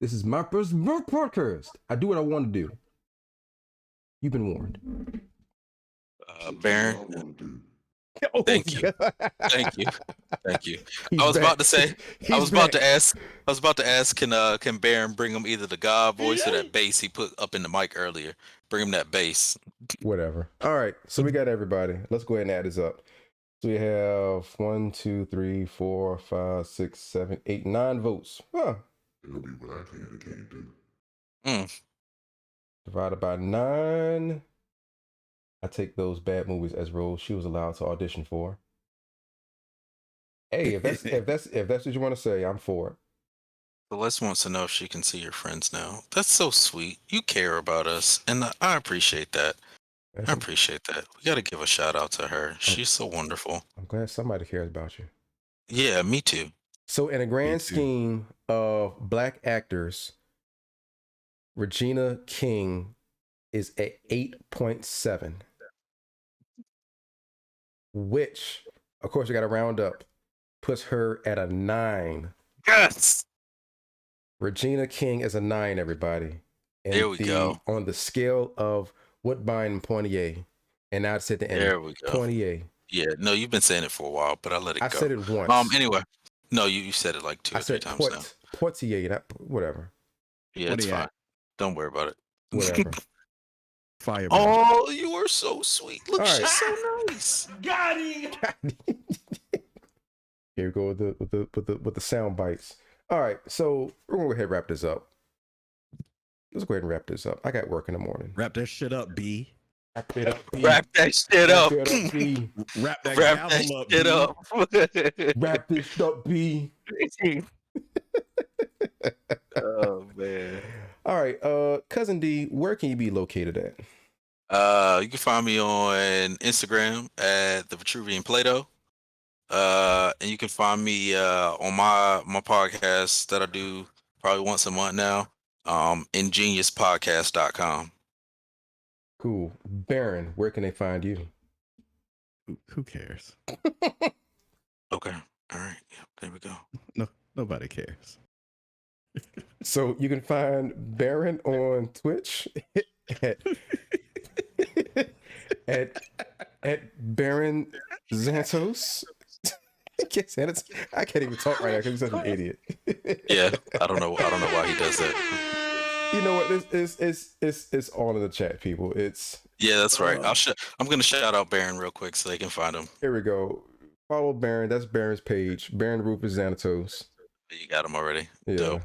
This is my podcast. I do what I want to do. You've been warned. Baron. Oh, Thank you. God. Thank you. Thank you. He's I was back. about to say. I was back. about to ask. Can Baron bring him either the God voice or that bass he put up in the mic earlier? Bring him that bass. Whatever. All right. So we got everybody. Let's go ahead and add this up. So we have 1, 2, 3, 4, 5, 6, 7, 8, 9 votes. Huh. Divided by 9. I take those bad movies as roles she was allowed to audition for. Hey, if that's what you want to say, I'm for it. Celeste wants to know if she can see your friends now. That's so sweet. You care about us, and I appreciate that. I appreciate that. We got to give a shout out to her. She's so wonderful. I'm glad somebody cares about you. Yeah, me too. So in a grand scheme of Black actors, Regina King is at 8.7. Which, of course, we got to round up, puts her at a 9. Yes. Regina King is a 9, everybody. And there we go. On the scale of Woodbine and Poitier, and now it's at the end. There we go. Poitier. Yeah, no, you've been saying it for a while, but I let it go. I said it once. Anyway, no, you said it like 2 or 3 times now. Poitier, not whatever. Yeah, it's fine. Don't worry about it. Whatever. Fire. Oh, you are so sweet. Look, she's so nice. Got him. Here we go with the sound bites. All right, so we're gonna go ahead and wrap this up. Let's go ahead and wrap this up. I got work in the morning. Wrap that shit up, B. Wrap it up, B. Wrap that shit up. B. Wrap that shit up. Wrap this up, B. Oh man. All right, Cousin D, where can you be located at? You can find me on Instagram at the Vitruvian Plato. And you can find me on my podcast that I do probably once a month now. Ingeniouspodcast.com. Cool. Baron, where can they find you? Who cares? Okay. All right. Yep, there we go. No, nobody cares. So you can find Baron on Twitch at Baron Xantos. I can't even talk right now because he's such an idiot. Yeah, I don't know why he does that. You know what? It's all in the chat, people. Yeah, that's right. I'm gonna shout out Baron real quick so they can find him. Here we go. Follow Baron. That's Baron's page. Baron Rufus Xanatos. You got him already. Yeah. Dope.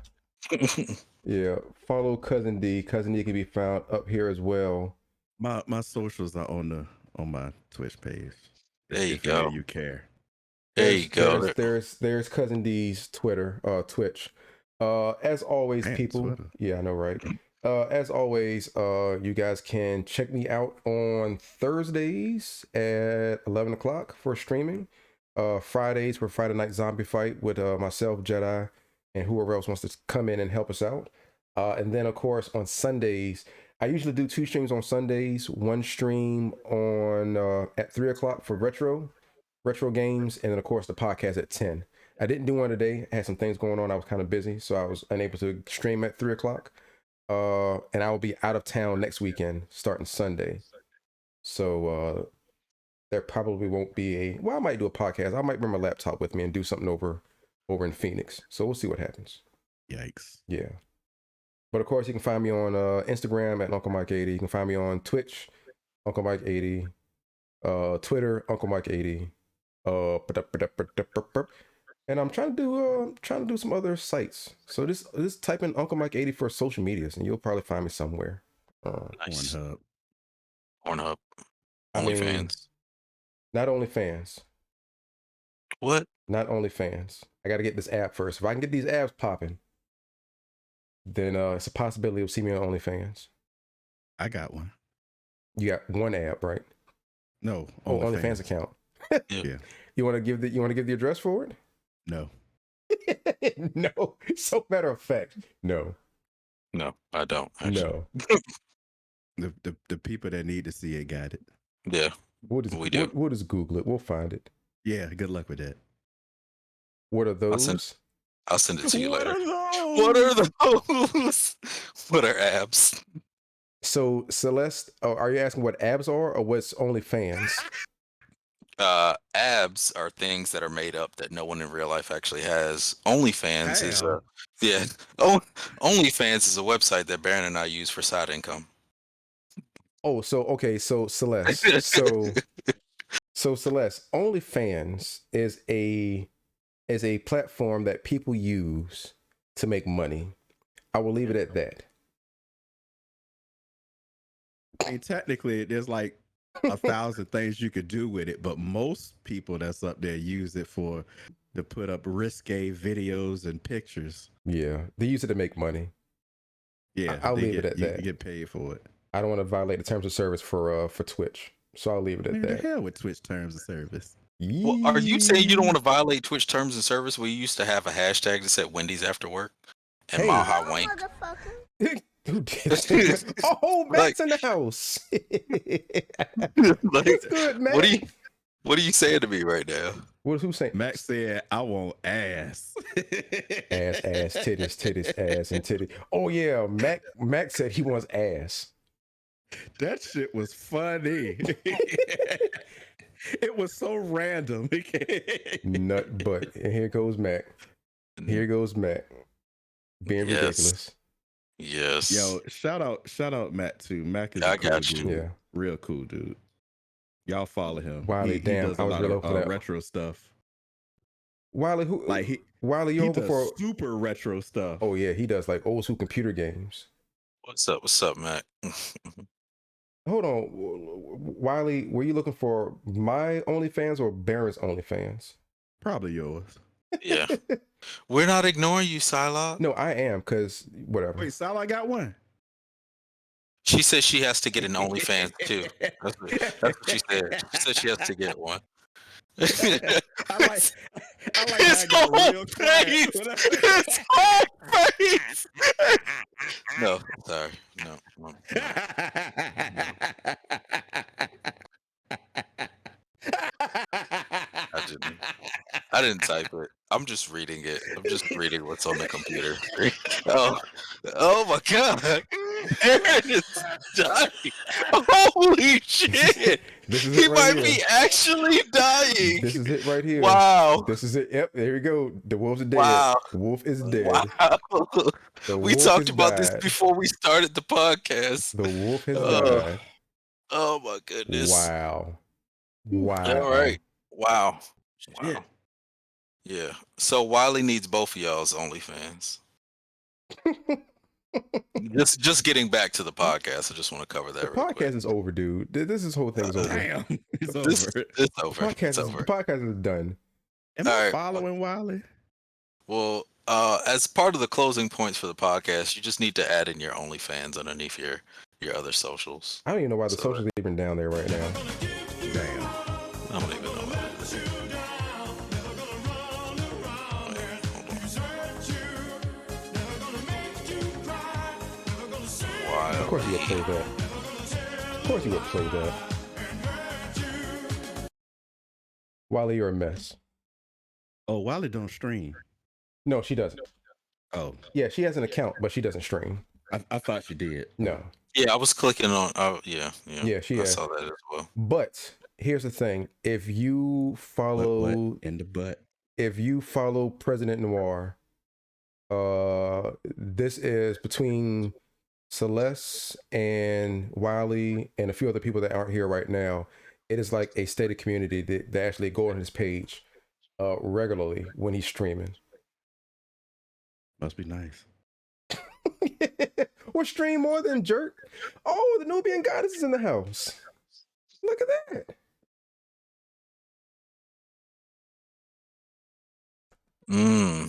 Yeah. Follow Cousin D. Cousin D can be found up here as well. My socials are on my Twitch page. There you go. You care. There you go. There's Cousin D's Twitch. As always, people. Twitter. Yeah, I know, right? As always, you guys can check me out on Thursdays at 11 o'clock for streaming. Fridays for Friday Night Zombie Fight with myself, Jedi, and whoever else wants to come in and help us out. And then, of course, on Sundays, I usually do 2 streams on Sundays. 1 stream on at 3 o'clock for retro games, and then, of course, the podcast at 10. I didn't do one today. I had some things going on. I was kind of busy, so I was unable to stream at 3 o'clock. And I will be out of town next weekend, starting Sunday. So there probably won't be I might do a podcast. I might bring my laptop with me and do something over in Phoenix. So we'll see what happens. Yikes. Yeah. But of course, you can find me on Instagram at Uncle Mike 80. You can find me on Twitch, Uncle Mike 80. Twitter, Uncle Mike 80. And I'm trying to do some other sites. So just type in Uncle Mike 80 for social medias, and you'll probably find me somewhere. Nice. Pornhub. OnlyFans. Not OnlyFans. What? Not OnlyFans. I got to get this app first. If I can get these apps popping, then it's a possibility you'll see me on OnlyFans. I got one. You got one app, right? No. OnlyFans account. Yeah. You want to give the address for it? No. No. So matter of fact, no. No, I don't. Actually. No. The people that need to see it got it. Yeah, We'll just Google it. We'll find it. Yeah, good luck with that. What are those? I'll send it to you What later. are What those? are those? What are abs? So Celeste, are you asking what abs are or what's OnlyFans? Abs are things that are made up that no one in real life actually has. OnlyFans is Damn. yeah. Oh, OnlyFans is a website that Baron and I use for side income. Oh, so okay, so Celeste, so Celeste, OnlyFans is a platform that people use to make money. I will leave it at that. I mean, technically, there's like 1,000 things you could do with it, but most people that's up there use it to put up risque videos and pictures. Yeah, they use it to make money. Yeah, I'll leave it at you that. get paid for it. I don't want to violate the terms of service for Twitch, so I'll leave it at Man, the that. hell with Twitch terms of service. Well, are you saying you don't want to violate Twitch terms and service? We used to have a hashtag that said Wendy's after work and Hey. Maha Wank. Who did that? Oh, Matt's in the house. What's good, Matt? What are you saying to me right now? Who's saying? Max said, "I want ass." Ass, titties, ass, and titty. Oh yeah, Mac said he wants ass. That shit was funny. It was so random. Nut butt. And here goes Mac. Here goes Mac. Being ridiculous. Yes. Yo, shout out Matt too. Mac is I a cool got you. dude. Yeah. Real cool dude. Y'all follow him. Wiley, he damn, does I a was lot real of open that. retro stuff. Wiley, who? Like Wiley, he you open does for? super retro stuff. Oh yeah, he does like old school computer games. What's up, Mac? Hold on, Wiley, were you looking for my OnlyFans or Baron's OnlyFans? Probably yours. Yeah. We're not ignoring you, Psylocke. No, I am, because whatever. Wait, Sal, I got one. She says she has to get an OnlyFans too. That's what she said. She said she has to get one. I like His how I got whole real quiet. face. His whole face. No, sorry. No. I didn't type it. I'm just reading it. I'm just reading what's on the computer. Oh my god. Aaron is dying. Holy shit. This is He it right might here. be actually dying. This is it right here. Wow. This is it. Yep, there we go. The wolf's dead. Wow. The wolf is dead. Wow. The We wolf talked has about this died. before we started the podcast. The wolf has Ugh. died. Oh my goodness. Wow. Wow. All right. Wow. Yeah. Wow. Yeah. So Wiley needs both of y'all's OnlyFans. just getting back to the podcast. I just want to cover that. The podcast is over, dude. This whole thing is over. Damn, it's over. It's over. It's The over. podcast is done. Am I Alright. following Wiley? Well, as part of the closing points for the podcast, you just need to add in your OnlyFans underneath your other socials. I don't even know why the So socials are even down there right now. Damn. I don't even know what it is. Wait, hold on. Of course you would play that. Of course you would play that. Wiley, you're a mess. Oh, Wiley don't stream. No, she doesn't. Oh, Yeah, she has an account, but she doesn't stream. I thought she did. No. Yeah, I was clicking on. Yeah. Yeah, she I has. saw that as well. But here's the thing: if you follow, What in the butt? if you follow President Noir, this is between Celeste and Wiley and a few other people that aren't here right now. It is like a stated community that actually go on his page regularly when he's streaming. Must be nice. Or stream more than jerk. Oh, the Nubian goddess is in the house. Look at that. No,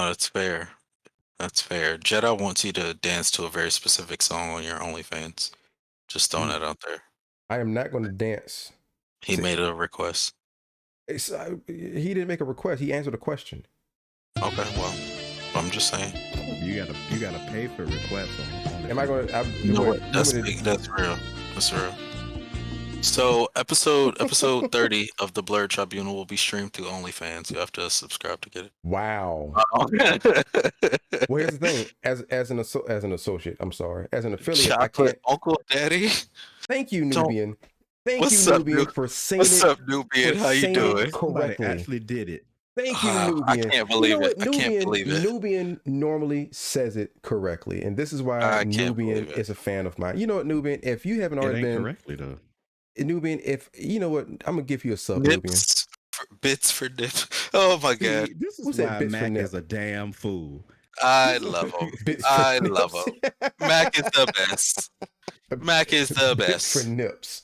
that's fair. That's fair. Jedi wants you to dance to a very specific song on your OnlyFans. Just throwing that out there. I am not going to dance. He made a request. He didn't make a request. He answered a question. Okay, well, I'm just saying. You gotta pay for requests on Am I going to? You know what? That's real. That's real. So episode 30 of the Blerd Tribunal will be streamed through OnlyFans. You have to subscribe to get it. Wow. Oh. Well, here's the thing. As an associate, I'm sorry. As an affiliate, I Chocolate can't. Uncle Daddy. Thank you, Nubian. Thank What's you, up, Nubian, Nubian? for saying What's it. up, Nubian? How you saying doing? it Somebody correctly. actually did it. Thank you, Nubian. I can't believe it. What? I can't believe it. Nubian normally says it correctly, and this is why I can't Nubian believe it. is a fan of mine. You know what, Nubian? If you haven't It already ain't been correctly though. Nubian, if you know what, I'm gonna give you a sub, Nubian. Bits for dip. Oh my god. See, this Who is said why bits for Mac nip? is a damn fool. I love him. Bits for I nips. love him. Mac is the best. Mac is the Bits for best. nips.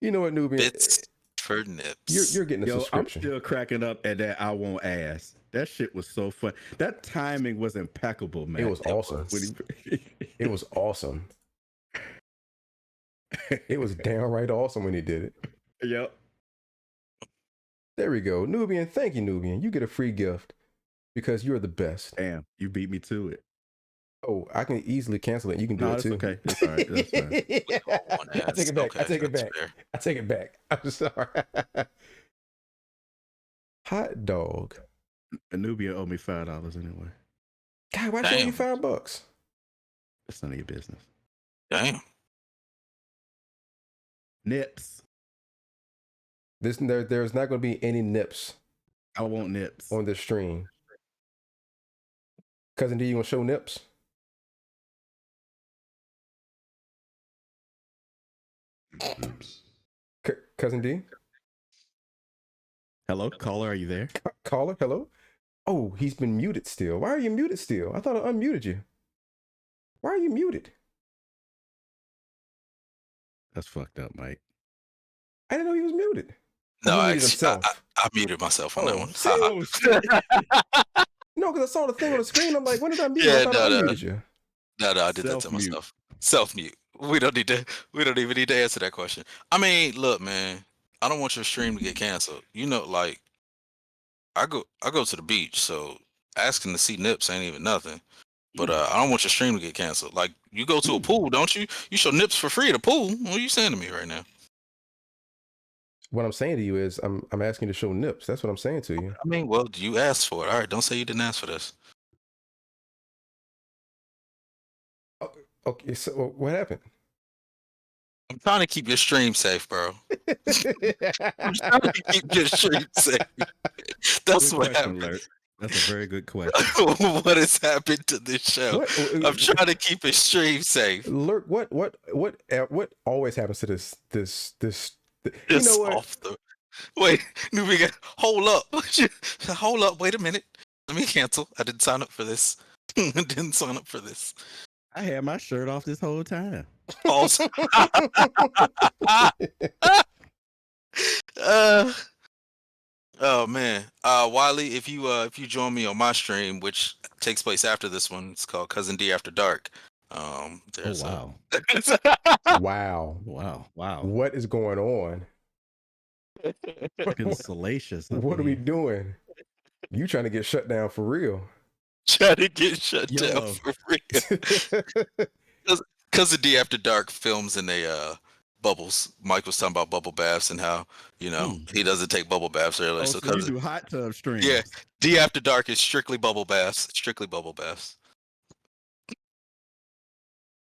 You know what, Nubian? Bits for nips. You're getting a Yo, I'm subscription. still cracking up at that. I won't ask. That shit was so fun. That timing was impeccable, man. It was awesome. It was awesome. It was downright awesome when he did it. Yep. There we go. Nubian, thank you, Nubian. You get a free gift because you're the best. Damn, you beat me to it. Oh, I can easily cancel it. You can do No, it that's too. okay. That's all right. That's fine. I take it back. Okay, I take it that's back. fair. I take it back. I'm sorry. Hot dog. Anubia owed me $5 anyway. God, why show you Damn. $5? That's none of your business. Damn. Nips. There's not going to be any nips I want nips. on this stream. Cousin D, you gonna show nips? Cousin D? Hello, caller, are you there? Caller, hello? Oh, he's been muted still. Why are you muted still? I thought I unmuted you. Why are you muted? That's fucked up, Mike. I didn't know he was muted. No, He I muted himself. muted myself on that one. See? Haha. No, because I saw the thing on the screen. I'm like, when did I mute you? Yeah, I thought I no. unmuted you. No, I did that to Self-mute. myself. Self-mute. We don't even need to answer that question. I mean, look, man, I don't want your stream to get canceled. You know, like I go to the beach, so asking to see nips ain't even nothing. But I don't want your stream to get canceled. Like you go to a pool, don't you? You show nips for free at a pool. What are you saying to me right now? What I'm saying to you is I'm asking you to show nips. That's what I'm saying to you. I mean, well, you asked for it. All right, don't say you didn't ask for this. Okay, so what happened? I'm trying to keep your stream safe, bro. I'm trying to keep your stream safe. That's Good what question, happened. Alert. That's a very good question. What has happened to this show? What? I'm trying to keep it stream safe. Lurk, what always happens to this you It's know what? off the. Wait, Nubia, hold up. Hold up. Wait a minute. Let me cancel. I didn't sign up for this. I didn't sign up for this. I had my shirt off this whole time. Also, oh man, Wiley, if you join me on my stream, which takes place after this one, it's called Cousin D After Dark. There's wow. Wow. Wow. What is going on? Fucking salacious. of What are me. we doing? You trying to get shut down for real? Trying to get shut down Yo. for real. Cousin D After Dark films in a bubbles. Mike was talking about bubble baths and how he doesn't take bubble baths earlier. Oh, so so you do hot tub streams. Yeah. D After Dark is strictly bubble baths. Strictly bubble baths.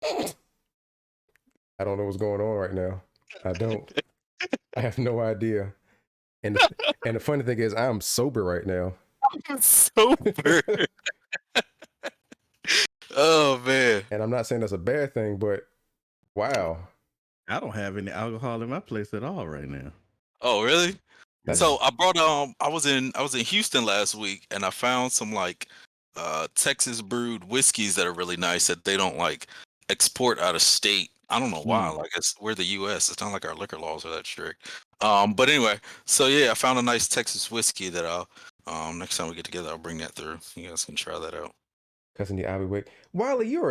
I don't know what's going on right now. I don't. I have no idea. And the funny thing is, I'm sober right now. I'm sober. Oh man. And I'm not saying that's a bad thing, but wow. I don't have any alcohol in my place at all right now. Oh really? That's- So I brought I was in Houston last week and I found some like Texas brewed whiskeys that are really nice that they don't like export out of state. I don't know why. Like we're the US. It's not like our liquor laws are that strict. But anyway, so yeah, I found a nice Texas whiskey that I'll next time we get together I'll bring that through. You guys can try that out. Cousin D, I'll be wait. Wiley, you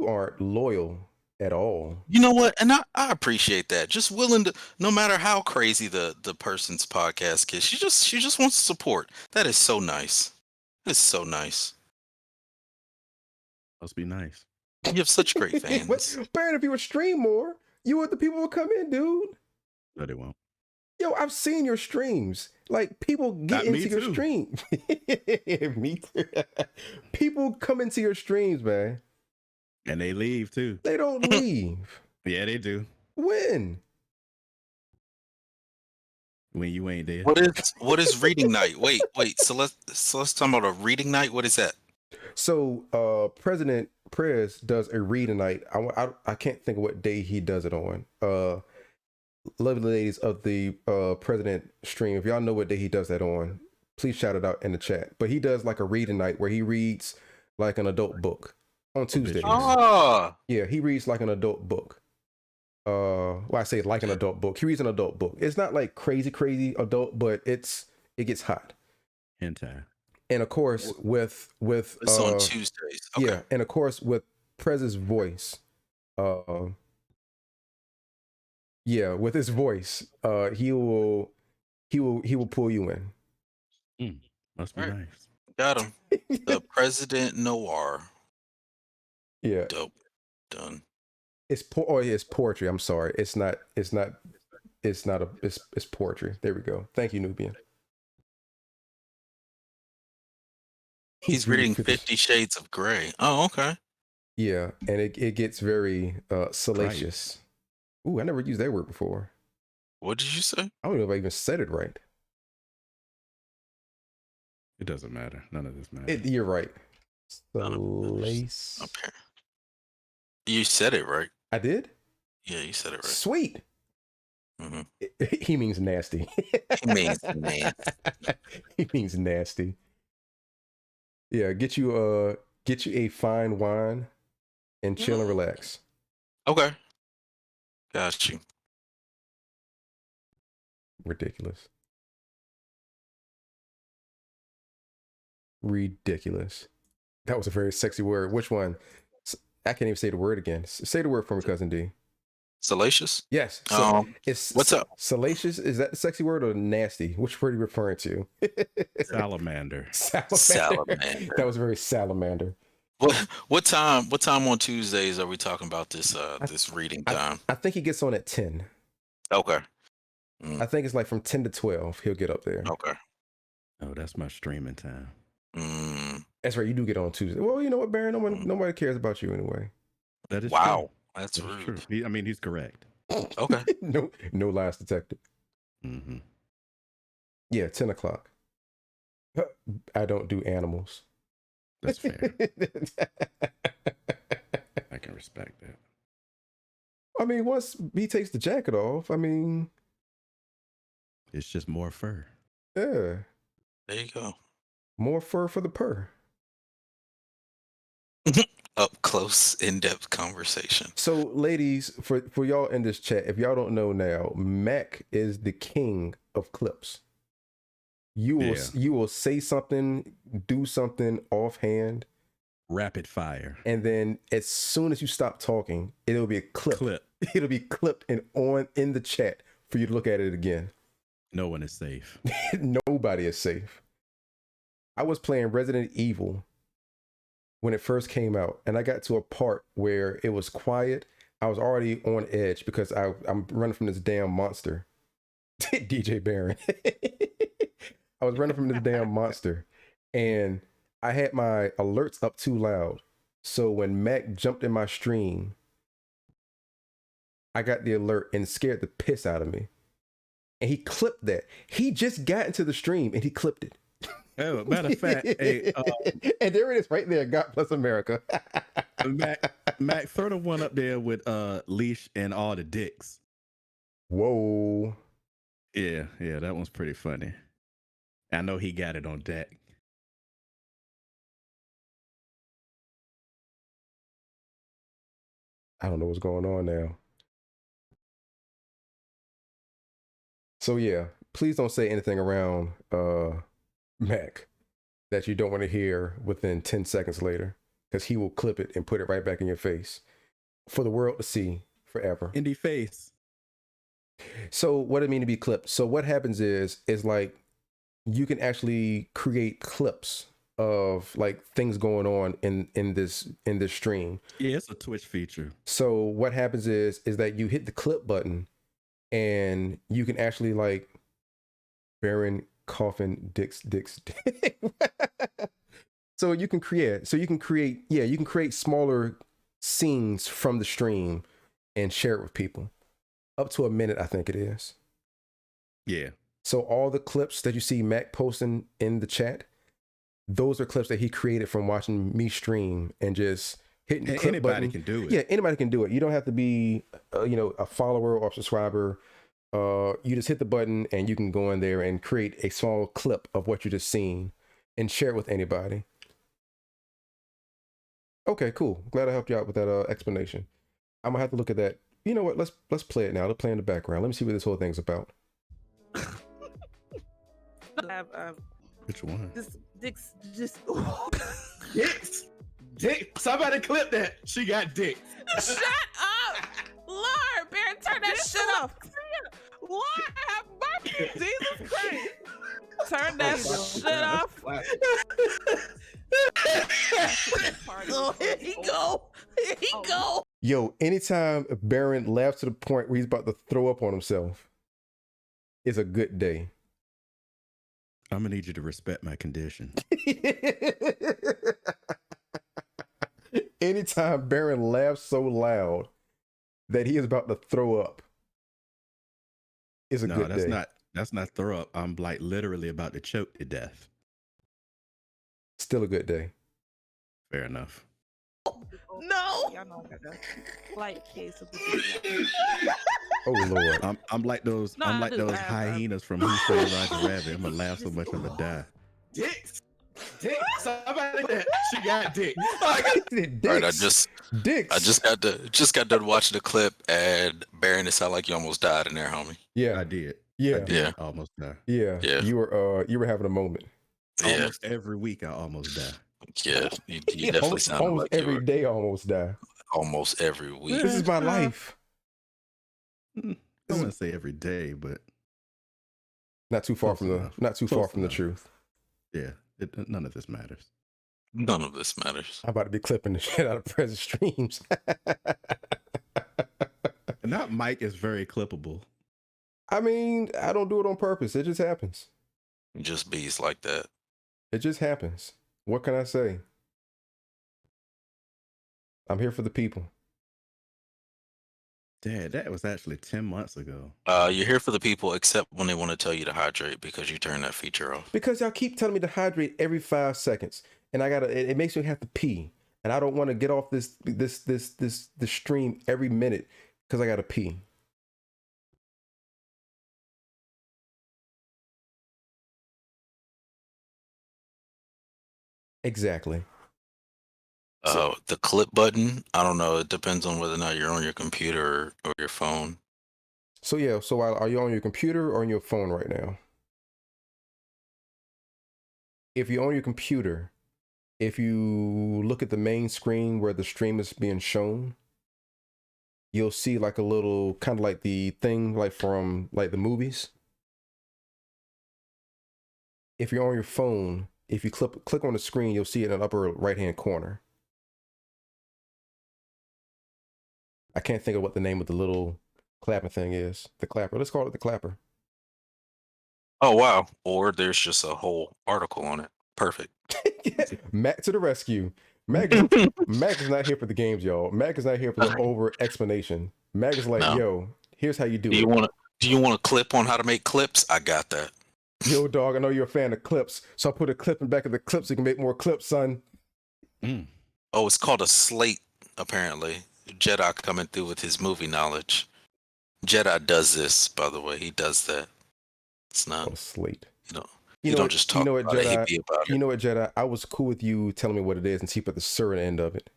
aren't loyal at all. You know what? And I appreciate that. Just willing to, no matter how crazy the person's podcast gets, she just wants to support. That is so nice. That is so nice. Must be nice. You have such great fans. Baron, if you would stream more, you would the people would come in, dude. No, they won't. Yo, I've seen your streams. Like people get Me into your too. stream. Me too. People come into your streams, man. And they leave too. They don't leave. Yeah, they do. When? When you ain't there. What is reading night? Wait. So let's talk about a reading night. What is that? So President Prez does a reading night. I can't think of what day he does it on. Lovely ladies of the President stream, if y'all know what day he does that on, please shout it out in the chat. But he does like a reading night where he reads like an adult book on Tuesdays. Oh, Yeah, he reads like an adult book. Well, I say like an adult book. He reads an adult book. It's not like crazy adult, but it gets hot. Hentai. And of course, with it's on Tuesdays. Okay. Yeah, and of course with Prez's voice, yeah, with his voice, he will pull you in. Must be All right. nice. Got him. The President Noir. Yeah, Dope. Done. it's poetry. I'm sorry, it's poetry. There we go. Thank you, Nubian. He's reading 50 Shades of Grey. Oh, okay. Yeah, and it gets very salacious. Ooh, I never used that word before. What did you say? I don't know if I even said it right. It doesn't matter. None of this matters. You're right. Salace. Okay. You said it right. I did? Yeah, you said it right. Sweet. Mm-hmm. He means nasty. He means nasty. He means nasty. Yeah, get you a fine wine and chill and relax. Okay. Got you. Ridiculous. That was a very sexy word. Which one? I can't even say the word again. Say the word for me, Cousin D. Salacious? Yes. It's what's up? Salacious. Is that the sexy word or nasty? Which word are you referring to? Salamander. Salamander. That was very salamander. What time on Tuesdays are we talking about this this reading time? I think he gets on at 10. Okay. I think it's like from 10 to 12 he'll get up there. Okay. Oh, that's my streaming time. That's right, you do get on Tuesday. Well, you know what, Baron? Nobody cares about you anyway. That is wow. true. That's rude. True. He's correct. Okay. No lies detected. Mm-hmm. Yeah, 10 o'clock. I don't do animals. That's fair. I can respect that. I mean, once he takes the jacket off, I mean, it's just more fur. Yeah. There you go. More fur for the purr. Up close, in-depth conversation. So, ladies, for y'all in this chat, if y'all don't know now, Mac is the king of clips. You will say something, do something offhand, rapid fire, and then as soon as you stop talking, it'll be a clip. It'll be clipped and on in the chat for you to look at it again. No one is safe. Nobody is safe. I was playing Resident Evil when it first came out, and I got to a part where it was quiet. I was already on edge because I'm running from this damn monster. DJ Baron. I was running from this damn monster, and I had my alerts up too loud. So when Mac jumped in my stream, I got the alert and scared the piss out of me. And he clipped that. He just got into the stream and he clipped it. Oh, matter of fact, hey, and there it is right there. God bless America. Mac, throw the one up there with Leash and all the dicks. Whoa. Yeah, that one's pretty funny. I know he got it on deck. I don't know what's going on now. So yeah, please don't say anything around Mac that you don't want to hear within 10 seconds later, because he will clip it and put it right back in your face. for the world to see forever. Indie face. So what it mean to be clipped? So what happens is like you can actually create clips of like things going on in this stream. Yeah, it's a Twitch feature. So what happens is that you hit the clip button and you can actually like Baron Coffin Dix. So you can create smaller scenes from the stream and share it with people. Up to a minute, I think it is. Yeah. So all the clips that you see Mac posting in the chat, those are clips that he created from watching me stream and just hitting the clip anybody button. can do it. Yeah, anybody can do it. You don't have to be, a follower or subscriber. You just hit the button and you can go in there and create a small clip of what you just seen and share it with anybody. Okay, cool. Glad I helped you out with that explanation. I'm gonna have to look at that. You know what? Let's play it now. Let's play in the background. Let me see what this whole thing's about. Which one? Dick's just. Dick. Somebody clip that. She got dick. Shut up, Lord, Baron, turn that shit off. Lord, have mercy, Jesus Christ. Turn that shit off. Oh, here he go. Here he go. Yo, anytime Baron laughs to the point where he's about to throw up on himself, it's a good day. I'm gonna need you to respect my condition. Anytime Baron laughs so loud that he is about to throw up, it's a good day. That's not throw up. I'm like literally about to choke to death. Still a good day. Fair enough. No. Y'all know I got a slight case of Oh Lord. I'm like those. No, I'm I like do those laugh, hyenas from Who Framed Roger Rabbit. I'm gonna laugh so much I'm gonna die. Dicks. Dick. Somebody that. She got dick. Dicks. All right, Dicks. I just got done watching the clip, and Baron, it sounded like you almost died in there, homie. Yeah. I did. Yeah. I did Yeah. almost die. Yeah. Yeah. You were having a moment. Yeah, Almost every week I almost die. yeah. You definitely sounded Almost like you every were day I almost die. almost every week. This is my life. I don't want to say every day, but Not too far Close from enough. not too far Close from the enough. truth. yeah, none of this matters. None of this matters. I'm about to be clipping the shit out of present streams. And that mic is very clippable. I mean, I don't do it on purpose. It just happens. Just bees like that. It just happens. What can I say? I'm here for the people. Dad, that was actually 10 months ago. You're here for the people, except when they want to tell you to hydrate because you turn that feature off. Because y'all keep telling me to hydrate every 5 seconds, and it makes me have to pee, and I don't want to get off this stream every minute because I gotta pee. Exactly. The clip button, I don't know. It depends on whether or not you're on your computer or your phone. So yeah. So are you on your computer or on your phone right now? If you're on your computer, if you look at the main screen where the stream is being shown, you'll see like a little kind of like the thing like from like the movies. If you're on your phone, if you click on the screen, you'll see it in the upper right hand corner. I can't think of what the name of the little clapping thing is. The clapper. Let's call it the clapper. Oh, wow. Or there's just a whole article on it. Perfect. Mac to the rescue. Mac is not here for the games, y'all. Mac is not here for the over explanation. Mac is like, No. yo, here's how you do Do it. you want a clip on how to make clips? I got that. Yo, dog, I know you're a fan of clips, so I put a clip in the back of the clip so you can make more clips, son. Oh, it's called a slate, apparently. Jedi coming through with his movie knowledge. Jedi does this, by the way. He does that. It's not, Oh, slate. you don't just talk about it. He be about it. You know what, Jedi? I was cool with you telling me what it is and see put the sir at the end of it.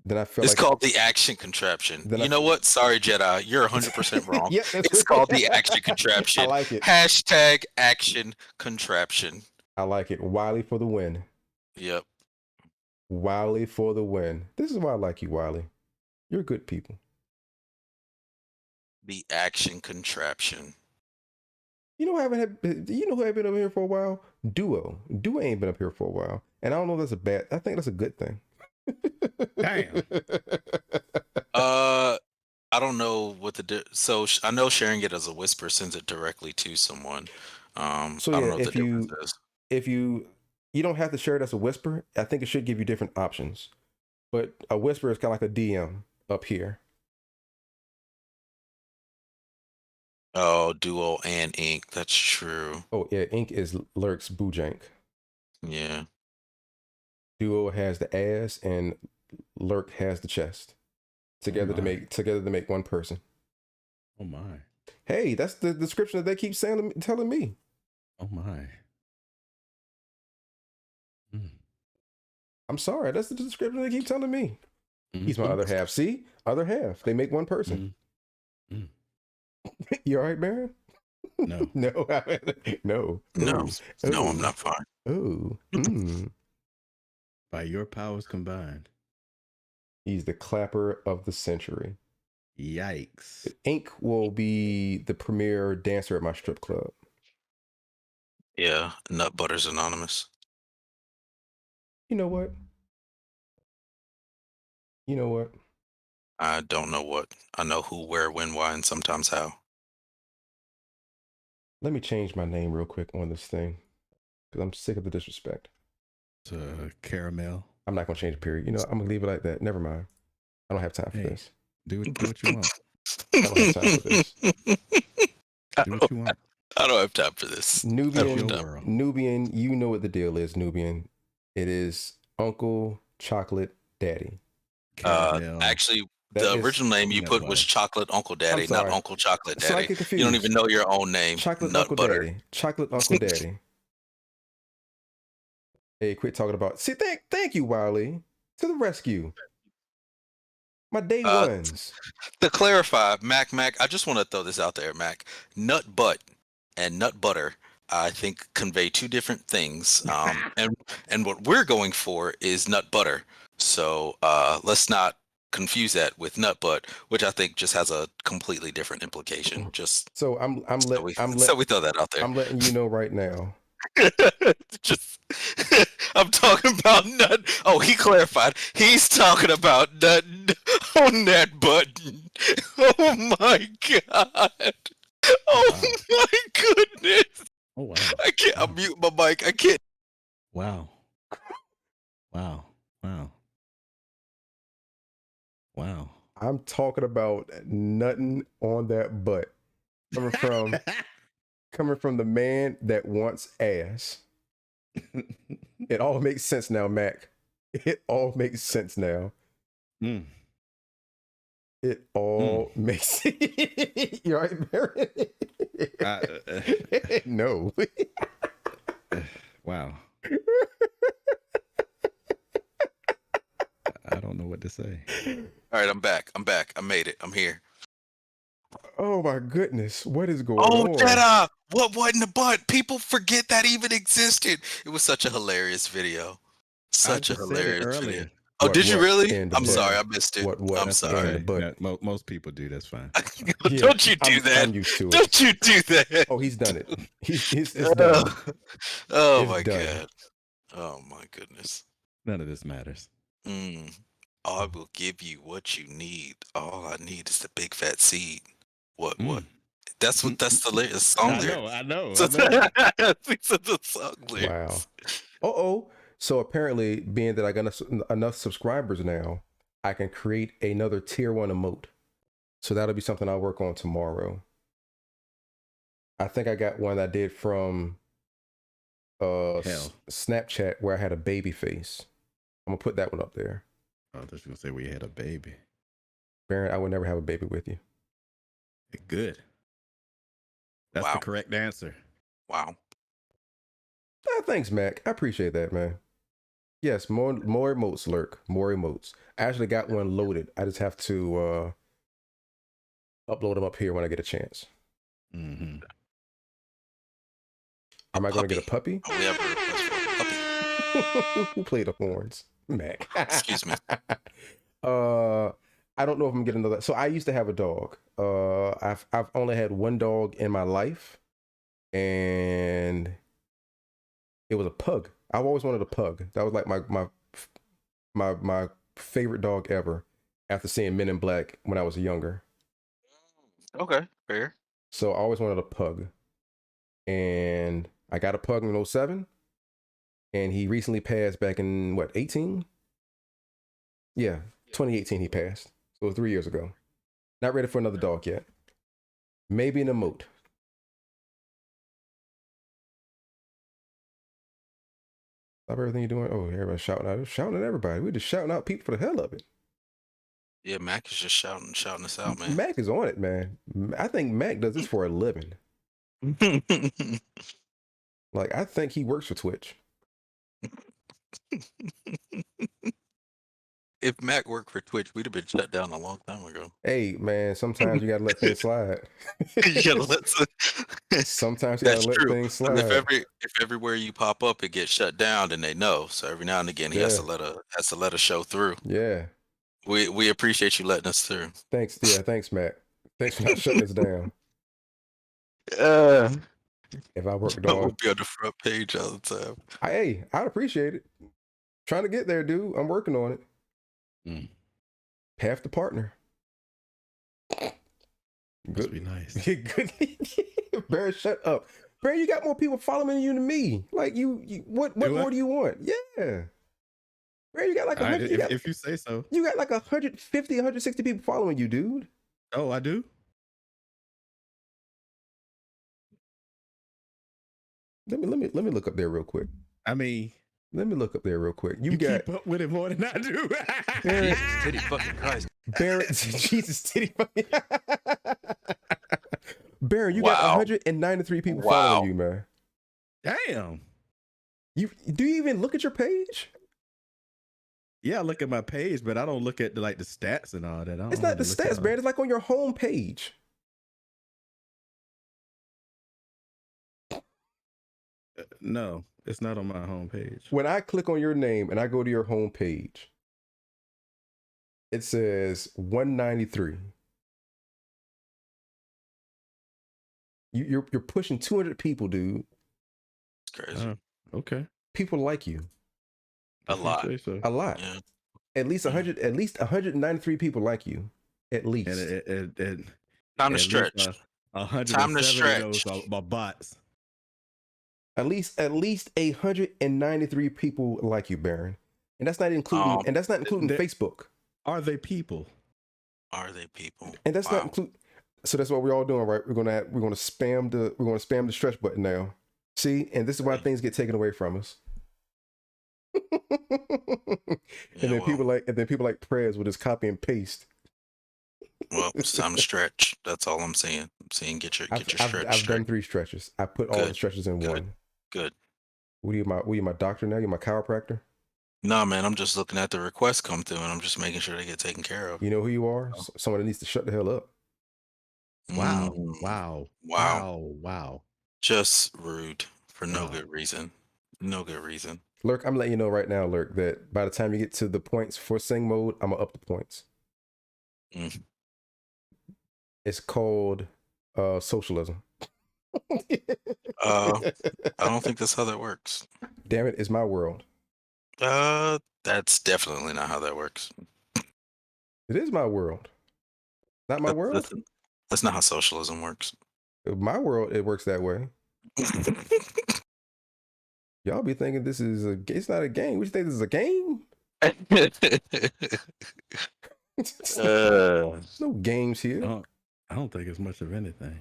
Then I felt It's like called the action contraption. Then You know what? Sorry, Jedi. You're 100% wrong. Yeah, that's It's what- called the action contraption. I like it. Hashtag action contraption. I like it. Wiley for the win. Yep. Wiley for the win. This is why I like you, Wiley. You're good people. The action contraption. You know, you know who have been up here for a while? Duo. Duo ain't been up here for a while, and I don't know if that's a bad. I think that's a good thing. Damn. I don't know what so I know sharing it as a whisper sends it directly to someone. So I don't yeah, know what the difference is. if you don't have to share it as a whisper, I think it should give you different options. But a whisper is kind of like a DM up here. Oh, Duo and Ink. That's true. Oh yeah, Ink is Lurk's Boojank. Yeah. Duo has the ass and Lurk has the chest. Together to make one person. Oh my. Hey, that's the description that they keep telling me. Oh my. I'm sorry, that's the description they keep telling me. He's my other half. See? Other half. They make one person. You all right, Baron? No. No. No, I'm not fine. Oh. By your powers combined. He's the clapper of the century. Yikes. Ink will be the premier dancer at my strip club. Yeah, Nut Butter's anonymous. You know what? I don't know what. I know who, where, when, why, and sometimes how. Let me change my name real quick on this thing because I'm sick of the disrespect. Caramel. I'm not going to change the period. You know, I'm going to leave it like that. Never mind. I don't have time for this. Do what you want. I don't have time for this. Do what you want. I don't have time for this. Nubian, you know what the deal is, Nubian. It is Uncle Chocolate Daddy. Actually, the original name you put was Chocolate Uncle Daddy, not Uncle Chocolate Daddy. So I get confused. You don't even know your own name. Chocolate Nut Uncle Butter. Daddy. Chocolate Uncle Daddy. Hey, quit talking about. See, thank you, Wiley. To the rescue. My day ones. To clarify, Mac, I just want to throw this out there, Mac. Nut butt and nut butter, I think, convey two different things. And what we're going for is nut butter. So let's not confuse that with nut butt, which I think just has a completely different implication. Just so so we throw that out there. I'm letting you know right now. Just I'm talking about nut. Oh, he clarified. He's talking about nut on that button. Oh my god. Oh my goodness. Oh wow. I can't. I'll mute my mic. I can't. Wow. I'm talking about nutting on that butt. Coming from the man that wants ass. It all makes sense now, Mac. It all makes sense now. It all makes You all right, Barry? No. Wow. I don't know what to say. All right, I'm back. I made it. I'm here. Oh my goodness. What is going on? Oh, that what in the butt? People forget that even existed. It was such a hilarious video. Such a hilarious video. Oh, did you really? I'm sorry, I missed it. I'm sorry. But most people do. That's fine. Don't you do that? I'm used to it. Don't you do that? Oh, he's done it. It's done. Oh my god. Oh my goodness. None of this matters. I will give you what you need. All I need is the big fat seed. What? That's the song lyrics. I know. These are the song lyrics. Wow. So apparently, being that I got enough subscribers now, I can create another tier 1 emote. So that'll be something I'll work on tomorrow. I think I got one I did from Snapchat where I had a baby face. I'm gonna put that one up there. I thought you were gonna say we had a baby. Baron, I would never have a baby with you. Good. That's the correct answer. Wow. Thanks, Mac. I appreciate that, man. Yes, more emotes, Lurk. More emotes. I actually got one loaded. I just have to upload them up here when I get a chance. Am I going to get a puppy? Oh, we have a request for a puppy. Who played the horns? Mac. Excuse me. I don't know if I'm getting another. So I used to have a dog. I've only had one dog in my life, and it was a pug. I've always wanted a pug. That was like my favorite dog ever. After seeing Men in Black when I was younger, Okay, fair. so I always wanted a pug, and I got a pug in 07, and he recently passed back in what 18? Yeah, 2018 he passed. So it was 3 years ago. Not ready for another dog yet. Maybe in a moat. Stop everything you're doing. Oh, everybody's shouting out. Shouting at everybody. We're just shouting out people for the hell of it. Yeah, Mac is just shouting us out, man. Mac is on it, man. I think Mac does this for a living. Like, I think he works for Twitch. If Mac worked for Twitch, we'd have been shut down a long time ago. Hey, man, sometimes you gotta let things slide. You gotta let Sometimes you gotta That's let true. things But slide. if everywhere you pop up it gets shut down, then they know. So every now and again he has to let a show through. Yeah. We appreciate you letting us through. Thanks. Yeah, thanks, Mac. Thanks for not shutting us down. If I worked We'll on, be on the front page all the time. I'd appreciate it. Trying to get there, dude. I'm working on it. Half the partner. Must be nice. Good. Barry, shut up. Barry, you got more people following you than me. Like you what more do you want? Yeah. Barry, you got like 100. Right, if you say so. You got like 150, 160 people following you, dude. Oh, I do? Let me look up there real quick. I mean, let me look up there real quick. You keep up with it more than I do. Barry, Jesus titty fucking Christ. Barry, Jesus titty fucking. Barry, you Wow. got 193 people following you, man. Damn. Do you even look at your page? Yeah, I look at my page, but I don't look at the stats and all that. It's not the stats, Barry. It's like on your home page. No, it's not on my home page. When I click on your name and I go to your home page, it says 193. You're pushing 200 people, dude. It's crazy. Okay. People like you. A lot. A lot. Yeah. At least 193 people like you. At least. And Time to stretch. 170 of those are bots. At least 193 people like you, Baron. And that's not including Facebook. Are they people? Are they people? And that's not include. So that's what we're all doing, right? We're gonna spam the stretch button now. See, and this is why things get taken away from us. And then people like Prez will just copy and paste. Well, it's time to stretch. That's all I'm saying. I'm saying get your stretch. I've done 3 stretches. I put all the stretches in one. Good. What are you, my doctor now? You're my chiropractor? No, man, I'm just looking at the requests come through and I'm just making sure they get taken care of. You know who you are? Someone that needs to shut the hell up. Wow. Mm. Wow. Wow. Wow. Just rude for no good reason. No good reason. Lurk, I'm letting you know right now, Lurk, that by the time you get to the points for sing mode, I'm gonna up the points. It's called socialism. I don't think that's how that works. Damn it, it's my world. That's definitely not how that works. It is my world. Not my world? That's not how socialism works. My world, it works that way. Y'all be thinking it's not a game. What you think this is a game? No games here. I don't think it's much of anything.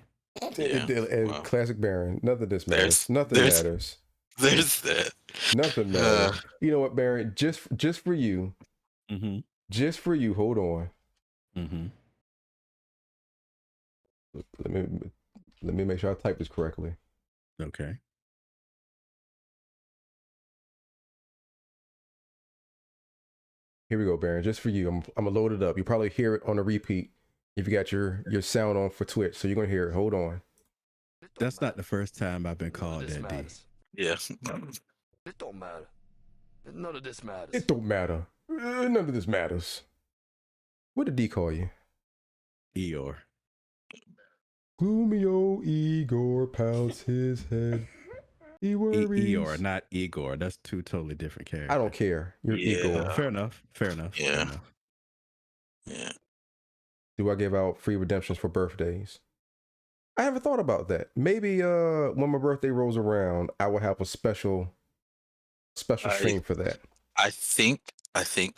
Yeah. Classic Baron. Nothing this matters. Nothing matters. There's that. Nothing matters. You know what, Baron? Just for you. Mm-hmm. Just for you. Hold on. Mm-hmm. Let me make sure I type this correctly. Okay. Here we go, Baron. Just for you. I'm gonna load it up. You probably hear it on a repeat if you got your sound on for Twitch. So you're gonna hear it. Hold on. That's not the first time I've been called that D. Yeah. It don't matter. None of this matters. It don't matter. None of this matters. What did D call you? Eeyore. Gloomy old Igor pouts his head. He worries. Eeyore, not Igor. That's two totally different characters. I don't care. You're Yeah. Igor. Fair enough. Fair enough. Yeah. Fair enough. Yeah. Do I give out free redemptions for birthdays? I haven't thought about that. Maybe when my birthday rolls around, I will have a special stream for that. I think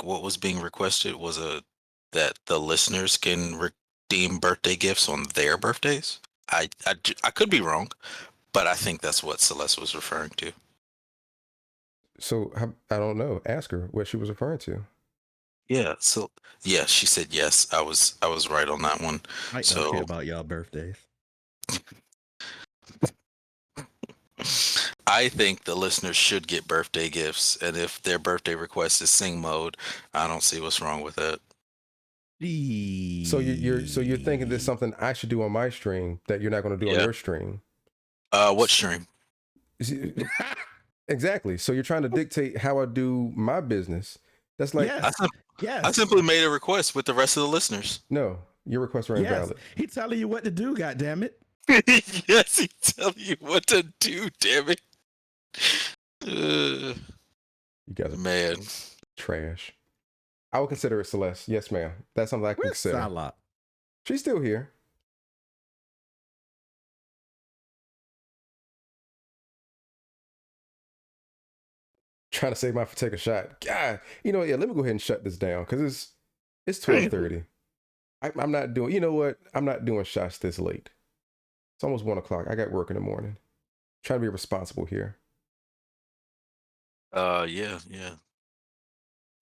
what was being requested was that the listeners can redeem birthday gifts on their birthdays. I could be wrong, but I think that's what Celeste was referring to. So I don't know. Ask her what she was referring to. Yeah. So yeah, she said yes. I was right on that one. I So- don't care about y'all birthdays. I think the listeners should get birthday gifts, and if their birthday request is sing mode, I don't see what's wrong with that. So you're thinking there's something I should do on my stream that you're not going to do on Yeah. your stream. What stream? Exactly. So you're trying to dictate how I do my business. That's like Yes. Yes. I simply made a request with the rest of the listeners. no, your requests are Yes. invalid. He telling you what to do, goddammit. Yes, he tell you what to do. Damn it. You guys are Man. trash. I would consider it Celeste. Yes, ma'am. That's something I can Where's consider. Salah? She's still here. Trying to save my for take a shot. God, you know what? Yeah, let me go ahead and shut this down because it's 12:30. I'm not doing. You know what? I'm not doing shots this late. It's almost 1:00. I got work in the morning. Trying to be responsible here. Yeah.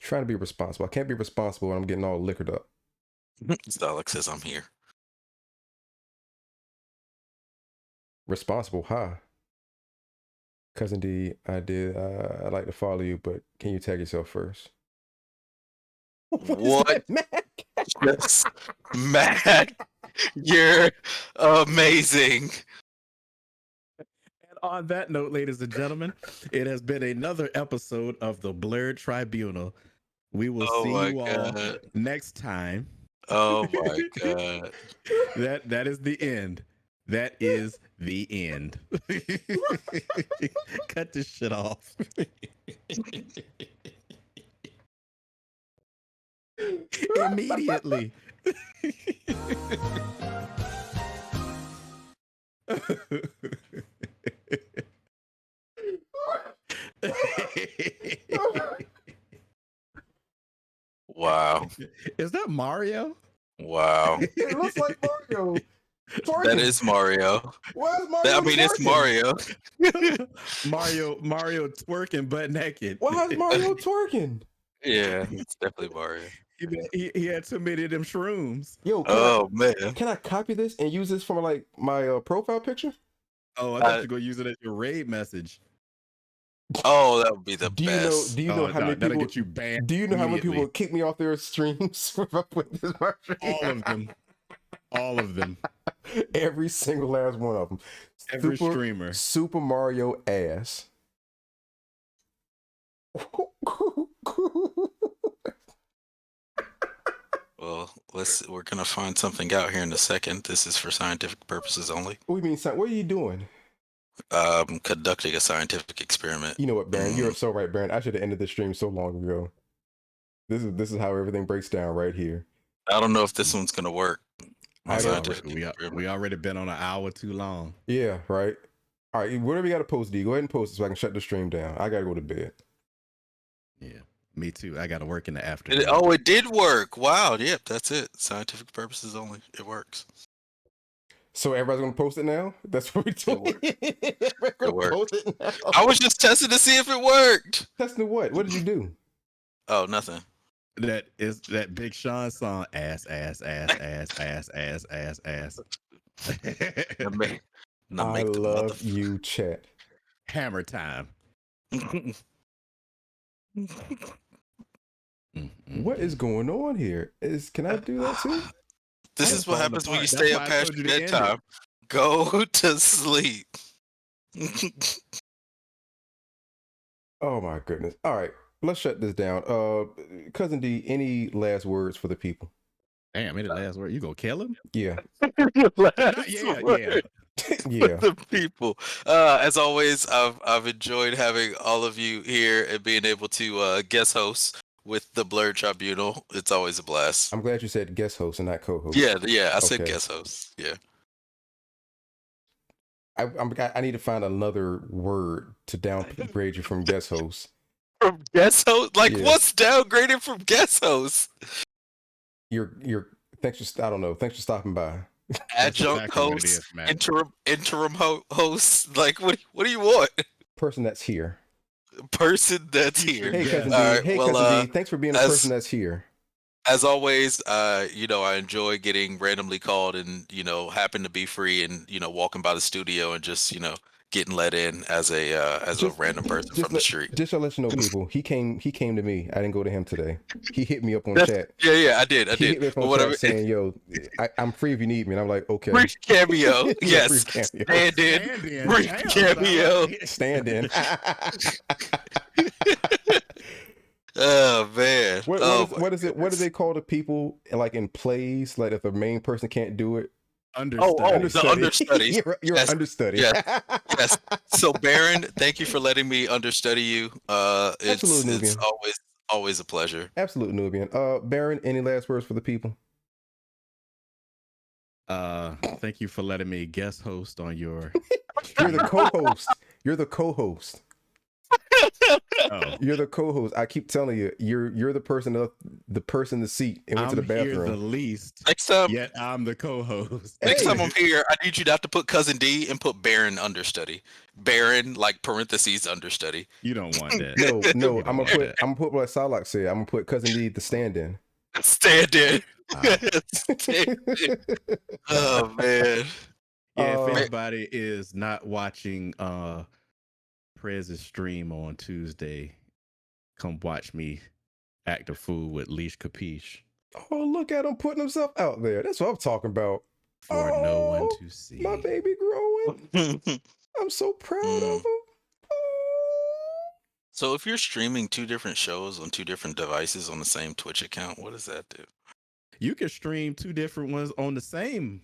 Trying to be responsible. I can't be responsible when I'm getting all liquored up. Starlick says I'm here. Responsible, huh? Cousin D, I did. I'd like to follow you, but can you tag yourself first? What? Is that, Mac? Yes. Mac, you're amazing. And on that note, ladies and gentlemen, it has been another episode of the Blerd Tribunal. We will Oh see my you all God. next time. Oh my God. That is the end. That is the end. Cut this shit off. Immediately. Wow. Is that Mario? Wow. It looks like Mario. Twerking. That is Mario. Why is Mario I mean, it's twerking? Mario. Mario twerking butt naked. Why is Mario twerking? Yeah, it's definitely Mario. He had too many of them shrooms. Yo, Man. can I copy this and use this for like my profile picture? Oh, I thought you were gonna use it as your raid message. Oh, that would be the Do you best. know how many that'll people? get you banned? Do you know how many people immediately. kick me off their streams if I put this on my stream? All of them. All of them. Every single last one of them. Every streamer. Super Mario ass. Well, we're gonna find something out here in a second. This is for scientific purposes only. What do you mean, son? What are you doing? Conducting a scientific experiment. You know what, Baron? You're so right, Baron. I should have ended the stream so long ago. This is how everything breaks down right here. I don't know if this one's gonna work. My I don't- scientific experiment. We already been on an hour too long. Yeah, right. All right, whatever you got to post, D, go ahead and post it so I can shut the stream down. I gotta go to bed. Yeah, me too. I got to work in the afternoon. It did work. Wow. Yep, that's it. Scientific purposes only. It works. So everybody's gonna post it now. That's what we're doing. Everybody's gonna worked. post it now. I was just testing to see if it worked. Testing what? What did you do? Oh, nothing. That is that Big Sean song. Ass, ass, ass, ass, ass, ass, ass, ass. I love you, chat. Hammer time. What is going on here? Can I do that too? This I'm is what falling happens when you apart. stay That's up why I past told your you to end it. bedtime. Go to sleep. Oh my goodness. All right. let's shut this down. Cousin D, any last words for the people? Damn, any last word? You gonna kill him? Yeah. Yeah. Yeah. The people. As always, I've enjoyed having all of you here and being able to guest host with the Blerd Tribunal. It's always a blast. I'm glad you said guest host and not co-host. Yeah, I said Okay. guest host. Yeah. I need to find another word to downgrade you from guest host. From guest host? Like, Yeah. what's downgraded from guest host? You're thanks for stopping by. Adjunct exactly what it host, is, man. interim host. Like, what do you want? Person that's here. Person that's here. Hey, Yeah. cousin D. All right, Hey, well, cousin D. Thanks for being a as- person that's here. As always, I enjoy getting randomly called and, happen to be free and, walking by the studio and just, getting let in as a random person from the street. Just to let you know, people, he came to me. I didn't go to him today. He hit me up on That's- chat. Yeah, I did. He hit me up But on whatever. chat saying, "Yo, I'm free if you need me." And I'm like, "Okay." Brief cameo. Yeah, Yes. brief cameo. Stand in. Stand-in. Brief Damn, cameo. dog. Stand in. Oh man. What is it? What do they call the people like in plays? Like if the main person can't do it, Understudy. The understudies. you're Yes. an understudy. Yes. So Baron, thank you for letting me understudy you. It's Absolute Nubian. always a pleasure. Absolute Nubian. Baron, any last words for the people? Thank you for letting me guest host on your. You're the co-host. You're the co-host. Oh. You're the co-host. I keep telling you, you're the person in the seat and went to the I'm here the bathroom. least. Next time, Yet I'm the co-host. next Hey. time I'm here, I need you not to put cousin D and put Baron understudy. Baron like parentheses understudy. You don't want that. No, You don't I'm want gonna that. put what Salak said. I'm gonna put cousin D the stand-in. Stand in. Ah. Stand in. Oh man. Yeah, if Uh, anybody is not watching Prez's stream on Tuesday, come watch me act a fool with Leash Capiche Oh, look at him putting himself out there. That's what I'm talking about. for no one Oh, to see. My baby growing. I'm so proud of him. So if you're streaming two different shows on two different devices on the same Twitch account, what does that do? You can stream two different ones on the same.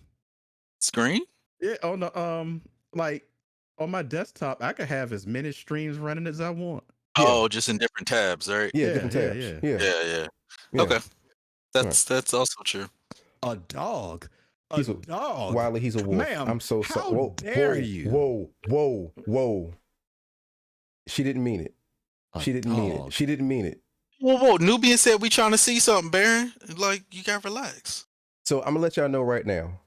Screen? Yeah, on the like on my desktop, I could have as many streams running as I want. Yeah. Oh, just in different tabs, right? Yeah, Yeah, different yeah, tabs. yeah. Yeah. Yeah. Okay. That's also true. A dog. A He's a- dog. Wiley, he's a wolf. Ma'am, I'm so how sorry. dare you? Whoa. She didn't mean it. A She didn't mean dog. it. She didn't mean it. Whoa. Nubian said we trying to see something, Baron. Like, you gotta relax. So I'm gonna let y'all know right now.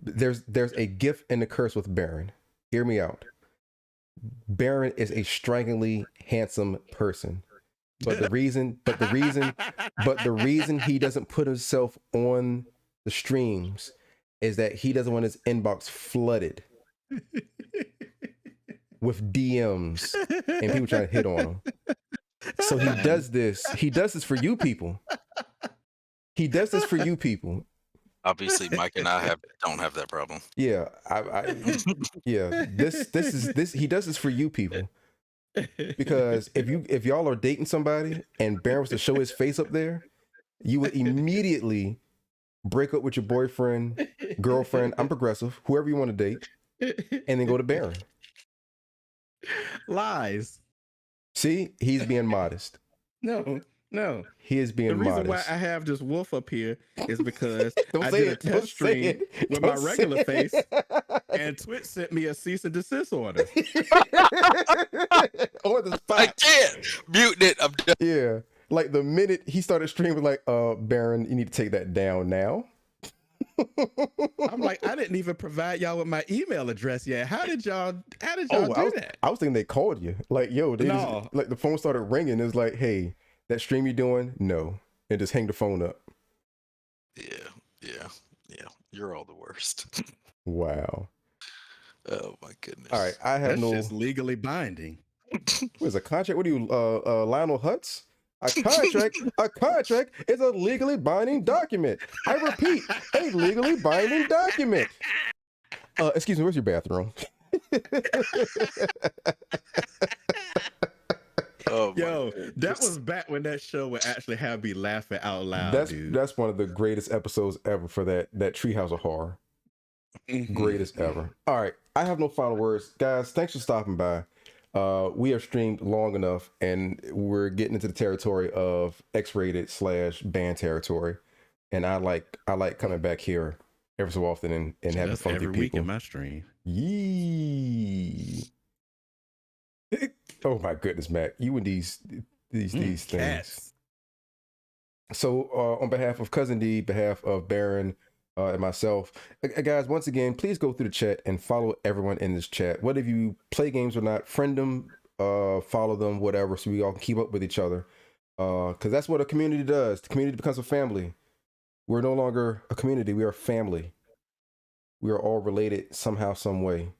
There's a gift and a curse with Baron. Hear me out. Baron is a strikingly handsome person. But the reason he doesn't put himself on the streams is that he doesn't want his inbox flooded with DMs and people trying to hit on him. So he does this. He does this for you people. He does this for you people. Obviously, Mike and I don't have that problem. Yeah, yeah. This. He does this for you people because if y'all are dating somebody and Baron was to show his face up there, you would immediately break up with your boyfriend, girlfriend. I'm progressive, whoever you want to date, and then go to Baron. Lies. See, he's being modest. No. He is being The reason modest. why I have this wolf up here is because Don't I say did a it. Don't test say stream it. with Don't my regular say face, it. and Twitch sent me a cease and desist order. On the I spot. can't mute it. I'm done. Yeah. Like the minute he started streaming, like, Baron, you need to take that down now. I'm like, I didn't even provide y'all with my email address yet. How did y'all do that? I was thinking they called you. Like, yo, No. like the phone started ringing. It's like, hey, that stream you doing? No. And just hang the phone up. Yeah. You're all the worst. Wow. Oh my goodness. All right. I have That's no. just legally binding. What is a contract? What are you, Lionel Hutz? A contract is a legally binding document. I repeat, a legally binding document. Excuse me, where's your bathroom? Yo, that was back when that show would actually have me laughing out loud, That's dude. that's one of the greatest episodes ever for that Treehouse of Horror. Greatest ever. All right, I have no final words, guys. Thanks for stopping by. We have streamed long enough, and we're getting into the territory of X-rated / banned territory. And I like coming back here every so often and having That's fun with every you week people. in my stream. Yee. Oh my goodness, Matt, you and these things. Cats. So on behalf of Cousin D, behalf of Baron and myself, guys, once again, please go through the chat and follow everyone in this chat. Whether you play games or not, friend them, follow them, whatever, so we all can keep up with each other. Because that's what a community does. The community becomes a family. We're no longer a community. We are family. We are all related somehow, some way.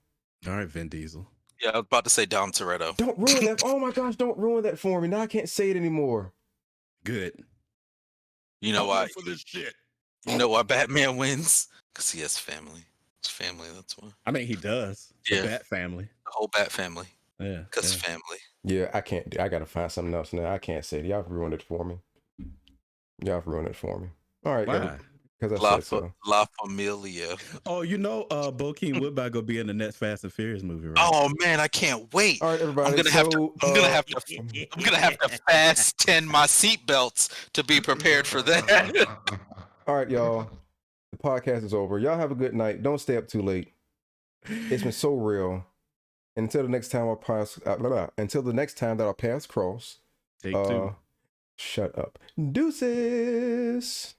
All right, Vin Diesel. Yeah, I was about to say Dom Toretto. Don't ruin that. Oh my gosh, don't ruin that for me. Now I can't say it anymore. Good. You know why? For this shit. You know why Batman wins? Because he has family. It's family, that's why. I mean, he does. Yeah. The Bat family. The whole Bat family. Yeah. Because family. Yeah, I can't. I gotta find something else now. I can't say it. Y'all ruined it for me. Y'all ruined it for me. All right, Why? because I La, said so. La Familia. Oh, you know, Bokeem Woodbine gonna be in the next Fast and Furious movie, right? Oh man, I can't wait. All right, everybody. I'm gonna have to fast 10 my seatbelts to be prepared for that. All right, y'all. The podcast is over. Y'all have a good night. Don't stay up too late. It's been so real. Until the next time until the next time that our paths cross. Take two. Shut up. Deuces.